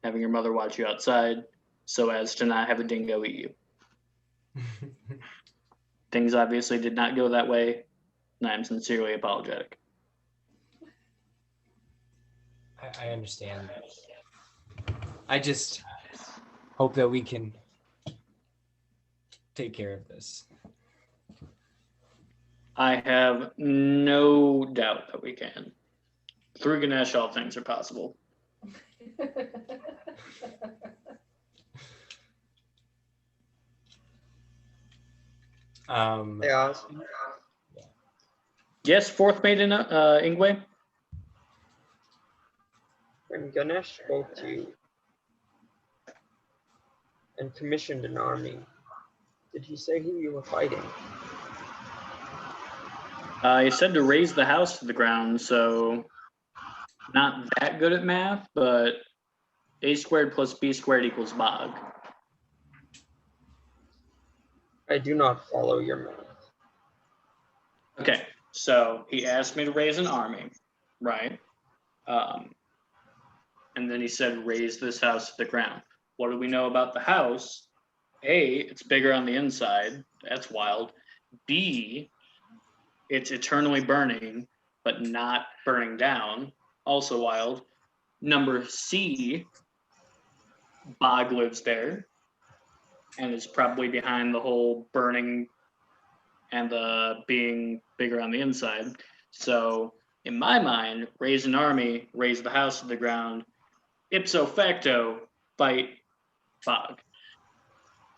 having your mother watch you outside, so as to not have a dingo eat you. Things obviously did not go that way, and I am sincerely apologetic. I understand. I just hope that we can take care of this. I have no doubt that we can. Through Ganesh, all things are possible. Yeah. Yes, fourth mate in Ingwe? When Ganesh spoke to you and commissioned an army, did he say who you were fighting? He said to raise the house to the ground, so not that good at math, but a squared plus b squared equals bog. I do not follow your math. Okay, so he asked me to raise an army, right? And then he said, raise this house to the ground. What do we know about the house? A, it's bigger on the inside. That's wild. B, it's eternally burning, but not burning down. Also wild. Number C, Bog lives there and is probably behind the whole burning and the being bigger on the inside. So in my mind, raise an army, raise the house to the ground, ipso facto, fight Bog.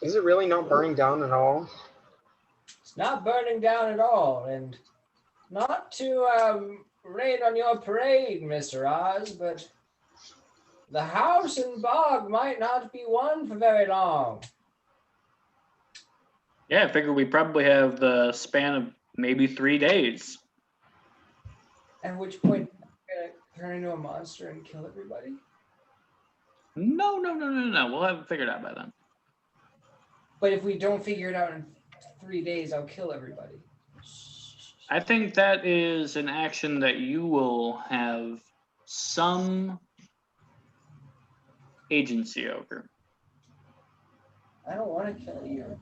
Is it really not burning down at all? It's not burning down at all, and not to rain on your parade, Mr. Oz, but the house and bog might not be won for very long. Yeah, I figure we probably have the span of maybe 3 days. At which point, I'm gonna turn into a monster and kill everybody. No. We'll have it figured out by then. But if we don't figure it out in 3 days, I'll kill everybody. I think that is an action that you will have some agency over. I don't want to kill you.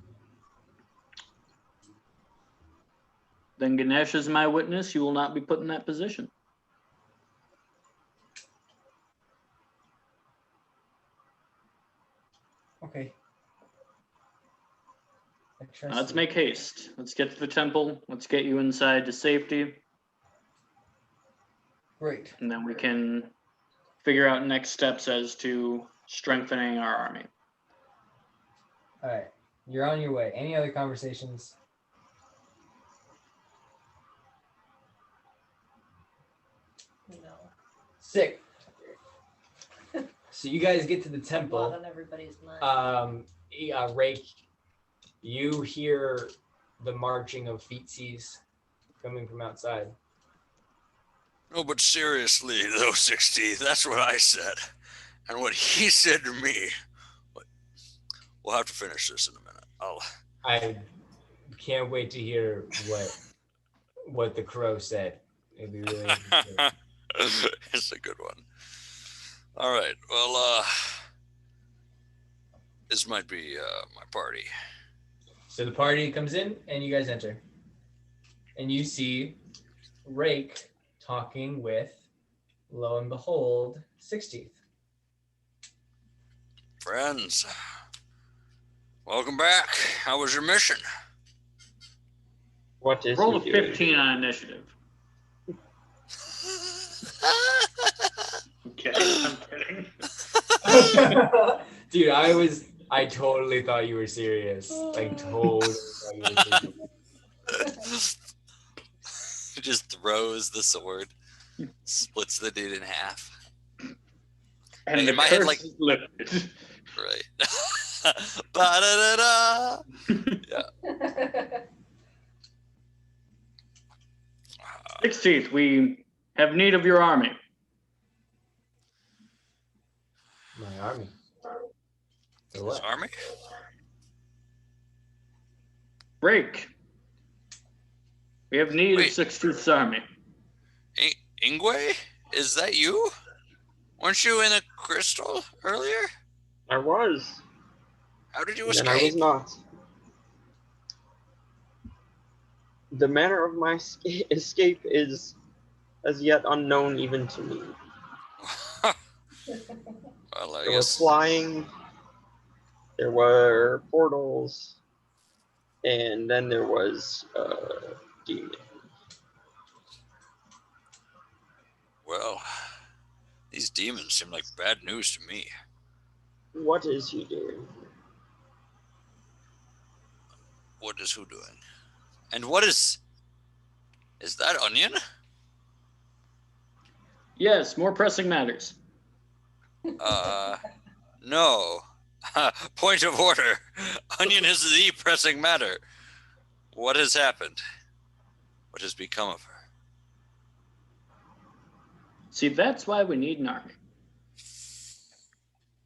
Then Ganesh is my witness. You will not be put in that position. Okay. Let's make haste. Let's get to the temple. Let's get you inside to safety. Great. And then we can figure out next steps as to strengthening our army. All right. You're on your way. Any other conversations? No. Sick. So you guys get to the temple. Blood on everybody's mind. Rake, you hear the marching of feetsies coming from outside. No, but seriously, though, 60, that's what I said. And what he said to me. We'll have to finish this in a minute. I can't wait to hear what the crow said. It'd be really interesting. It's a good one. All right. Well, this might be my party. So the party comes in and you guys enter. And you see Rake talking with, lo and behold, 60th. Friends, welcome back. How was your mission? What is Roll a he doing? 15 on initiative. Okay, I'm kidding. Dude, I totally thought you were serious. Like, totally thought you were serious. Just throws the sword, splits the dude in half. And In the my head, curse like- is lifted. Right. Ba-da-da-da. Yeah. 16th, we have need of your army. My army. For His what? army? Break. We have need Wait. of 16th's army. Ingwe? Is that you? Weren't you in a crystal earlier? I was. How did you And escape? then I was not. The manner of my escape is as yet unknown even to me. Well, I There was guess. flying, there were portals, and then there was demon. Well, these demons seem like bad news to me. What is he doing? What is who doing? And what is that onion? Yes, more pressing matters. No. Point of order. Onion is the pressing matter. What has happened? What has become of her? See, that's why we need an army.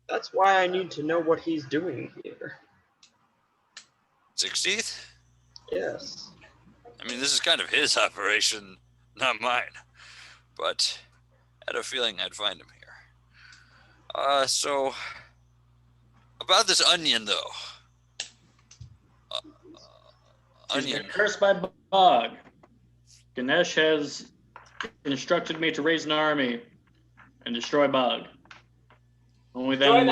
That's why I need to know what he's doing here. 16th? Yes. I mean, this is kind of his operation, not mine. But I had a feeling I'd find him here. So, about this onion, though. She's Onion. been cursed by Bog. Ganesh has instructed me to raise an army and destroy Bog. Only then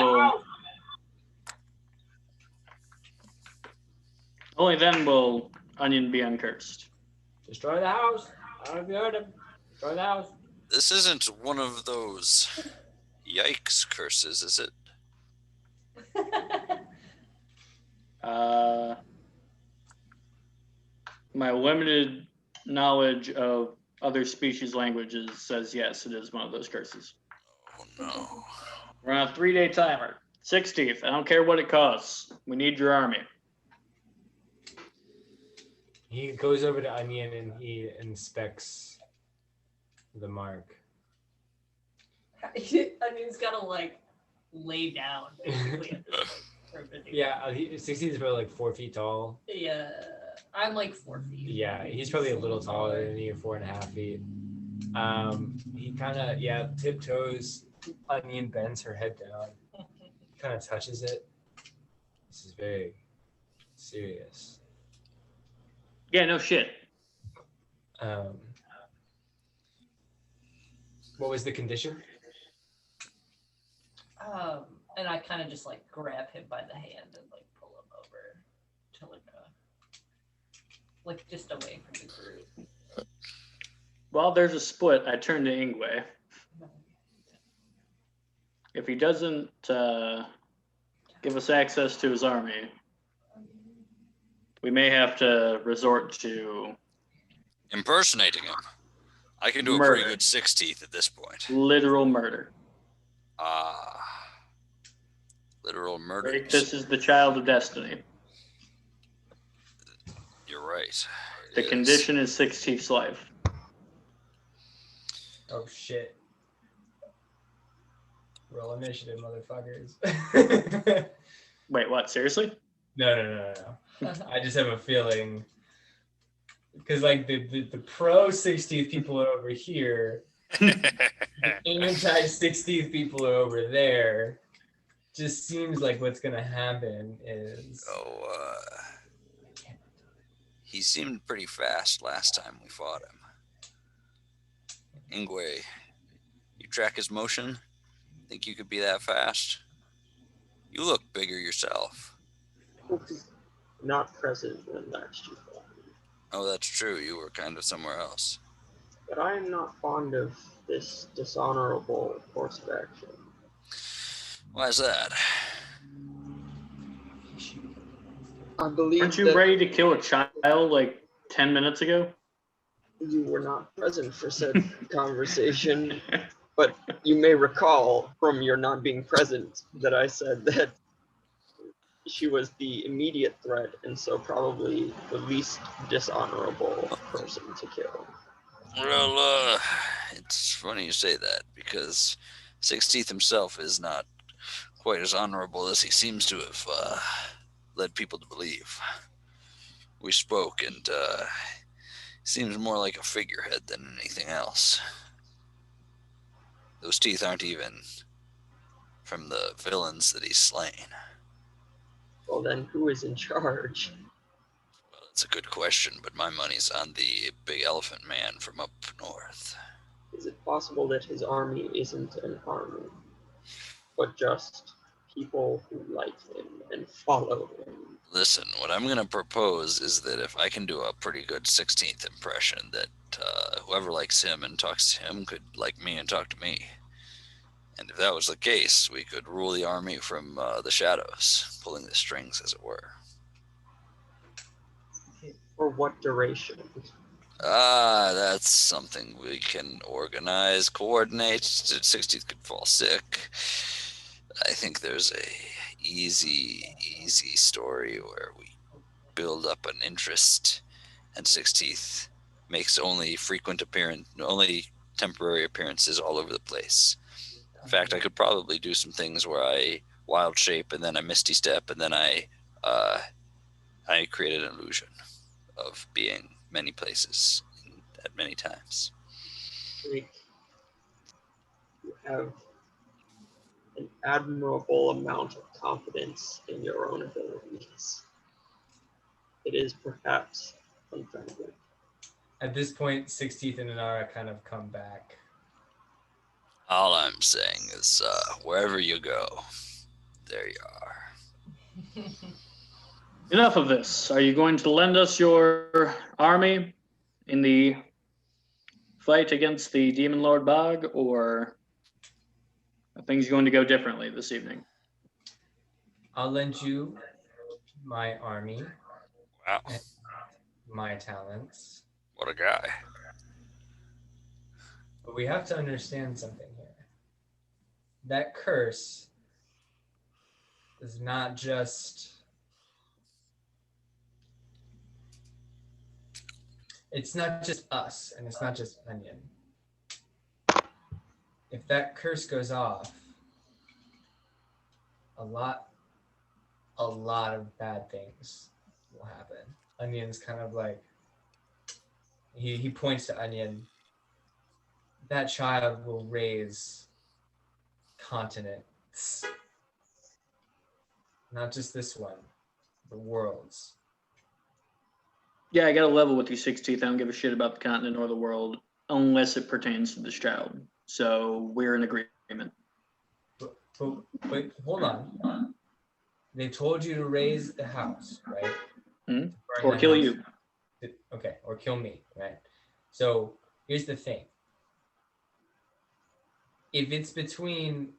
will Onion be uncursed. Destroy the house. I don't know if you heard him. Destroy the house. This isn't one of those yikes curses, is it? My limited knowledge of other species' languages says yes, it is one of those curses. Oh no. We're on a 3-day timer. 16th, I don't care what it costs. We need your army. He goes over to Onion and he inspects the mark. Onion's gotta like lay down basically at this point. Yeah, 16 is probably like 4 feet tall. Yeah, I'm like 4 feet. Yeah, he's probably a little taller than you, 4.5 feet. He kind of tiptoes. Onion bends her head down, kind of touches it. This is very serious. Yeah, no shit. What was the condition? And I kind of just like grab him by the hand and like pull him over to like just away from the group. While there's a split, I turn to Ingwe. If he doesn't give us access to his army, we may have to resort to Impersonating him. I can do Murder. a pretty good 16th at this point. literal murder. Literal murder. Right? This is the child of destiny. You're right. The condition is 16th's life. Oh shit. Roll initiative, motherfuckers. Wait, what? Seriously? No. I just have a feeling because like the pro 16th people are over here, anti 16th people are over there. Just seems like what's gonna happen is. He seemed pretty fast last time we fought him. Ingwe, you track his motion? Think you could be that fast? You look bigger yourself. Not present when last you fought me. Oh, that's true. You were kind of somewhere else. But I am not fond of this dishonorable course of action. Why is that? I believe Weren't you that ready to kill a child like 10 minutes ago? you were not present for said conversation, but you may recall from your not being present that I said that she was the immediate threat and so probably the least dishonorable person to kill. Well, it's funny you say that because 16th himself is not quite as honorable as he seems to have led people to believe. We spoke, and seems more like a figurehead than anything else. Those teeth aren't even from the villains that he's slain. Well, then who is in charge? Well, that's a good question, but my money's on the big elephant man from up north. Is it possible that his army isn't an army, but just people who like him and follow him? Listen, what I'm going to propose is that if I can do a pretty good 16th impression, that whoever likes him and talks to him could like me and talk to me. And if that was the case, we could rule the army from the shadows, pulling the strings, as it were. For what duration? That's something we can organize, coordinate. 16th could fall sick. I think there's a easy story where we build up an interest, and 16th makes only temporary appearances all over the place. In fact, I could probably do some things where I wild shape and then I misty step and then I created an illusion of being many places at many times. Like, you have an admirable amount of confidence in your own abilities. It is perhaps unfriendly. At this point, 16th and Inara kind of come back. All I'm saying is, wherever you go, there you are. Enough of this. Are you going to lend us your army in the fight against the Demon Lord Bog, or are things going to go differently this evening? I'll lend you my army. Wow. And my talents. What a guy. But we have to understand something here. That curse is not just... It's not just us, and it's not just Onion. If that curse goes off, a lot of bad things will happen. Onion's kind of like, he points to Onion. That child will raise continents. Not just this one, the world's. Yeah, I got to level with you, 16th. I don't give a shit about the continent or the world unless it pertains to this child. So we're in agreement. But hold on. They told you to raise the house, right? Mm-hmm. Or kill you. Okay, or kill me, right? So here's the thing. If it's between...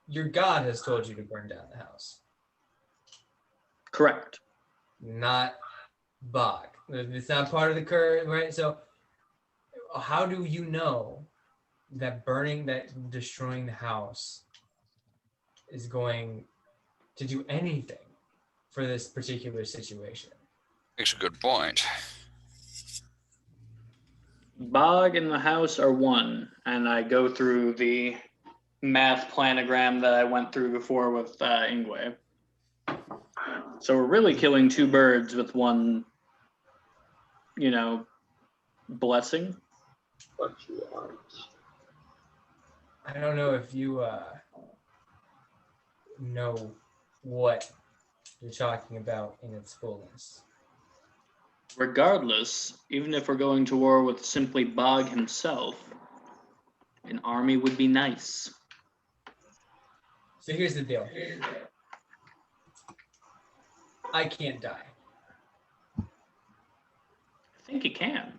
Your God has told you to burn down the house. Correct. Not Bog. It's not part of the curse, right? So how do you know that destroying the house is going to do anything for this particular situation? Makes a good point. Bog and the house are one, and I go through the math planogram that I went through before with Ingwe. So we're really killing two birds with one, blessing. But you aren't. I don't know if you know what you're talking about in its fullness. Regardless, even if we're going to war with simply Bog himself, an army would be nice. So here's the deal. I can't die. I think you can.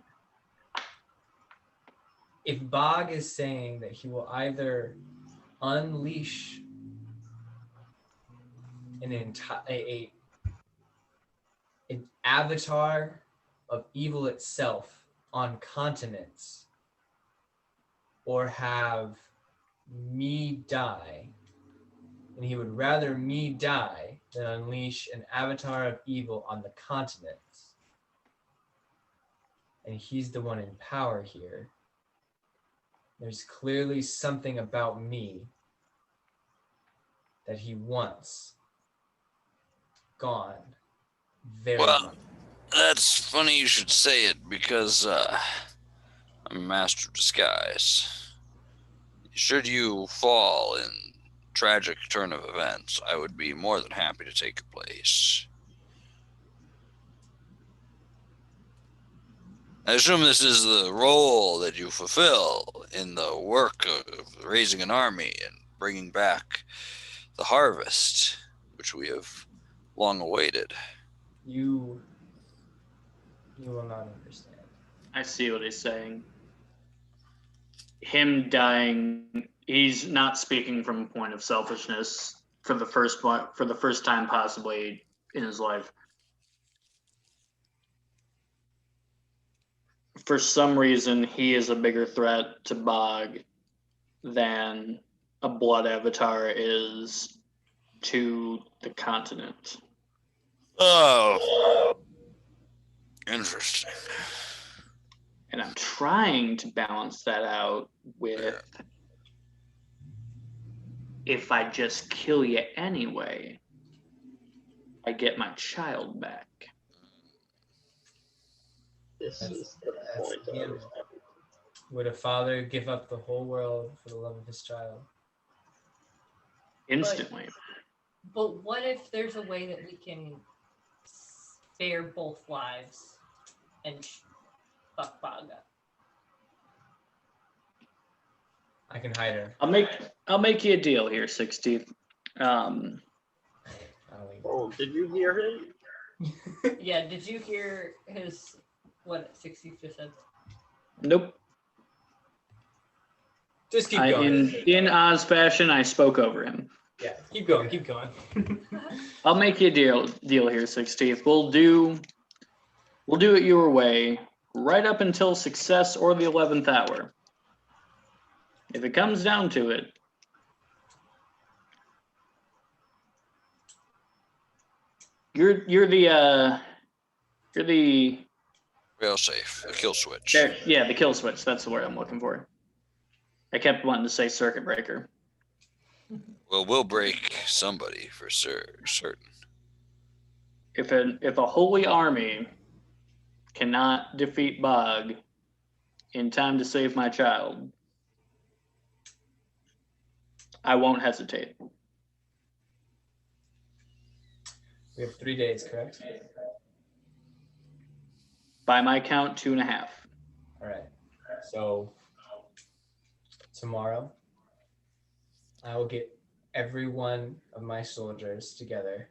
If Bog is saying that he will either unleash an avatar of evil itself on continents, or have me die, and he would rather me die than unleash an avatar of evil on the continents, and he's the one in power here, there's clearly something about me that he wants gone very Well, much. that's funny you should say it because I'm a master of disguise. Should you fall in tragic turn of events, I would be more than happy to take your place. I assume this is the role that you fulfill in the work of raising an army and bringing back the harvest, which we have long awaited. You will not understand. I see what he's saying. Him dying, he's not speaking from a point of selfishness for the first time possibly in his life. For some reason, he is a bigger threat to Bog than a blood avatar is to the continent. Oh, interesting. And I'm trying to balance that out with if I just kill you anyway, I get my child back. This is the point. the end. Would a father give up the whole world for the love of his child? Instantly. But what if there's a way that we can spare both lives and fuck Baga? I can hide her. I'll make you a deal here, 60th. Oh, did you hear him? Yeah, did you hear his, what 60 just said? Nope. Just keep going. In Oz fashion, I spoke over him. Yeah, keep going. I'll make you a deal here, 60th. We'll do it your way, right up until success or the 11th hour. If it comes down to it, you're the Rail safe, the kill switch. yeah, the kill switch. That's the word I'm looking for. I kept wanting to say circuit breaker. Well, we'll break somebody for certain. If a holy army cannot defeat Bog in time to save my child, I won't hesitate. We have 3 days, correct? By my count, 2.5. All right. So tomorrow, I will get every one of my soldiers together,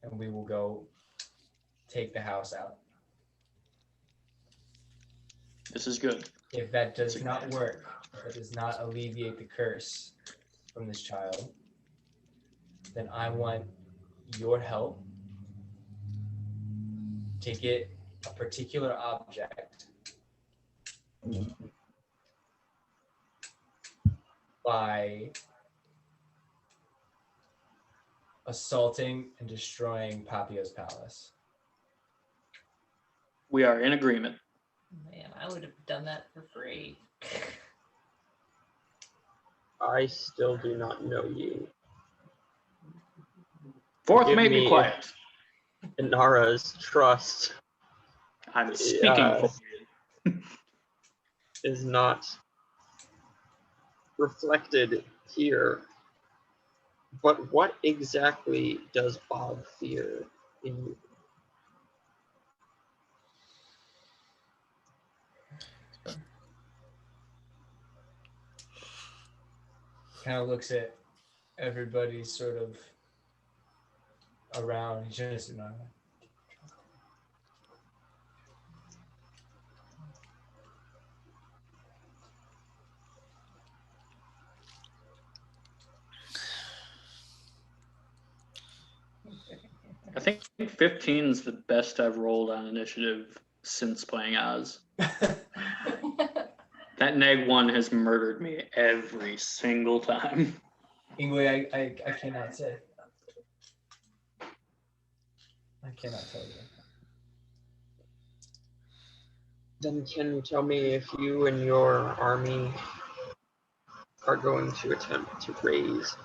and we will go take the house out. This is good. If that does not work, that does not alleviate the curse from this child, then I want your help to get a particular object by assaulting and destroying Papio's palace. We are in agreement. Man, I would have done that for free. I still do not know you. Fourth, Give may be me quiet. Inara's trust I'm speaking for you. is not reflected here. But what exactly does Bob fear in you? Kind of looks at everybody sort of around. He's just not. I think 15 is the best I've rolled on initiative since playing Oz. That neg 1 has murdered me every single time. Ingwe, I cannot say. I cannot tell you. Then can you tell me if you and your army are going to attempt to raise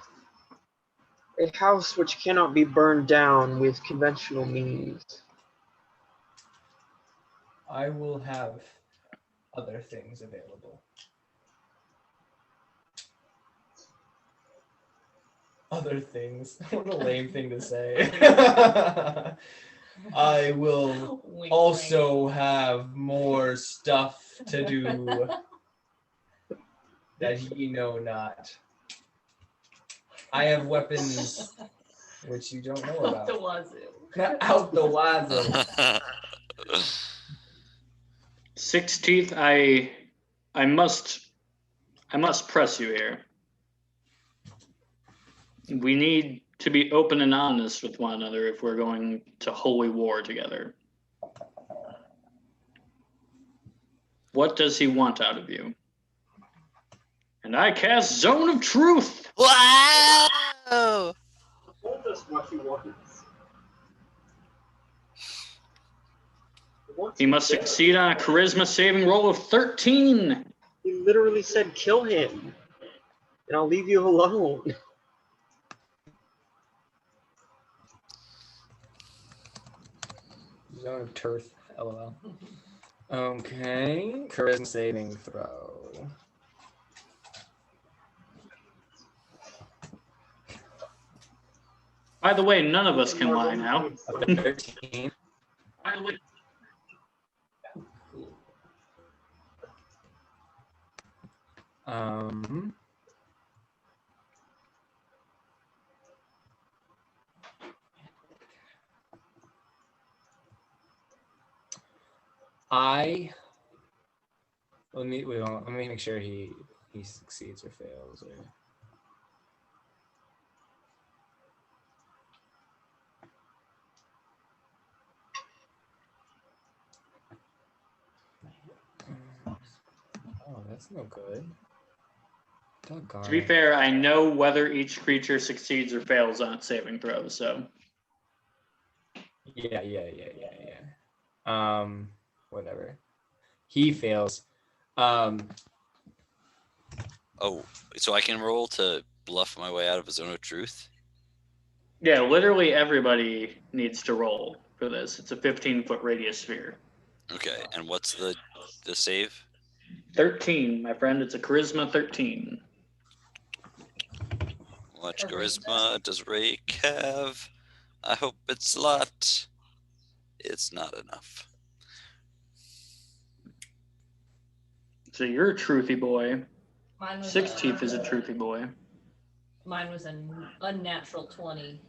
a house which cannot be burned down with conventional means? I will have other things available. Other things. What a lame thing to say. I will Wink, also have more stuff to do that ye know not. I have weapons which you don't know Out the about. wazoo. Out the wazoo. 16th, I must press you here. We need to be open and honest with one another if we're going to holy war together. What does he want out of you? And I cast Zone of Truth. Wow! Told us what he wants. He must succeed on a charisma saving roll of 13. He literally said, "Kill him, and I'll leave you alone." Zone of turf. LOL. Okay. Charisma saving throw. By the way, none of us can lie now. A 13. Let me make sure he succeeds or fails. Or... Oh, that's no good. Doggone. To be fair, I know whether each creature succeeds or fails on its saving throws, so. Yeah. Whatever. He fails. Oh, so I can roll to bluff my way out of a zone of truth? Yeah, literally everybody needs to roll for this. It's a 15-foot radius sphere. Okay, and what's the save? 13, my friend. It's a charisma 13. How much charisma does Rake have? I hope it's a lot. It's not enough. So you're a truthy boy. Mine was 16th is a truthy boy. Mine was an unnatural 20.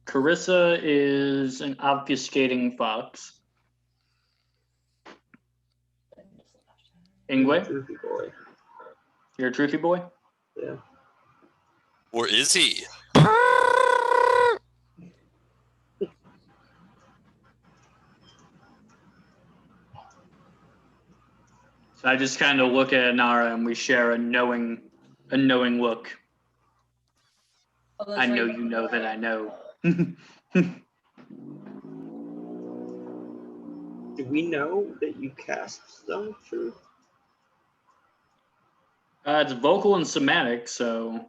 Carissa is an obfuscating fox. Ingwe, Goofy boy. you're a truthy boy? Yeah. Or is he? So I just kind of look at Anara and we share a knowing look. Oh, that's I know right. you know that I know. Do we know that you cast Zone of Truth? It's vocal and somatic, so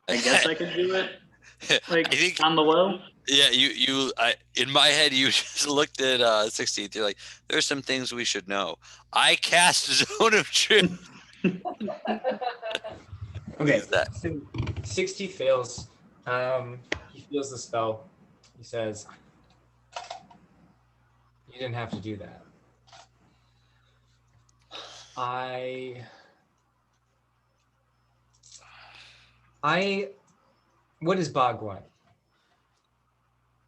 I guess I could do it. Like I think, on the low. yeah, in my head, you just looked at 16th. You're like, there's some things we should know. I cast Zone of Truth. Okay. That. So 60 fails. He feels the spell. He says, "You didn't have to do that. What does Bog want?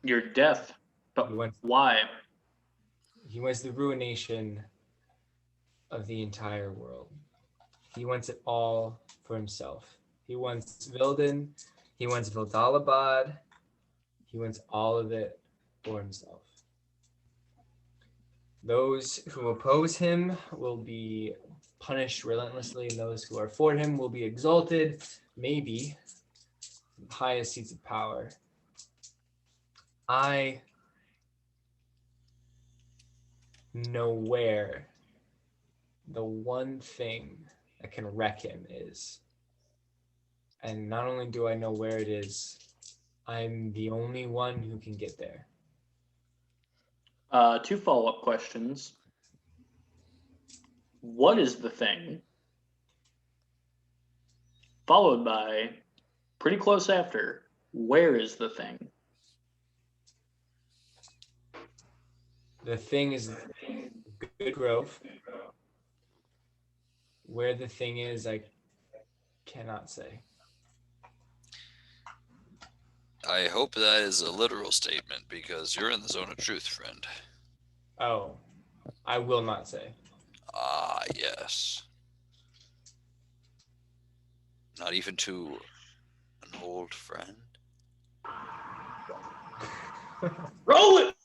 You're deaf, but why? He wants the ruination of the entire world. He wants it all for himself. He wants Vilden. He wants Vildalabad. He wants all of it for himself. Those who oppose him will be punished relentlessly, and those who are for him will be exalted, maybe the highest seats of power. know where the one thing that can wreck him is. And not only do I know where it is, I'm the only one who can get there. 2 follow-up questions. What is the thing? Followed by, pretty close after, where is the thing? The thing is Good Grove. Where the thing is, I cannot say. I hope that is a literal statement because you're in the zone of truth, friend. Oh, I will not say. Ah, yes. Not even to an old friend. Roll it!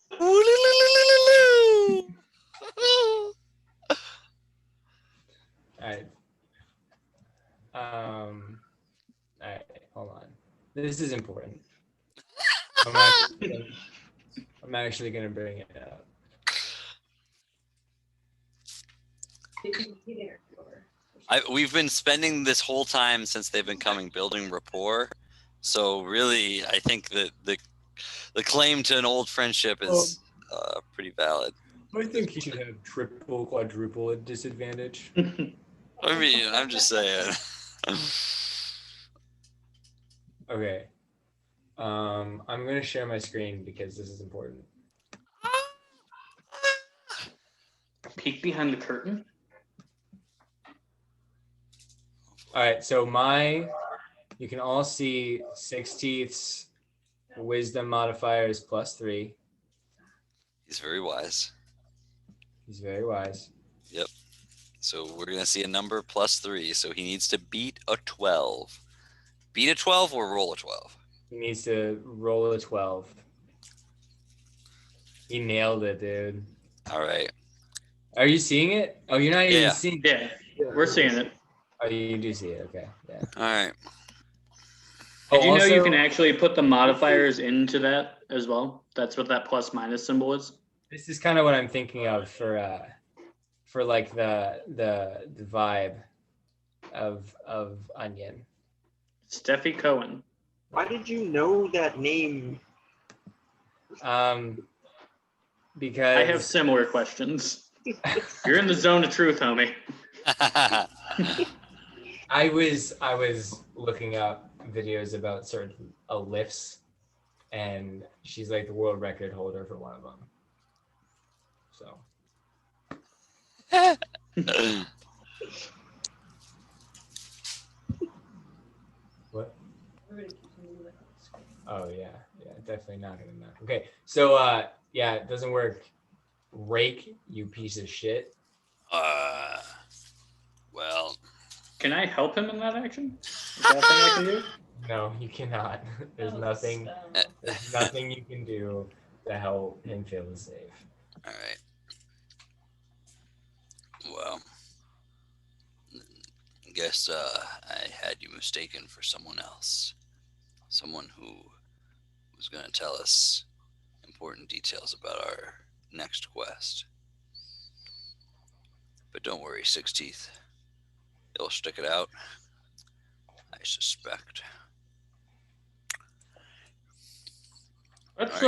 All right. All right, hold on. This is important. I'm actually gonna bring it up. We've been spending this whole time since they've been coming building rapport. So really, I think that the claim to an old friendship is pretty valid. I think he should have triple, quadruple disadvantage. I mean, I'm just saying. Okay. I'm gonna share my screen because this is important. Peek behind the curtain. All right, so you can all see 6teeth's wisdom modifier is +3. He's very wise. He's very wise. Yep. So we're going to see a number +3. So he needs to beat a 12. Beat a 12 or roll a 12? He needs to roll a 12. He nailed it, dude. All right. Are you seeing it? Oh, you're not even seeing it. Yeah, we're seeing it. Oh, you do see it. Okay. Yeah. All right. Did you know you also- can actually put the modifiers into that as well? That's what that plus minus symbol is. This is kind of what I'm thinking of for like the vibe of Onion. Steffi Cohen. Why did you know that name? Because I have similar questions. You're in the zone of truth, homie. I was looking up videos about certain lifts, and she's like the world record holder for one of them. So. What? Oh yeah, definitely not gonna knock. Okay, so yeah, it doesn't work. Rake, you piece of shit. Well. Can I help him in that action? Is that a thing I can do? No, you cannot. There's nothing you can do to help him feel safe. All right. Well, I guess I had you mistaken for someone else. Someone who was going to tell us important details about our next quest. But don't worry, 6teeth. He'll stick it out, I suspect. Let's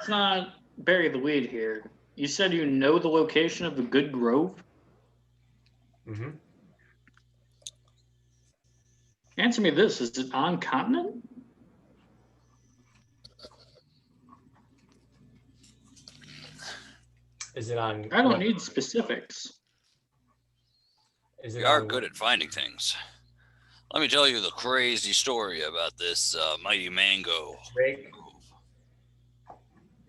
not bury the lead here. You said you know the location of the Good Grove? Mm-hmm. Answer me this: is it on continent? Is it on? I don't need specifics. Is it We are on, good at finding things. Let me tell you the crazy story about this mighty mango. Rake?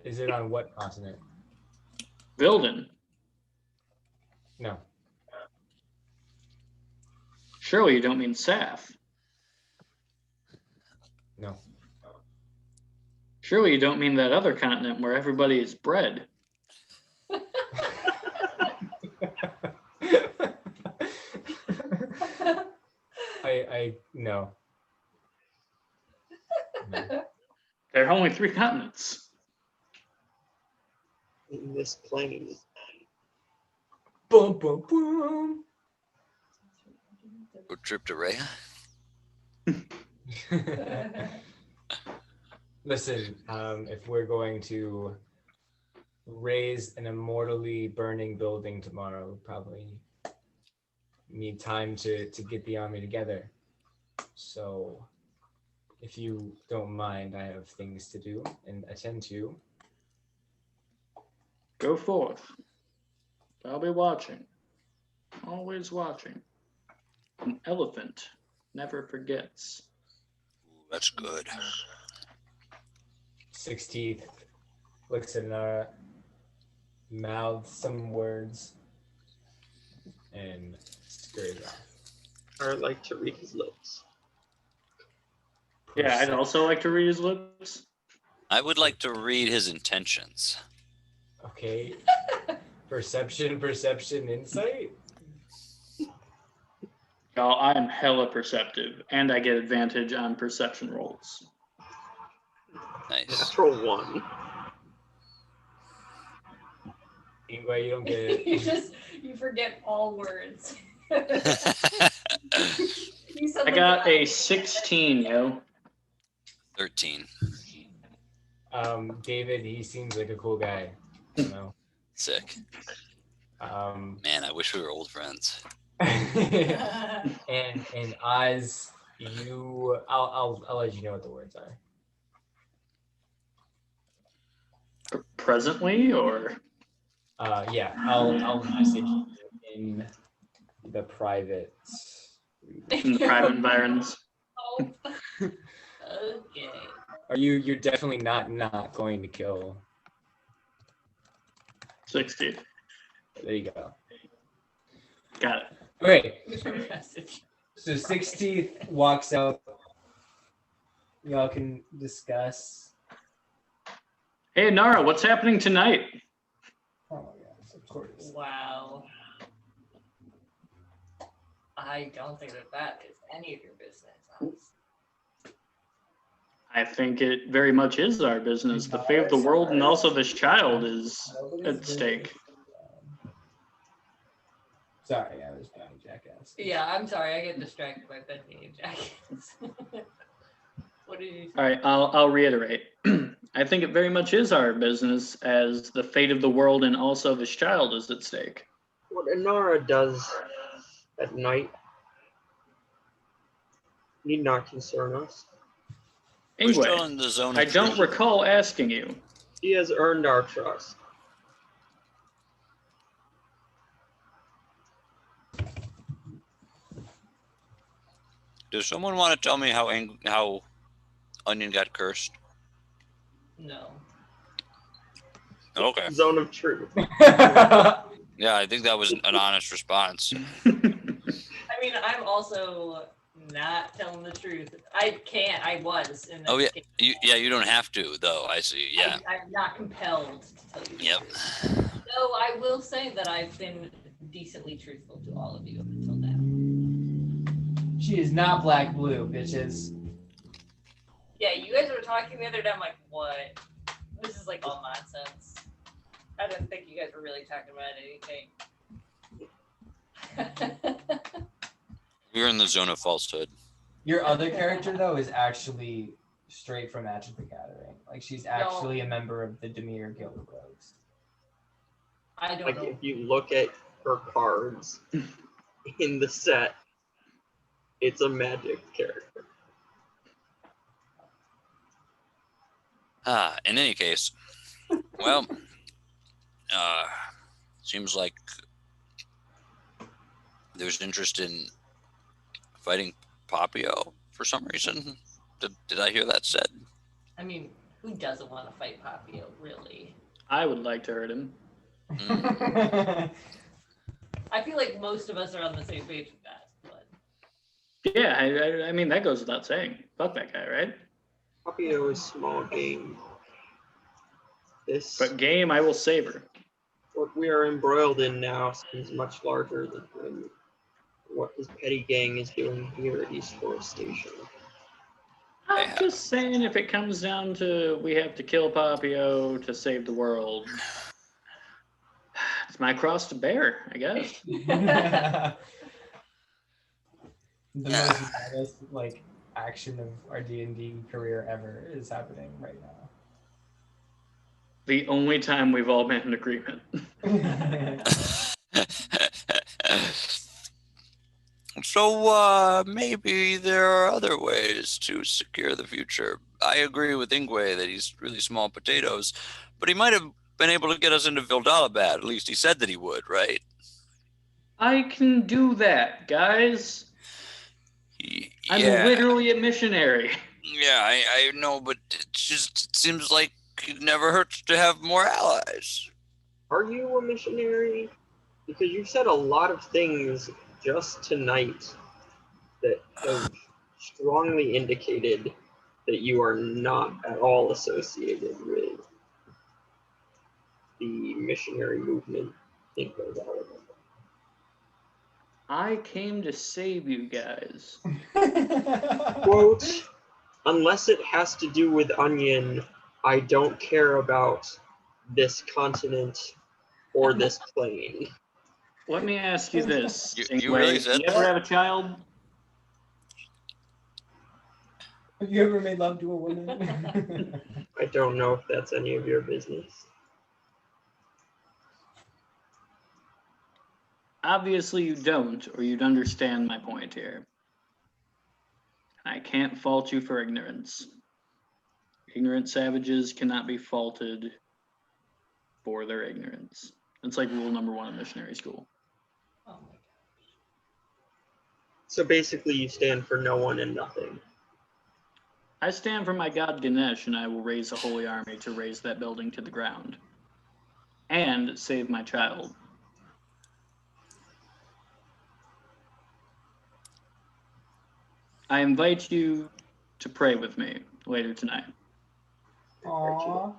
Is it on what continent? Vilden. No. Surely you don't mean Saf. No. Surely you don't mean that other continent where everybody is bred. I no. There are only 3 continents. In this plane. Boom, boom, boom. Road trip to Rhea. Listen, if we're going to raise an immortally burning building tomorrow, we probably need time to get the army together. So, if you don't mind, I have things to do and attend to. Go forth. I'll be watching. Always watching. An elephant never forgets. Ooh, that's good. 16th looks at Nara, mouths some words, and scurries off. I like to read his lips. Yeah, I'd also like to read his lips. I would like to read his intentions. Okay. Perception, insight. Y'all, I am hella perceptive, and I get advantage on perception rolls. Nice. Natural 1. Anyway, you don't get it. you forget all words. I got a 16, yo. 13. David, he seems like a cool guy. You know. Sick. Man, I wish we were old friends. and Oz, I'll let you know what the words are. Presently, or? Yeah, I'll message you in the private. In the private environs. Oh. Okay. You're definitely not going to kill. 60. There you go. Got it. Okay. Message. So 16th walks out. Y'all can discuss. Hey, Nara, what's happening tonight? Oh my gosh, of course. Wow. I don't think that is any of your business. I think it very much is our business. The fate of the world and also this child is at stake. Sorry, I was being a jackass. Yeah, I'm sorry. I get distracted by Ben being a jackass. What did you say? All right, I'll reiterate. I think it very much is our business, as the fate of the world and also this child is at stake. What Inara does at night need not concern us. We're still Anyway, in the zone of I don't truth. recall asking you. He has earned our trust. Does someone want to tell me how Onion got cursed? No. Okay. Zone of truth. Yeah, I think that was an honest response. I mean, I'm also not telling the truth. I can't. I was. In Oh, yeah. case. You don't have to, though. I see. Yeah. I'm not compelled to tell you. Yep. The truth. No, I will say that I've been decently truthful to all of you up until now. She is not black blue, bitches. Yeah, you guys were talking the other day. I'm like, what? This is like all nonsense. I didn't think you guys were really talking about anything. We're in the zone of falsehood. Your other character, though, is actually straight from Magic the Gathering. Like, she's actually a member of the Demir Guild of Rogues. I don't Like, know. if you look at her cards in the set, it's a magic character. In any case, well, seems like there's interest in fighting Papio for some reason. Did I hear that said? I mean, who doesn't want to fight Papio, really? I would like to hurt him. I feel like most of us are on the same page with that. But Yeah, I mean, that goes without saying. Fuck that guy, right? Papio is small game. But game, I will savor. What we are embroiled in now seems much larger than him. What his petty gang is doing here at East Forest Station. I'm just saying, if it comes down to we have to kill Papio to save the world, It's my cross to bear, I guess. The most badass, like, action of our D&D career ever is happening right now. The only time we've all been in agreement. So maybe there are other ways to secure the future. I agree with Ingwe that he's really small potatoes, but he might have been able to get us into Vildalabad. At least he said that he would, right? I can do that, guys. I'm literally a missionary. Yeah, I know, but it just seems like it never hurts to have more allies. Are you a missionary? Because you've said a lot of things just tonight that have strongly indicated that you are not at all associated with the missionary movement in Vildalabad. I came to save you guys. Quote, unless it has to do with Onion, I don't care about this continent or this plane. Let me ask you this. You really said you ever have a child? Have you ever made love to a woman? I don't know if that's any of your business. Obviously you don't, or you'd understand my point here. I can't fault you for ignorance. Ignorant savages cannot be faulted for their ignorance. That's like rule number 1 in missionary school. Oh my god. So basically you stand for no one and nothing. I stand for my god Ganesh, and I will raise a holy army to raise that building to the ground. And save my child. I invite you to pray with me later tonight. Aww.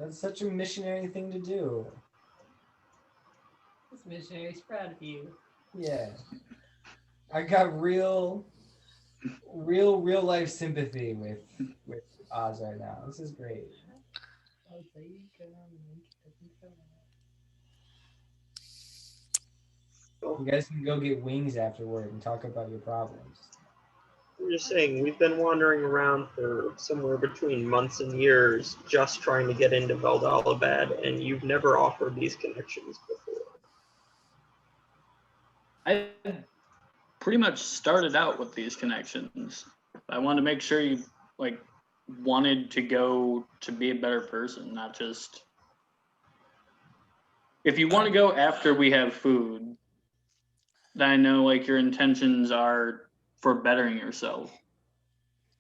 That's such a missionary thing to do. This missionary's proud of you. Yeah. I got real life sympathy with Oz right now. This is great. You guys can go get wings afterward and talk about your problems. I'm just saying, we've been wandering around for somewhere between months and years just trying to get into Vildalabad, and you've never offered these connections before. I pretty much started out with these connections. I wanted to make sure you wanted to go to be a better person, not just. If you want to go after we have food, then I know your intentions are for bettering yourself.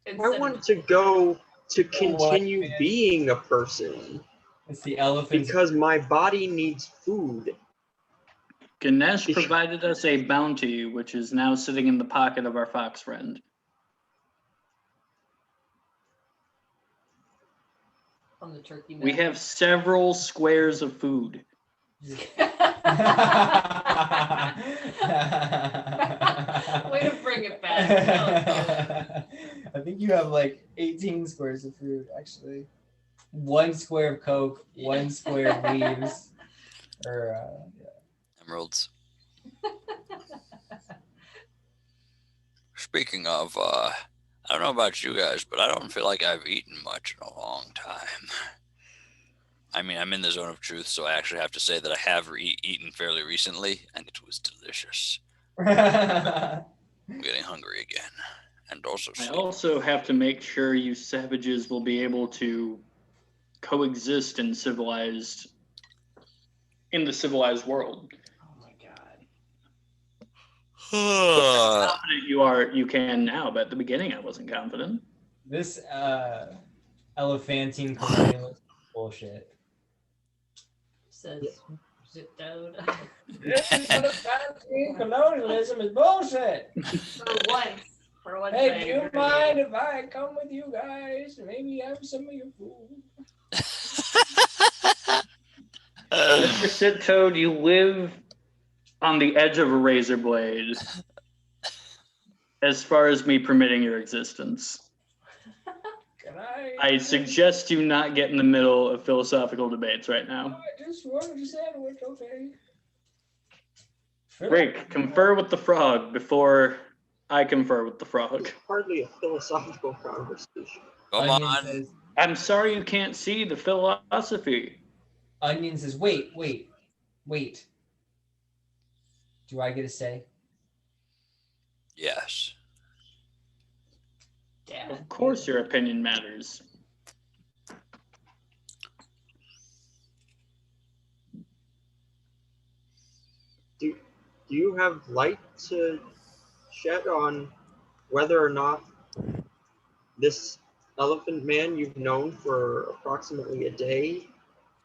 I want to go to continue being a person. It's the elephant. Because my body needs food. Ganesh provided us a bounty, which is now sitting in the pocket of our fox friend. On the turkey map. We have several squares of food. Way to bring it back. I think you have 18 squares of food, actually. 1 square of Coke, 1 square of leaves. Emeralds. Speaking of, I don't know about you guys, but I don't feel like I've eaten much in a long time. I mean, I'm in the zone of truth, so I actually have to say that I have eaten fairly recently, and it was delicious. I'm getting hungry again. And also I also have to make sure you savages will be able to coexist in the civilized world. Oh my God. Confident you can now, but at the beginning I wasn't confident. This elephantine colonialism bullshit. Says Zip Toad. This elephantine colonialism is bullshit. For once. Hey, do you mind if I come with you guys? Maybe have some of your food. Mr. Sit Toad, you live on the edge of a razor blade as far as me permitting your existence. Can I? I suggest you not get in the middle of philosophical debates right now. I just wanted a sandwich, okay. Rick, confer with the frog before I confer with the frog. It's hardly a philosophical conversation. Come Onion on. says, I'm sorry you can't see the philosophy. Onion says, wait. Do I get a say? Yes. Damn it. Of course your opinion matters. Do you have light to shed on whether or not this elephant man you've known for approximately a day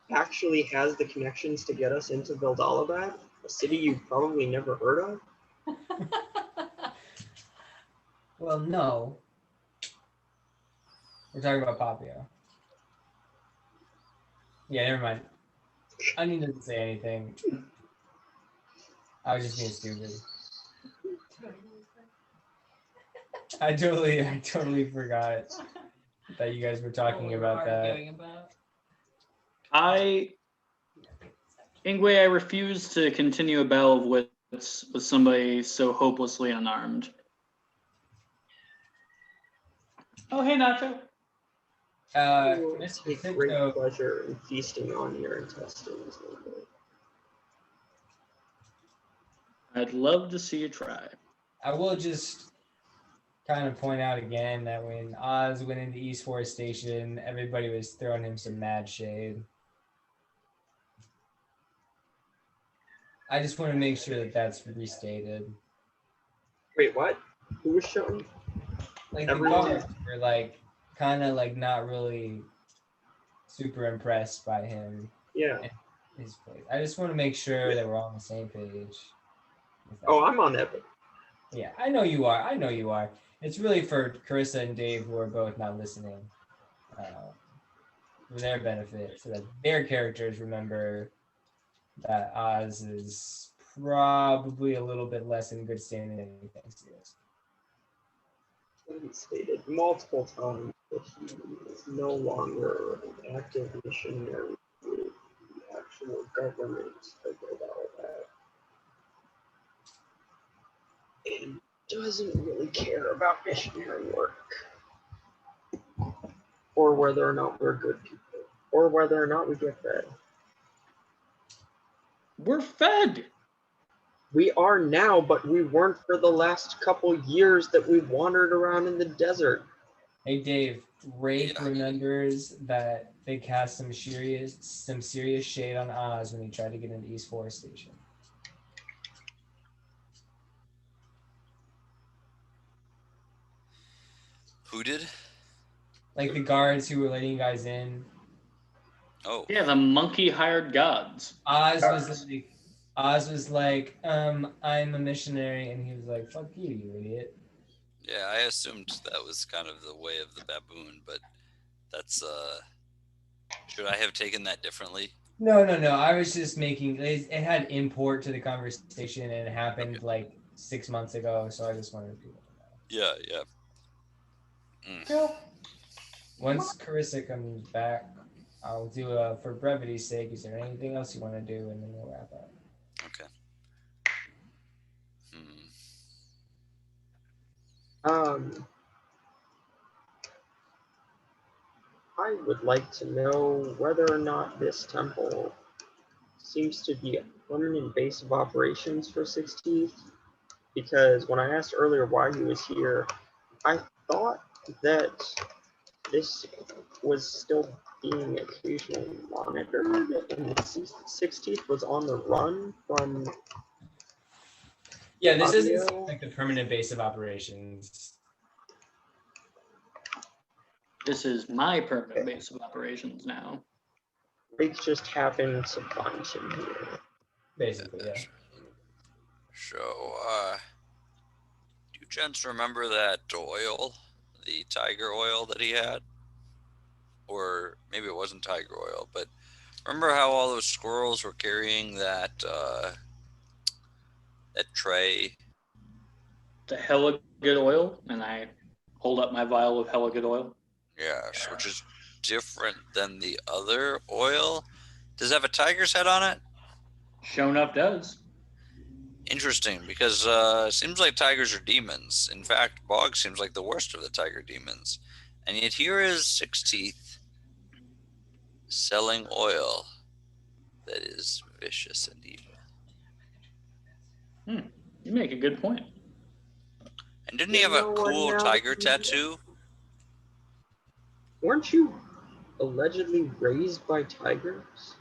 actually has the connections to get us into Vildalabad, a city you've probably never heard of? Well, no. We're talking about Papio. Yeah, never mind. Onion doesn't say anything. I was just being stupid. I totally forgot that you guys were talking about that. Ingwe, I refuse to continue a battle of wits with somebody so hopelessly unarmed. Oh, hey, Nacho. You Mr. take great Cinco, pleasure in feasting on your intestines. Ingwe. I'd love to see you try. I will just kind of point out again that when Oz went into East Forest Station, everybody was throwing him some mad shade. I just want to make sure that that's restated. Wait, what? Who was showing? Like the Everyone? guards were like kind of like not really super impressed by him. Yeah. And his place. I just want to make sure that we're all on the same page. Oh, I'm on that. Yeah, I know you are. It's really for Carissa and Dave, who are both not listening, for their benefit, so that their characters remember that Oz is probably a little bit less in good standing than he thinks he is. He stated multiple times that he is no longer an active missionary with the actual government of Vildalabad. And doesn't really care about missionary work. Or whether or not we're good people. Or whether or not we get fed. We're fed. We are now, but we weren't for the last couple years that we wandered around in the desert. Hey Dave, Rafe remembers that they cast some serious shade on Oz when he tried to get into East Forest Station. Who did? Like the guards who were letting you guys in. Oh. Yeah, the monkey hired gods. Oz was like, I'm a missionary, and he was like, fuck you, you idiot. Yeah, I assumed that was kind of the way of the baboon, but that's should I have taken that differently? No. I was just making it had import to the conversation, and it happened like 6 months ago, so I just wanted people to know. Yeah. Once Carissa comes back, I'll do for brevity's sake, is there anything else you want to do, and then we'll wrap up. Okay. I would like to know whether or not this temple seems to be a permanent base of operations for 16th, because when I asked earlier why he was here, I thought that this was still being occasionally monitored, and the 16th was on the run from. Yeah, this isn't like the permanent base of operations. This is my permanent base of operations now. Riggs just happened to find him here. Basically, yeah. So, do you gents remember that oil, the tiger oil that he had? Or maybe it wasn't tiger oil, but remember how all those squirrels were carrying that that tray? The hella good oil, and I hold up my vial of hella good oil. Yes, which is different than the other oil. Does it have a tiger's head on it? Shown up does. Interesting, because it seems like tigers are demons. In fact, Bog seems like the worst of the tiger demons. And yet here is Six Teeth selling oil that is vicious and evil. You make a good point. And didn't he have a cool tiger tattoo? Weren't you allegedly raised by tigers?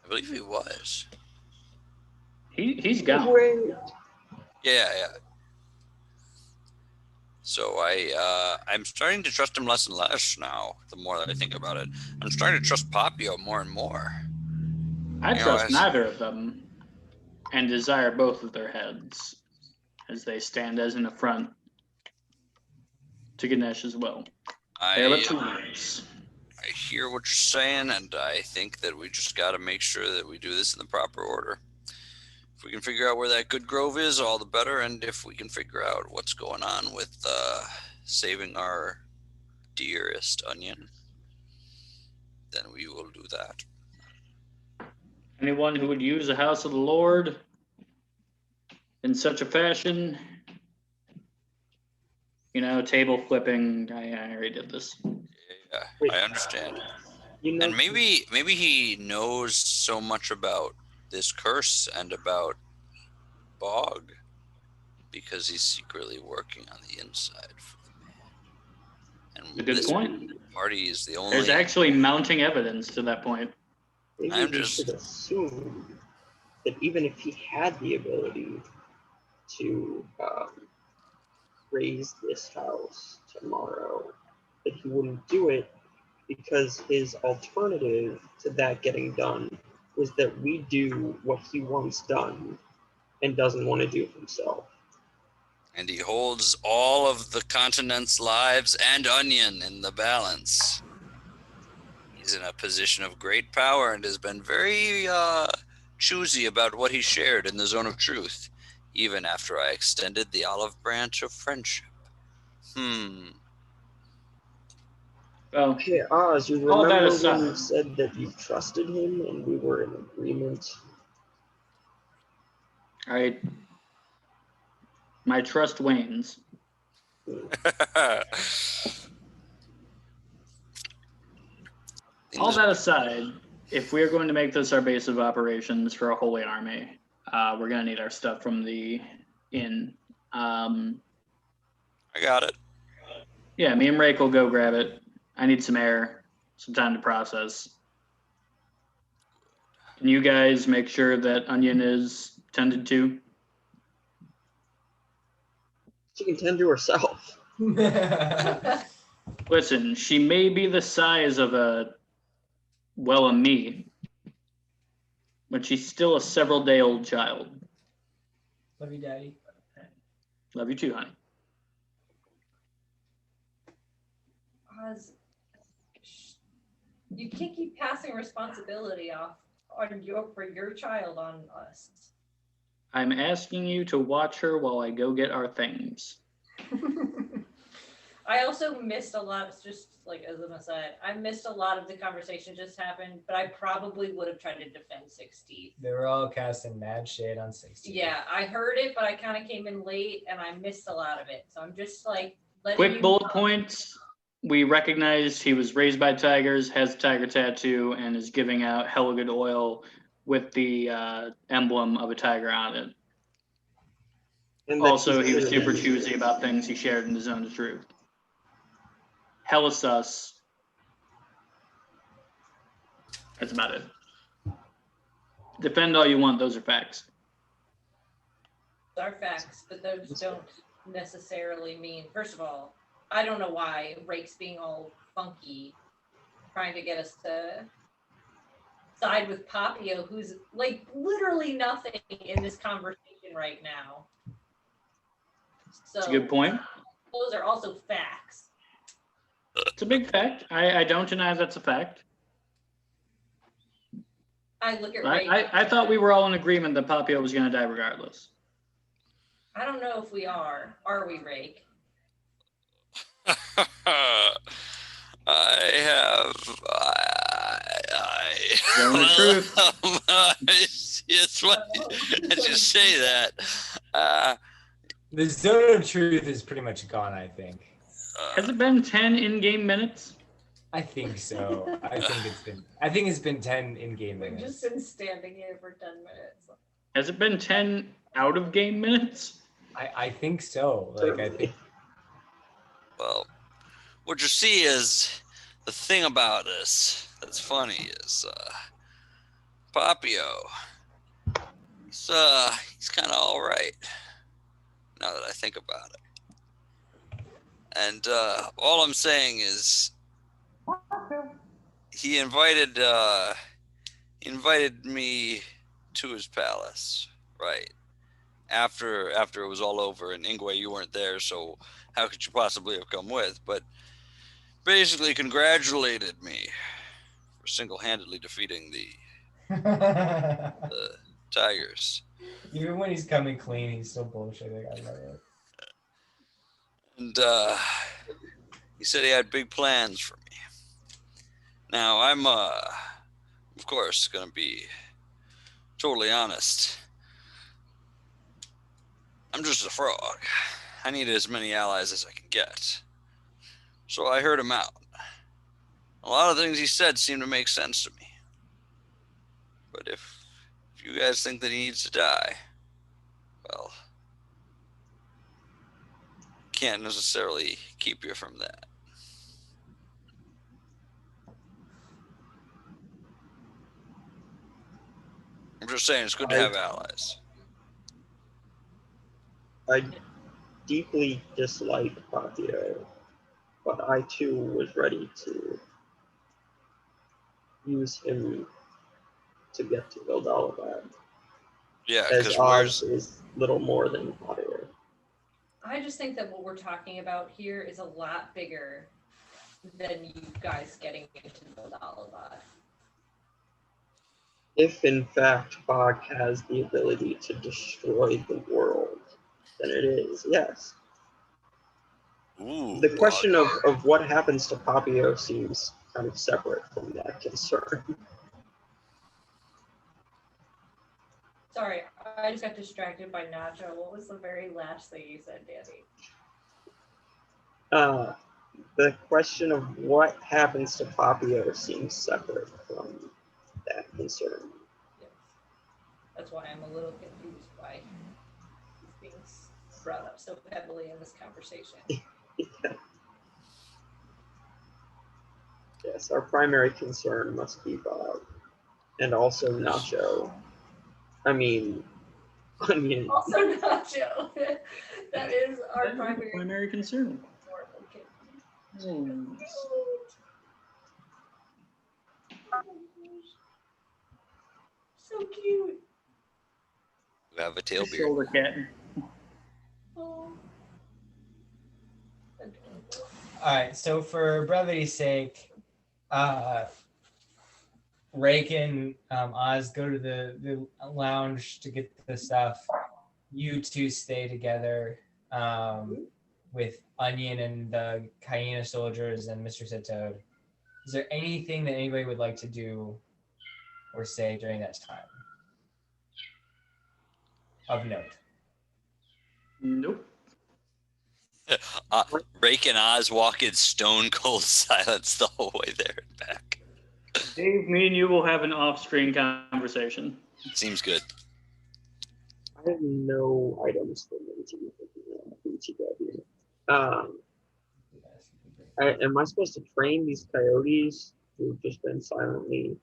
I believe he was. He's gone. Wait. Yeah. So I'm starting to trust him less and less now, the more that I think about it. I'm starting to trust Papio more and more. I trust neither of them and desire both of their heads as they stand as an affront to Ganesh as well. They are tools. I hear what you're saying, and I think that we just got to make sure that we do this in the proper order. If we can figure out where that good grove is, all the better. And if we can figure out what's going on with saving our dearest onion, then we will do that. Anyone who would use the house of the Lord in such a fashion, table flipping. I already did this. Yeah, Wait. I understand. You know, And maybe he knows so much about this curse and about Bog because he's secretly working on the inside for the man. And A good this point. party is the only. There's actually mounting evidence to that point. maybe we should assume that even if he had the ability to raise this house tomorrow, that he wouldn't do it because his alternative to that getting done was that we do what he wants done and doesn't want to do himself. And he holds all of the continent's lives and onion in the balance. He's in a position of great power and has been very choosy about what he shared in the zone of truth, even after I extended the olive branch of friendship. Well, Okay, Oz, you all that remember aside, when you said that you trusted him and we were in agreement? all right. My trust wanes. All that aside, if we're going to make this our base of operations for a holy army, we're going to need our stuff from the inn. I got it. Yeah, me and Rake will go grab it. I need some air, some time to process. Can you guys make sure that Onion is tended to? She can tend to herself. Listen, she may be the size of a me, but she's still a several-day-old child. Love you, Daddy. Love you too, honey. Oz, you can't keep passing responsibility off for your child on us. I'm asking you to watch her while I go get our things. I also missed a lot, just like as an aside, I missed a lot of the conversation just happened, but I probably would have tried to defend 6 Teeth. They were all casting mad shade on 6 Teeth. Yeah, I heard it, but I kind of came in late and I missed a lot of it. So I'm just like, Quick bullet points. We recognized he was raised by tigers, has a tiger tattoo, and is giving out hella good oil with the emblem of a tiger on it. And Also, he was super choosy about things he shared in the zone of truth. Hella sus. That's about it. Defend all you want, those are facts. Those are facts, but those don't necessarily mean, first of all, I don't know why Rake's being all funky, trying to get us to side with Papio, who's like literally nothing in this conversation right now. So That's a good point. Those are also facts. It's a big fact. I don't deny that's a fact. I look at Rake. I thought we were all in agreement that Papio was going to die regardless. I don't know if we are. Are we, Rake? I Telling the truth. It's funny that you say that. The zone of truth is pretty much gone, I think. Has it been 10 in-game minutes? I think so. I think it's been 10 in-game We've minutes. just been standing here for 10 minutes. Has it been 10 out-of-game minutes? I think so. Like I think. Well, what you see is the thing about this that's funny is Papio. He's kind of all right now that I think about it. And all I'm saying is he invited me to his palace, right? After it was all over, and Ingwe, you weren't there, so how could you possibly have come with? But basically congratulated me for single-handedly defeating the Tigers. Even when he's coming clean, he's still bullshitting. I love it. And he said he had big plans for me. Now, I'm, of course, going to be totally honest. I'm just a frog. I need as many allies as I can get. So I heard him out. A lot of things he said seem to make sense to me. But if you guys think that he needs to die, well, can't necessarily keep you from that. I'm just saying it's good to have allies. I deeply dislike Papio, but I too was ready to use him to get to Vildalabad. Yeah, as because Oz is little more than hot air. I just think that what we're talking about here is a lot bigger than you guys getting into Vildalabad. If in fact Bog has the ability to destroy the world, then it is, yes. Ooh, The question of what happens to Papio seems kind of separate from that concern. Sorry, I just got distracted by Nacho. What was the very last thing you said, Danny? The question of what happens to Papio seems separate from that concern. Yes. That's why I'm a little confused by these being brought up so heavily in this conversation. Yes, our primary concern must be Bob. And also Nacho. I mean, Onion. Also Nacho. That is our primary concern. Okay. Hmm. So cute. you have a tail beard. Shoulder cat. Oh. All right, so for brevity's sake, Ray can Oz go to the lounge to get the stuff. You two stay together with Onion and the Hyena soldiers and Mr. Sitoad. Is there anything that anybody would like to do or say during that time of note? Nope. Rake and Oz walk in stone cold silence the whole way there and back. Dave, me and you will have an off-screen conversation. Seems good. I have no items for BTW. Am I supposed to train these coyotes who've just been silently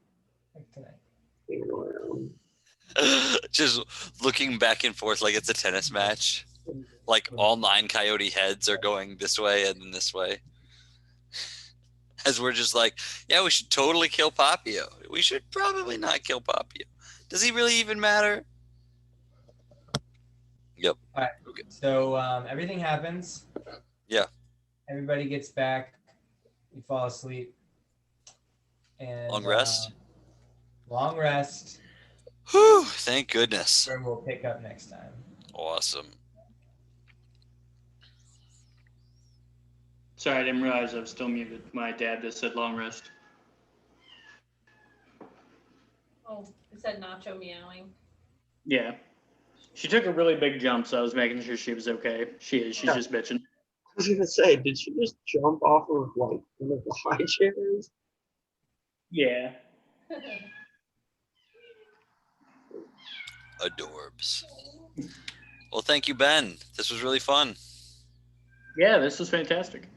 hanging around? Just looking back and forth like it's a tennis match. Like all 9 coyote heads are going this way and then this way. As we're just like, yeah, we should totally kill Papio. We should probably not kill Papio. Does he really even matter? Yep. All right. Okay. So everything happens. Yeah. Everybody gets back. You fall asleep. And Long rest. Long rest. Whew, thank goodness. Where we'll pick up next time. Awesome. Sorry, I didn't realize I was still muted. My dad just said long rest. Oh, is that Nacho meowing? Yeah. She took a really big jump, so I was making sure she was okay. She is. She's just bitching. I was gonna say, did she just jump off of like one of the high chairs? Yeah. Adorbs. Well, thank you, Ben. This was really fun. Yeah, this was fantastic.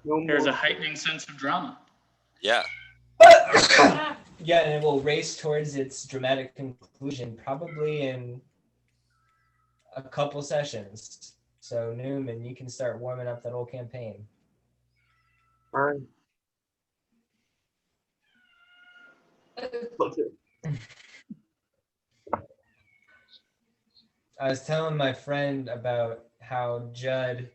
No There's more. a heightening sense of drama. Yeah. Yeah, and it will race towards its dramatic conclusion probably in a couple sessions. So Newman, you can start warming up that whole campaign. All right. Let's do it. I was telling my friend about how Judd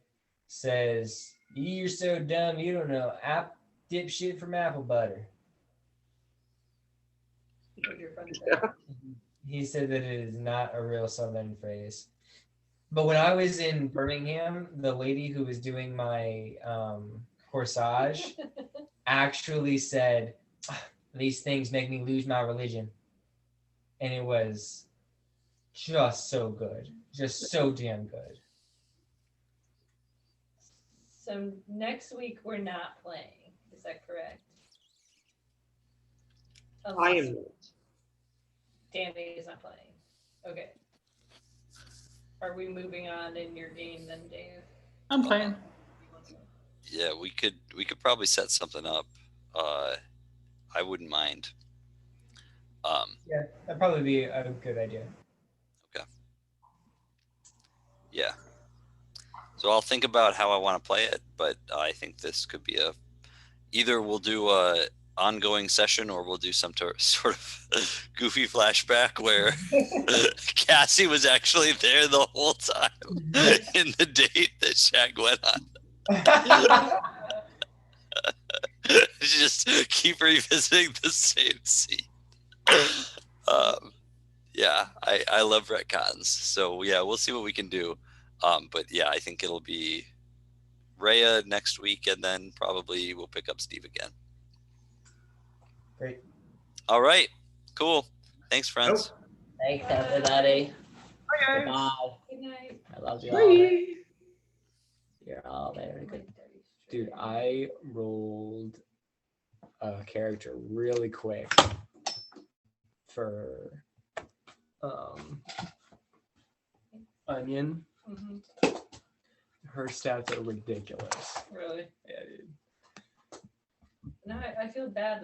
says, "You're so dumb, you don't know dipshit from apple butter." What your friend said. Yeah. He said that it is not a real Southern phrase. But when I was in Birmingham, the lady who was doing my corsage actually said, "These things make me lose my religion." And it was just so good. Just so damn good. So next week we're not playing. Is that correct? I am not. Danny is not playing. Okay. Are we moving on in your game then, Dave? I'm playing. Yeah, we could probably set something up. I wouldn't mind. Yeah, that'd probably be a good idea. Okay. Yeah. So I'll think about how I want to play it, but I think this could be either we'll do a ongoing session or we'll do some sort of goofy flashback where Cassie was actually there the whole time in the date that Shaq went on. Just keep revisiting the same scene. Yeah, I love retcons. So yeah, we'll see what we can do. But yeah, I think it'll be Rhea next week, and then probably we'll pick up Steve again. Great. All right, cool. Thanks, friends. Thanks, everybody. Bye, Goodbye. Good night. I love you all. You're all very good. Dude, I rolled a character really quick for Onion. Mm-hmm. Her stats are ridiculous. Really? Yeah, dude. No, I feel bad